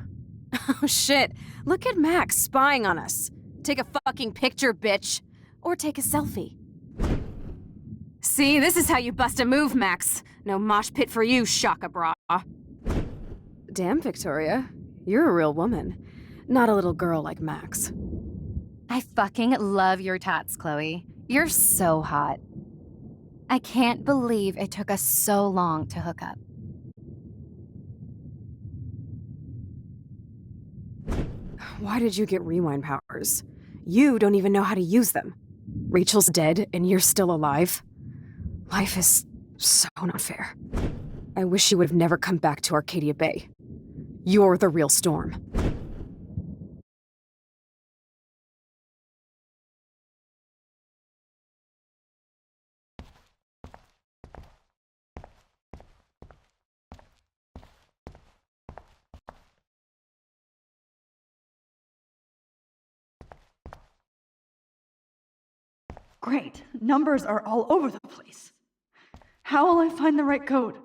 Oh shit, look at Max spying on us. Take a fucking picture, bitch. Or take a selfie. See, this is how you bust a move, Max. No mosh pit for you, Shaka Bra. Damn, Victoria. You're a real woman. Not a little girl like Max. I fucking love your tats, Chloe. You're so hot. I can't believe it took us so long to hook up. Why did you get rewind powers? You don't even know how to use them. Rachel's dead and you're still alive. Life is so not fair. I wish you would have never come back to Arcadia Bay. You're the real Storm. Great. Numbers are all over the place. How will I find the right code?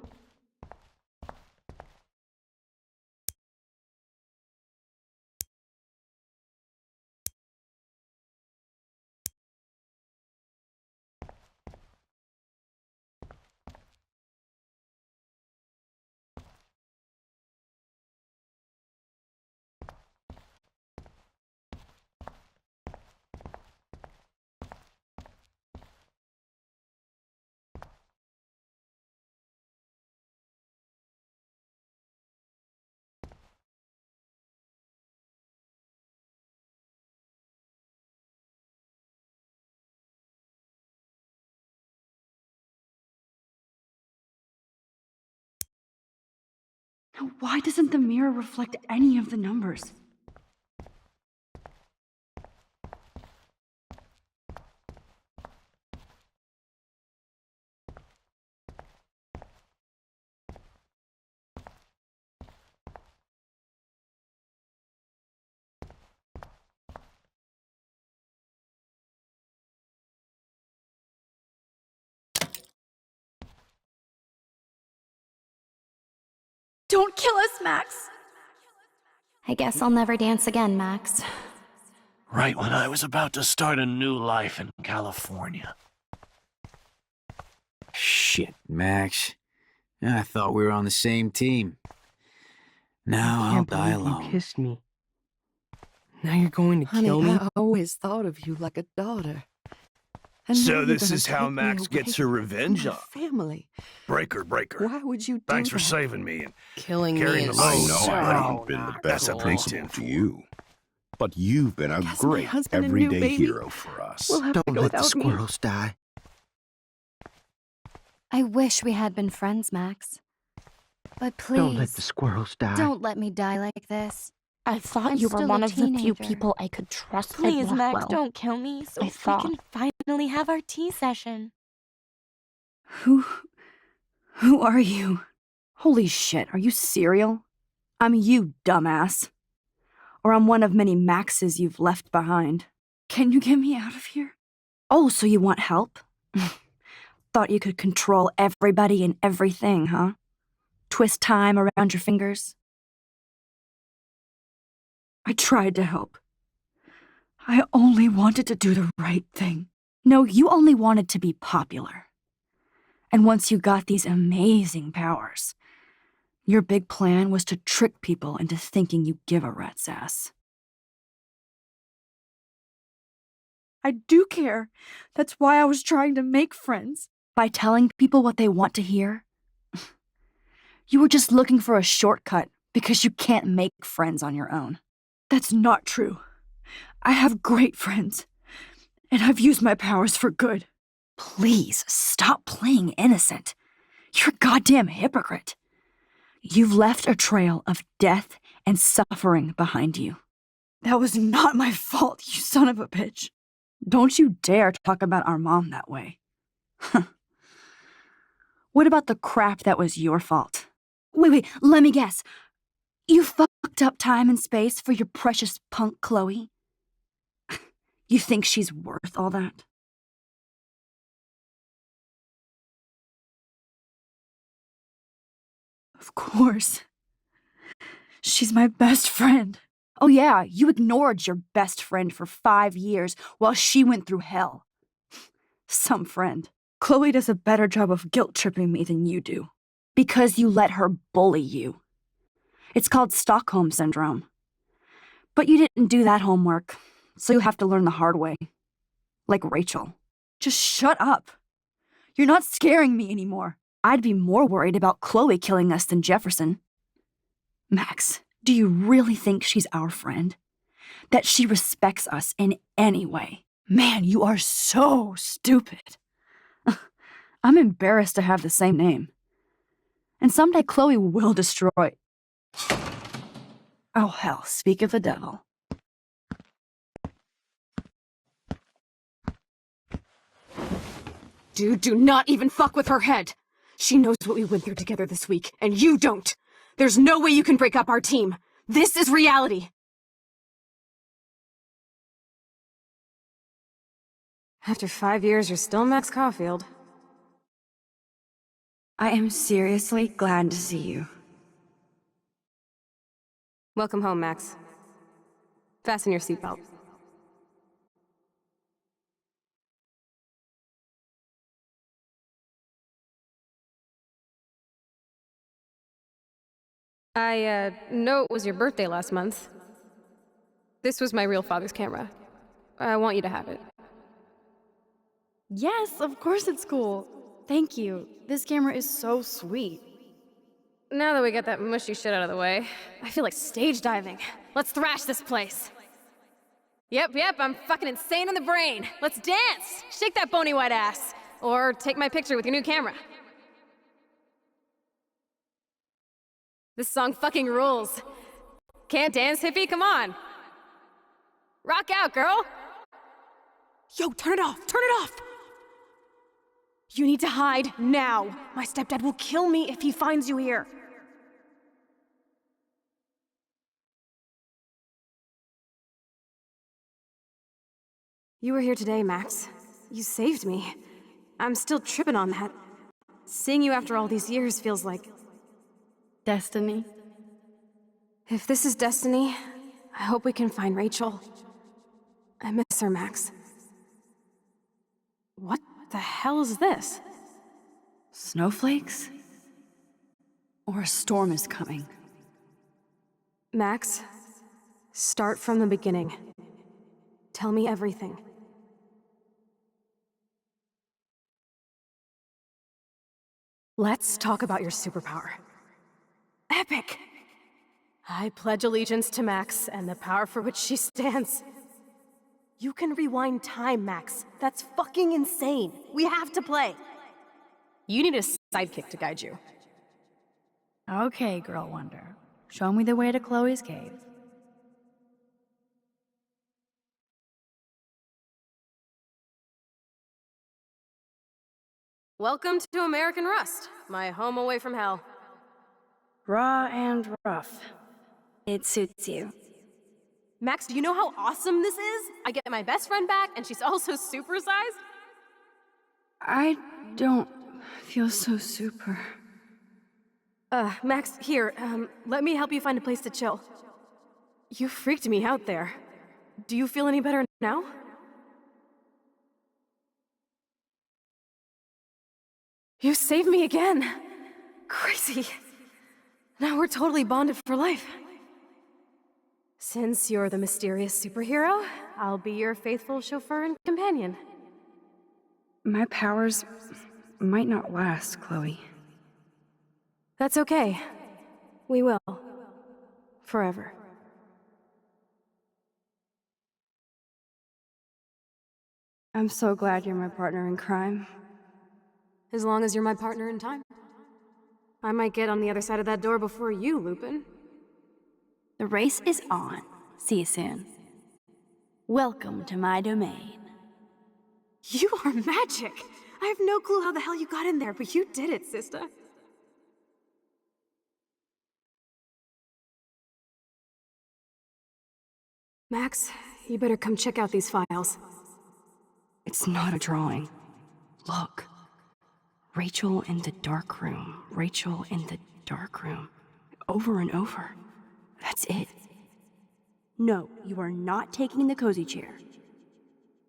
Now, why doesn't the mirror reflect any of the numbers? Don't kill us, Max! I guess I'll never dance again, Max. Right when I was about to start a new life in California. Shit, Max. I thought we were on the same team. Now I'll die alone. You kissed me. Now you're going to Honey, kill me? I always thought of you like a daughter. And now So you're this gonna is how take me Max away gets her from revenge my on. family. Breaker. Why would you do Thanks for that? saving me and Killing carrying me the is load. I know so I haven't been the best cool. principal to you, but you've been a Guess my great husband and new everyday baby hero for us. will have to Don't go let the without me. squirrels die. I wish we had been friends, Max. But please, Don't let the squirrels die. don't let me die like this. I thought I'm you were still one a of the few teenager. people I could trust. Please, at Max, Blackwell. don't kill me so I we thought. can finally have our tea session. Who are you? Holy shit, are you serial? I'm you, dumbass. Or I'm one of many Maxes you've left behind. Can you get me out of here? Oh, so you want help? Thought you could control everybody and everything, huh? Twist time around your fingers? I tried to help. I only wanted to do the right thing. No, you only wanted to be popular. And once you got these amazing powers, your big plan was to trick people into thinking you give a rat's ass. I do care. That's why I was trying to make friends. By telling people what they want to hear. You were just looking for a shortcut because you can't make friends on your own. That's not true. I have great friends, and I've used my powers for good. Please, stop playing innocent. You're a goddamn hypocrite. You've left a trail of death and suffering behind you. That was not my fault, you son of a bitch. Don't you dare talk about our mom that way. What about the crap that was your fault? Wait, let me guess. You fucked up time and space for your precious punk Chloe? You think she's worth all that? Of course. She's my best friend. Oh yeah, you ignored your best friend for 5 years while she went through hell. Some friend. Chloe does a better job of guilt-tripping me than you do. Because you let her bully you. It's called Stockholm Syndrome. But you didn't do that homework, so you have to learn the hard way. Like Rachel. Just shut up. You're not scaring me anymore. I'd be more worried about Chloe killing us than Jefferson. Max, do you really think she's our friend? That she respects us in any way? Man, you are so stupid. I'm embarrassed to have the same name. And someday Chloe will destroy... Oh hell, speak of the devil. Dude, do not even fuck with her head. She knows what we went through together this week, and you don't. There's no way you can break up our team. This is reality. After 5 years, you're still Max Caulfield. I am seriously glad to see you. Welcome home, Max. Fasten your seatbelt. I know it was your birthday last month. This was my real father's camera. I want you to have it. Yes, of course it's cool. Thank you. This camera is so sweet. Now that we got that mushy shit out of the way, I feel like stage diving. Let's thrash this place. Yep, I'm fucking insane in the brain. Let's dance! Shake that bony white ass. Or take my picture with your new camera. This song fucking rules. Can't dance, hippie? Come on. Rock out, girl! Yo, turn it off! Turn it off! You need to hide now. My stepdad will kill me if he finds you here. You were here today, Max. You saved me. I'm still tripping on that. Seeing you after all these years feels like... Destiny? If this is destiny, I hope we can find Rachel. I miss her, Max. What the hell is this? Snowflakes? Or a storm is coming? Max, start from the beginning. Tell me everything. Let's talk about your superpower. Epic! I pledge allegiance to Max and the power for which she stands. You can rewind time, Max. That's fucking insane. We have to play. You need a sidekick to guide you. Okay, Girl Wonder. Show me the way to Chloe's cave. Welcome to American Rust, my home away from hell. Raw and rough. It suits you. Max, do you know how awesome this is? I get my best friend back, and she's also supersized? I don't feel so super. Max, here, let me help you find a place to chill. You freaked me out there. Do you feel any better now? You saved me again. Crazy. Now we're totally bonded for life. Since you're the mysterious superhero, I'll be your faithful chauffeur and companion. My powers might not last, Chloe. That's okay. We will. Forever. I'm so glad you're my partner in crime. As long as you're my partner in time. I might get on the other side of that door before you, Lupin. The race is on. See you soon. Welcome to my domain. You are magic! I have no clue how the hell you got in there, but you did it, sister. Max, you better come check out these files. It's not a drawing. Look. Rachel in the dark room. Rachel in the dark room. Over and over. That's it. No, you are not taking the cozy chair.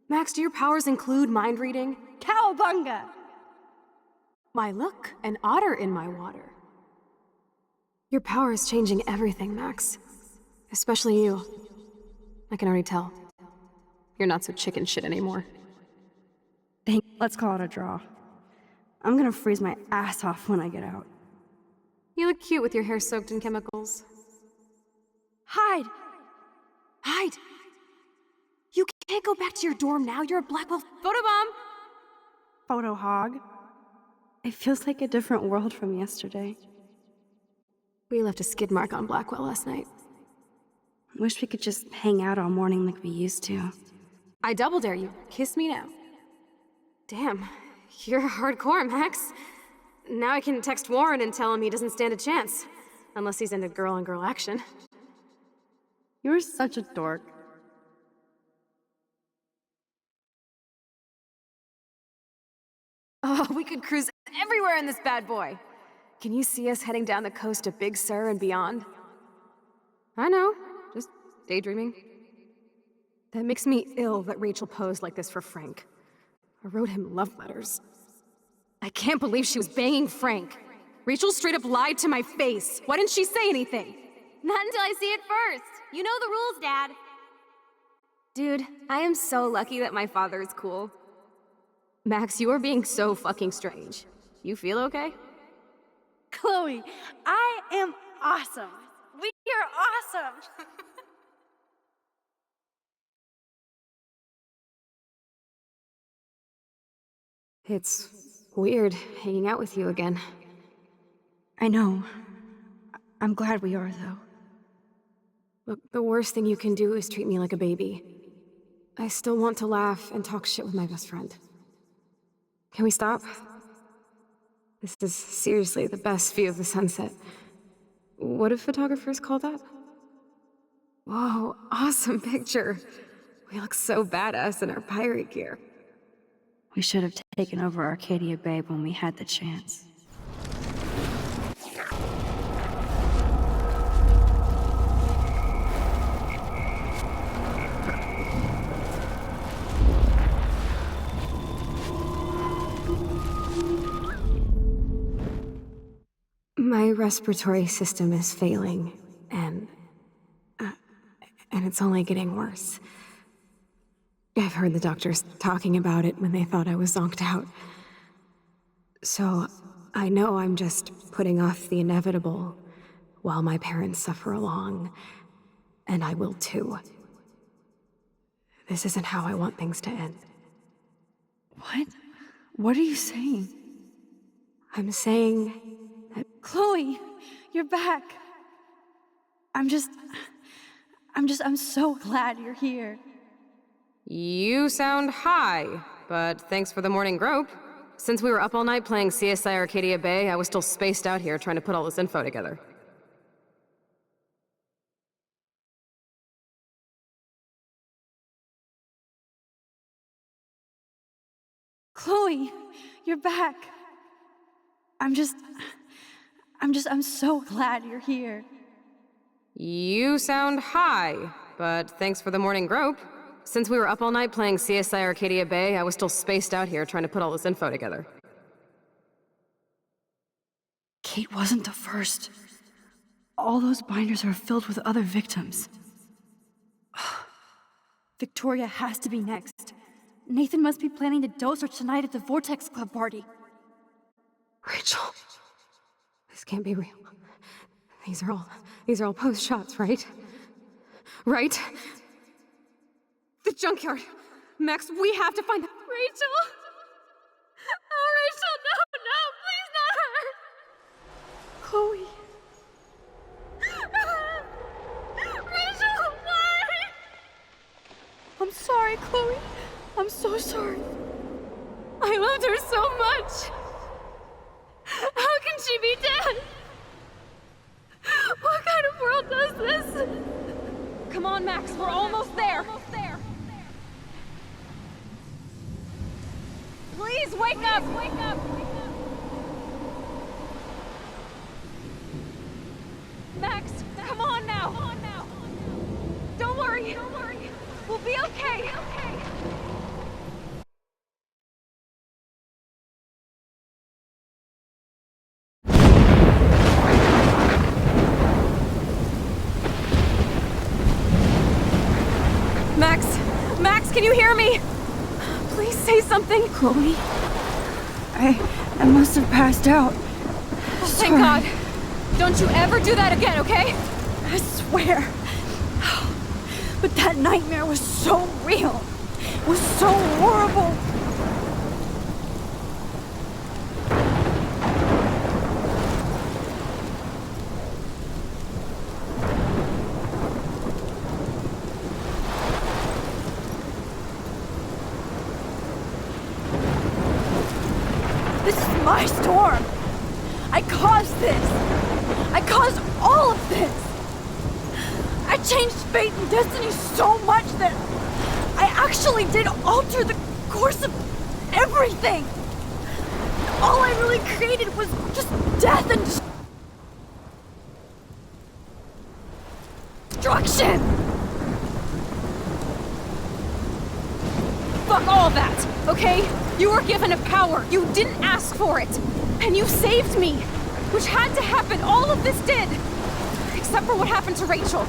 Max, do your powers include mind reading? Cowabunga! My look, an otter in my water. Your power is changing everything, Max. Especially you. I can already tell. You're not so chicken shit anymore. Let's call it a draw. I'm gonna freeze my ass off when I get out. You look cute with your hair soaked in chemicals. Hide! Hide! You can't go back to your dorm now. You're a Blackwell photobomb! Photo hog. It feels like a different world from yesterday. We left a skid mark on Blackwell last night. Wish we could just hang out all morning like we used to. I double dare you. Kiss me now. Damn, you're hardcore, Max. Now I can text Warren and tell him he doesn't stand a chance. Unless he's into girl-on-girl action. You're such a dork. Oh, we could cruise everywhere in this bad boy. Can you see us heading down the coast to Big Sur and beyond? I know, just daydreaming. That makes me ill that Rachel posed like this for Frank. I wrote him love letters. I can't believe she was banging Frank. Rachel straight up lied to my face. Why didn't she say anything? Not until I see it first. You know the rules, Dad. Dude, I am so lucky that my father is cool. Max, you are being so fucking strange. You feel okay? Chloe, I am awesome. We are awesome. It's weird hanging out with you again. I know. I'm glad we are, though. Look, the worst thing you can do is treat me like a baby. I still want to laugh and talk shit with my best friend. Can we stop? This is seriously the best view of the sunset. What do photographers call that? Whoa, awesome picture. We look so badass in our pirate gear. We should have taken over Arcadia Bay when we had the chance. My respiratory system is failing, and it's only getting worse. I've heard the doctors talking about it when they thought I was zonked out. So, I know I'm just putting off the inevitable while my parents suffer along, and I will too. This isn't how I want things to end. What? What are you saying? I'm saying that... Chloe, you're back. I'm so glad you're here. You sound high, but thanks for the morning grope. Since we were up all night playing CSI Arcadia Bay, I was still spaced out here trying to put all this info together. Chloe, you're back. I'm so glad you're here. You sound high, but thanks for the morning grope. Since we were up all night playing CSI Arcadia Bay, I was still spaced out here trying to put all this info together. Kate wasn't the first. All those binders are filled with other victims. Victoria has to be next. Nathan must be planning to dose her tonight at the Vortex Club party. Rachel, this can't be real. These are all post shots, right? Right? The junkyard! Max, we have to find the... Rachel! Oh, Rachel, no, please not her! Chloe. Rachel, why? I'm sorry, Chloe. I'm so sorry. I loved her so much. How can she be dead? What kind of world does this? Come on, Max, we're almost there. Please wake up! Max, come on now! Don't worry. We'll be okay. Max, can you hear me? Please say something. Chloe, I must have passed out. Thank God. Don't you ever do that again, okay? I swear. But that nightmare was so real. It was so horrible. This is my storm. I caused this. I caused all of this. I changed fate and destiny so much that I actually did alter the course of everything. All I really created was just death and destruction. Fuck all that, okay? You were given a power. You didn't ask for it. And you saved me. Which had to happen. All of this did. Except for what happened to Rachel.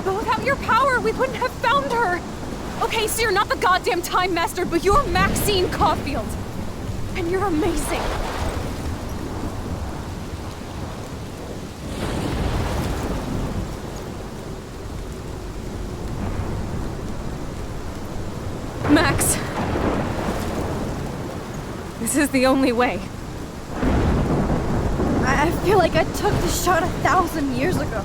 But without your power, we wouldn't have found her. Okay, so you're not the goddamn Time Master, but you're Maxine Caulfield. And you're amazing. Max. This is the only way. I feel like I took the shot 1,000 years ago.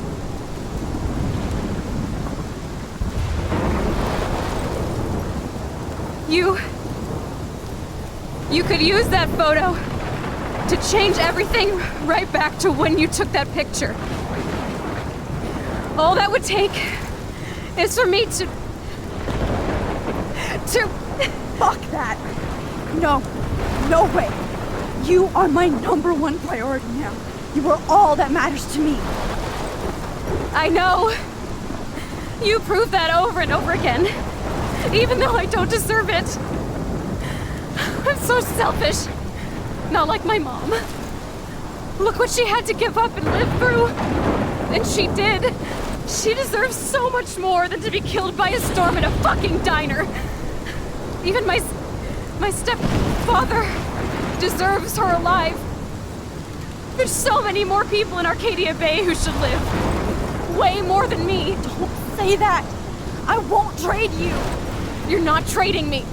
You could use that photo to change everything right back to when you took that picture. All that would take is for me to... Fuck that! No way! You are my #1 priority now. You are all that matters to me. I know. You prove that over and over again, even though I don't deserve it. I'm so selfish. Not like my mom. Look what she had to give up and live through. And she did. She deserves so much more than to be killed by a storm in a fucking diner. Even my stepfather deserves her alive. There's so many more people in Arcadia Bay who should live. Way more than me. Don't say that. I won't trade you. You're not trading me.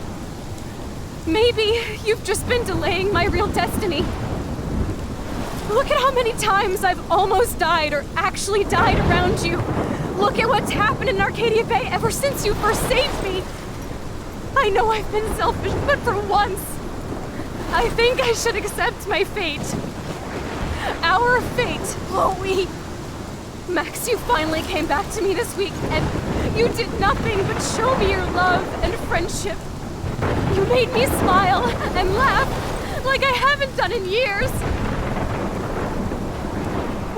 Maybe you've just been delaying my real destiny. Look at how many times I've almost died or actually died around you. Look at what's happened in Arcadia Bay ever since you first saved me. I know I've been selfish, but for once, I think I should accept my fate. Our fate. Chloe! Max, you finally came back to me this week, and you did nothing but show me your love and friendship. You made me smile and laugh like I haven't done in years.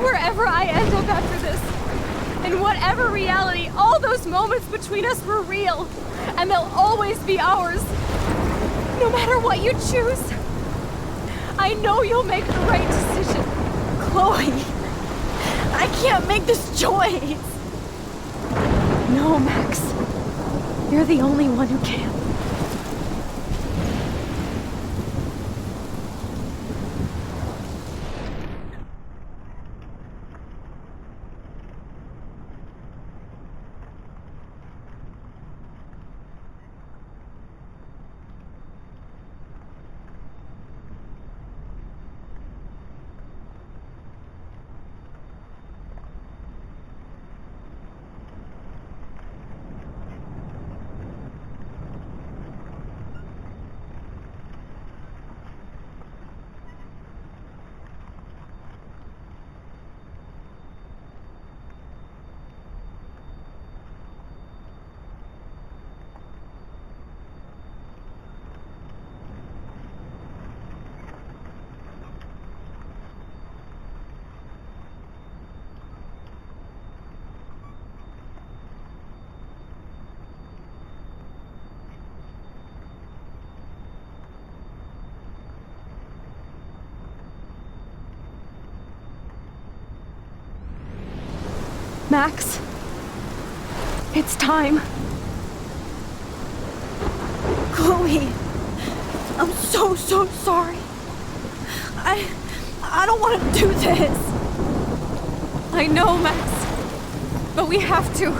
Wherever I end up after this, in whatever reality, all those moments between us were real, and they'll always be ours. No matter what you choose, I know you'll make the right decision. Chloe, I can't make this choice. No, Max. You're the only one who can. Max, it's time. Chloe, I'm so sorry. I don't want to do this. I know, Max. But we have to.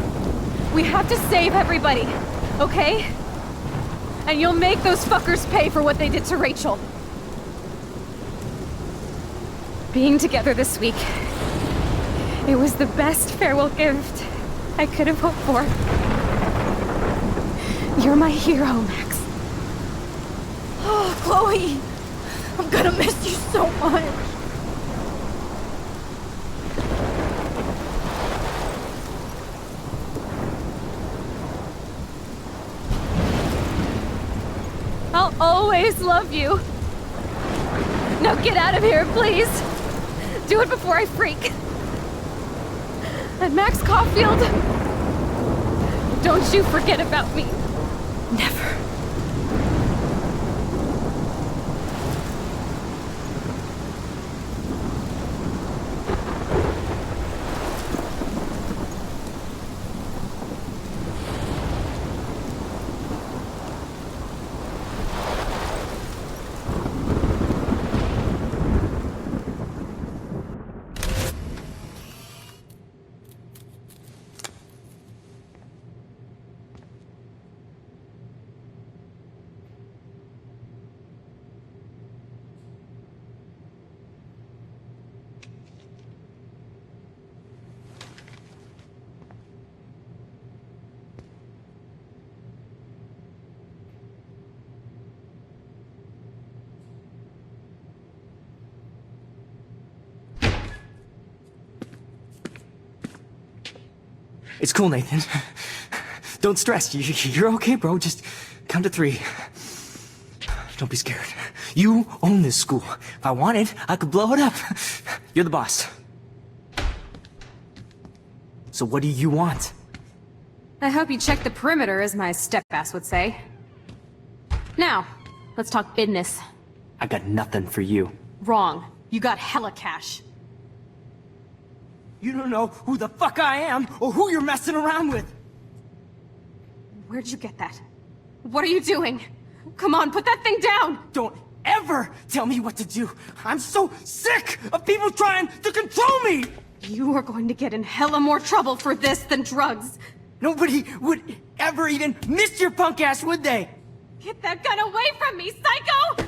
We have to save everybody, okay? And you'll make those fuckers pay for what they did to Rachel. Being together this week, it was the best farewell gift I could have hoped for. You're my hero, Max. Oh, Chloe, I'm gonna miss you so much. I'll always love you. Now get out of here, please. Do it before I freak. And Max Caulfield, don't you forget about me. Never. It's cool, Nathan. Don't stress. You're okay, bro. Just count to 3. Don't be scared. You own this school. If I wanted, I could blow it up. You're the boss. So what do you want? I hope you check the perimeter, as my step-ass would say. Now, let's talk business. I got nothing for you. Wrong. You got hella cash. You don't know who the fuck I am or who you're messing around with. Where'd you get that? What are you doing? Come on, put that thing down! Don't ever tell me what to do. I'm so sick of people trying to control me! You are going to get in hella more trouble for this than drugs. Nobody would ever even miss your punk ass, would they? Get that gun away from me, psycho!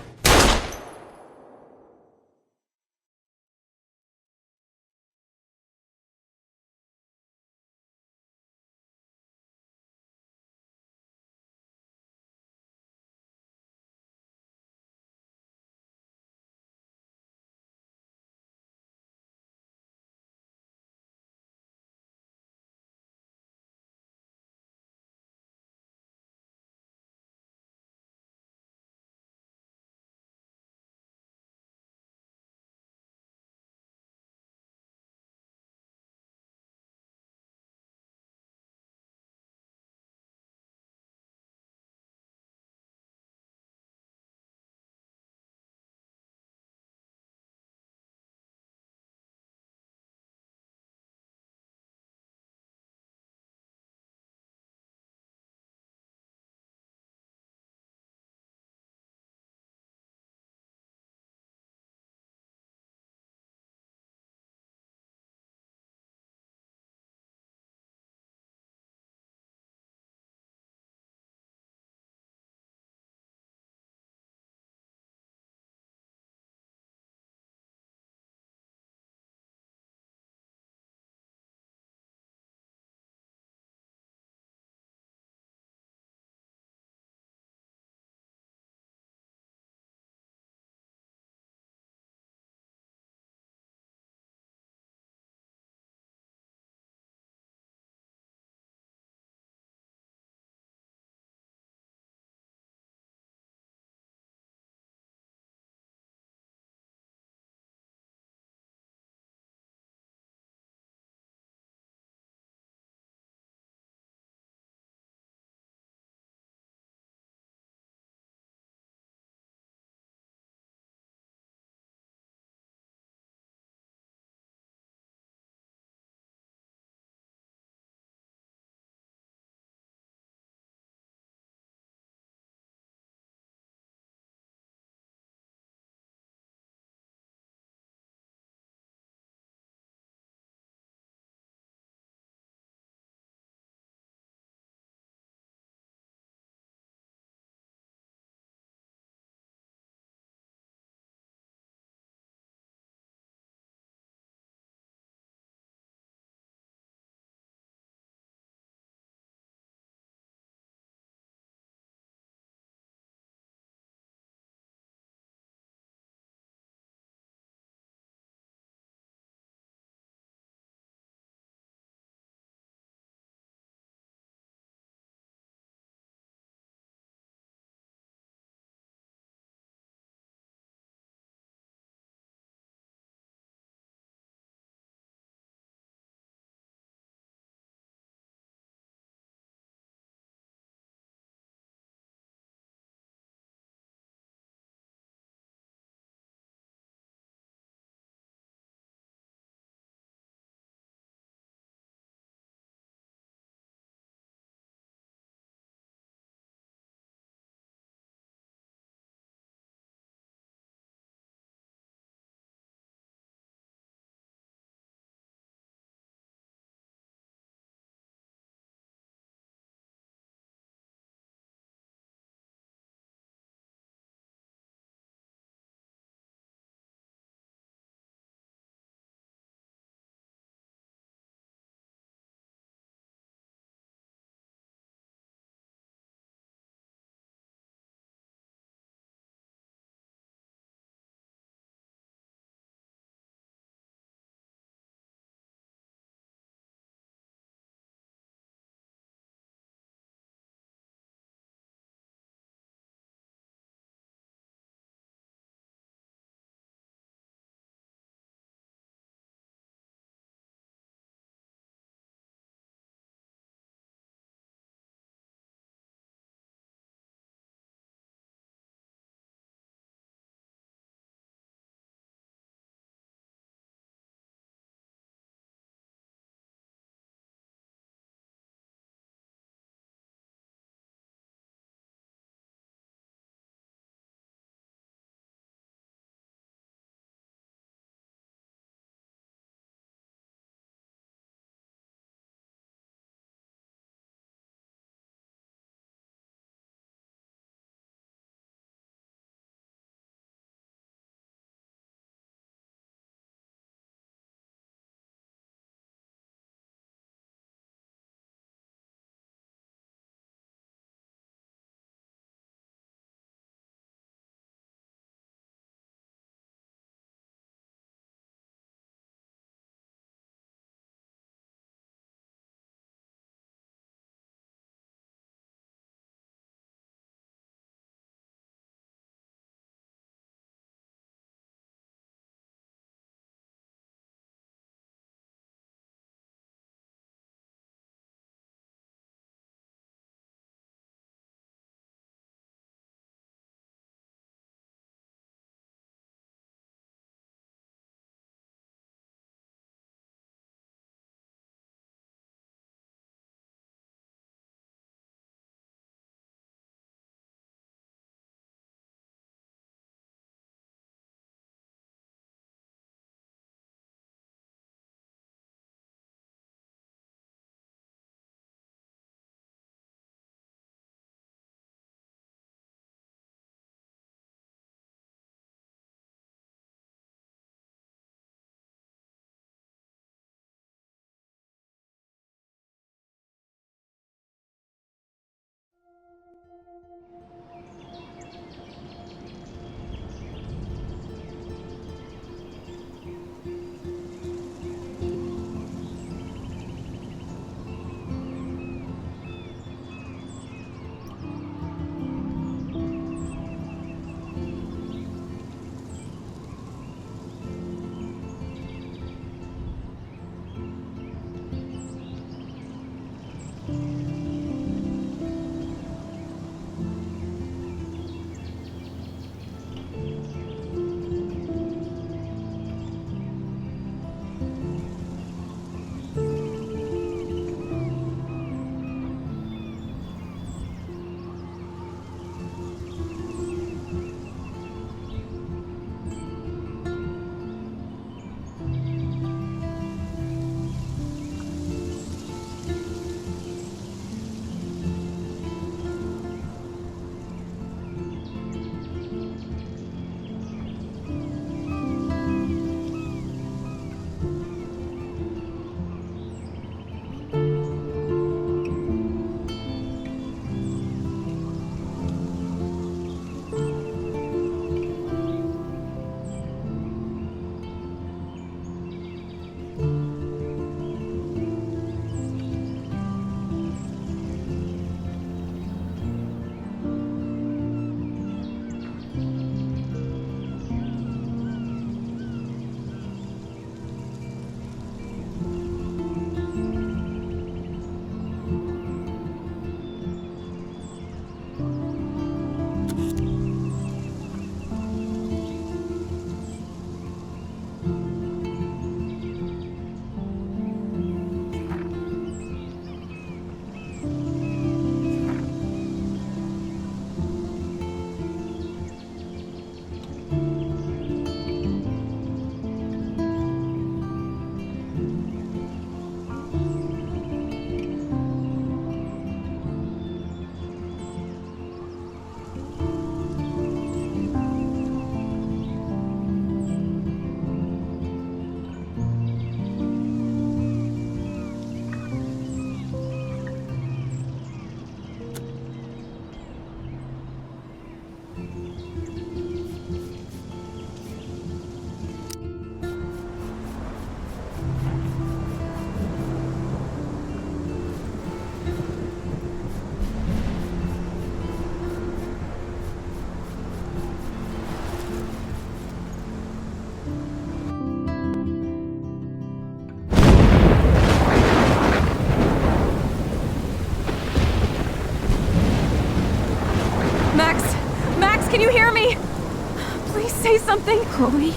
say something? Chloe,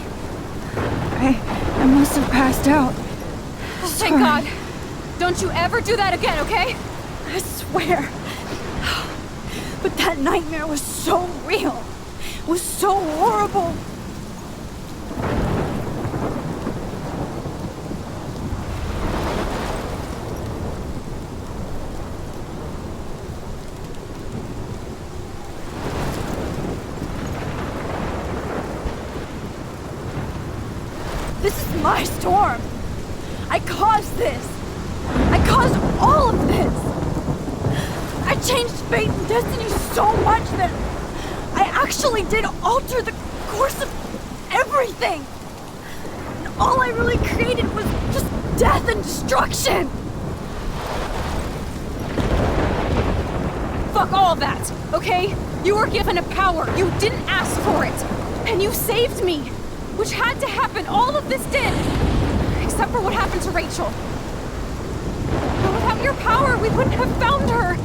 I must have passed out. Thank God. Don't you ever do that again, okay? I swear. But that nightmare was so real. It was so horrible. This is my storm. I caused this. I caused all of this. I changed fate and destiny so much that I actually did alter the course of everything. And all I really created was just death and destruction. Fuck all of that, okay? You were given a power. You didn't ask for it. And you saved me, which had to happen. All of this did. Except for what happened to Rachel. But without your power, we wouldn't have found her.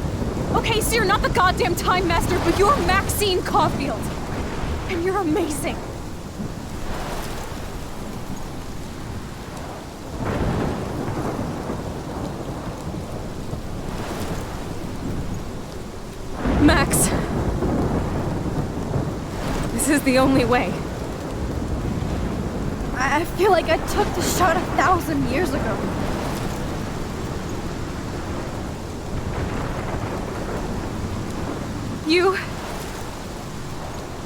Okay, so you're not the goddamn Time Master, but you're Maxine Caulfield. And you're amazing. Max. This is the only way. I feel like I took the shot 1,000 years ago.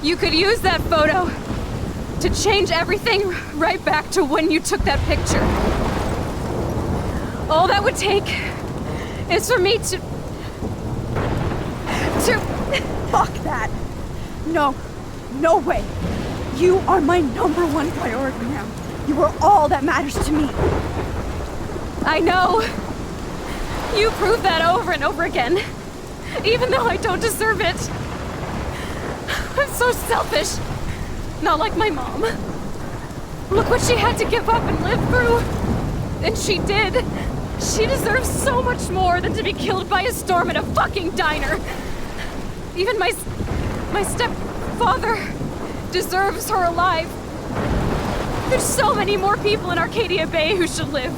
You could use that photo to change everything right back to when you took that picture. All that would take is for me to... Fuck that. No. No way. You are my #1 priority now. You are all that matters to me. I know. You prove that over and over again. Even though I don't deserve it. I'm so selfish. Not like my mom. Look what she had to give up and live through. And she did. She deserves so much more than to be killed by a storm at a fucking diner. Even my stepfather deserves her alive. There's so many more people in Arcadia Bay who should live.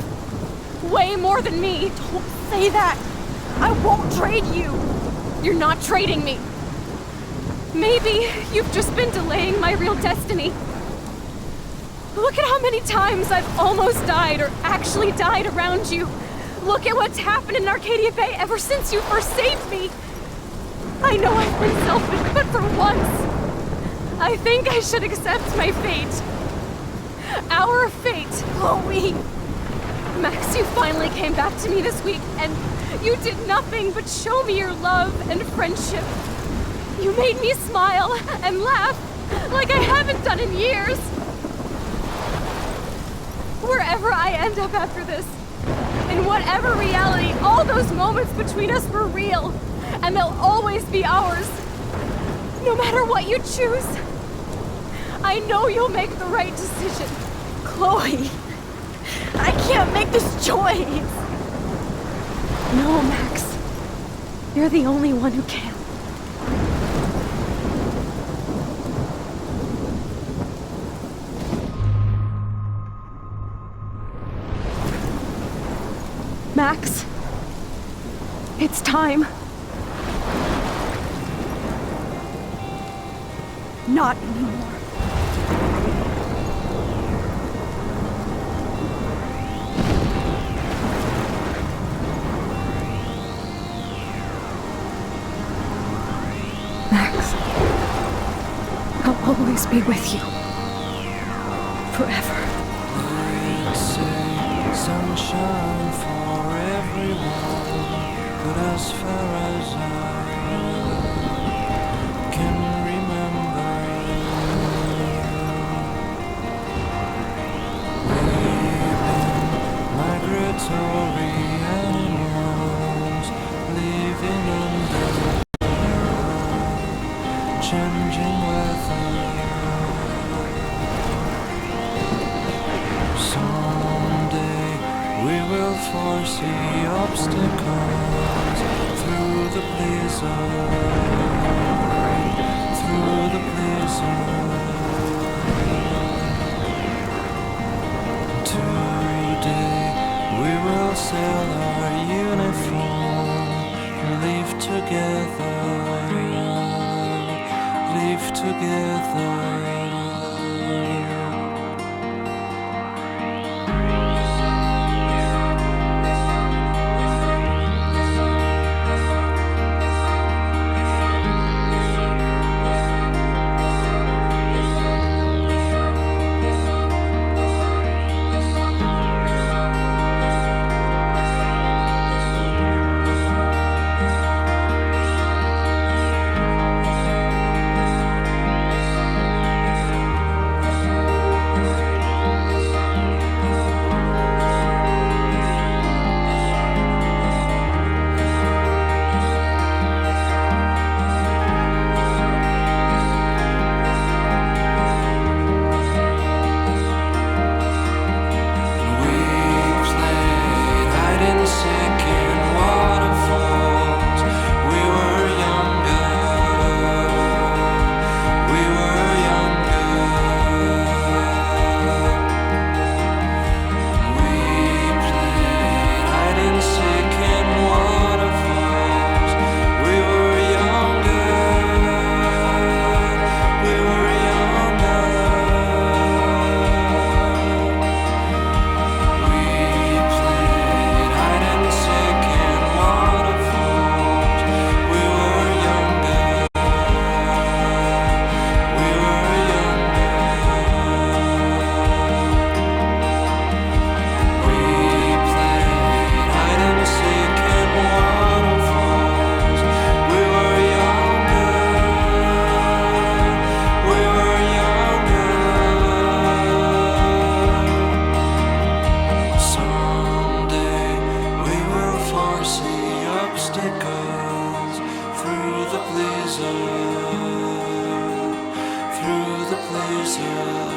Way more than me. Don't say that. I won't trade you. You're not trading me. Maybe you've just been delaying my real destiny. Look at how many times I've almost died or actually died around you. Look at what's happened in Arcadia Bay ever since you first saved me. I know I've been selfish, but for once, I think I should accept my fate. Our fate. Chloe! Max, you finally came back to me this week, and you did nothing but show me your love and friendship. You made me smile and laugh like I haven't done in years. Wherever I end up after this, in whatever reality, all those moments between us were real, and they'll always be ours. No matter what you choose, I know you'll make the right decision. Chloe, I can't make this choice. No, Max. You're the only one who can. Max, it's time. Not anymore. Max, I'll always be with you. Forever. Sunshine for everyone, but as far as I can remember, we've been migratory animals living under changing weather. Someday we will foresee obstacles through the blizzard, through the blizzard. live together, live together. Through the blizzard.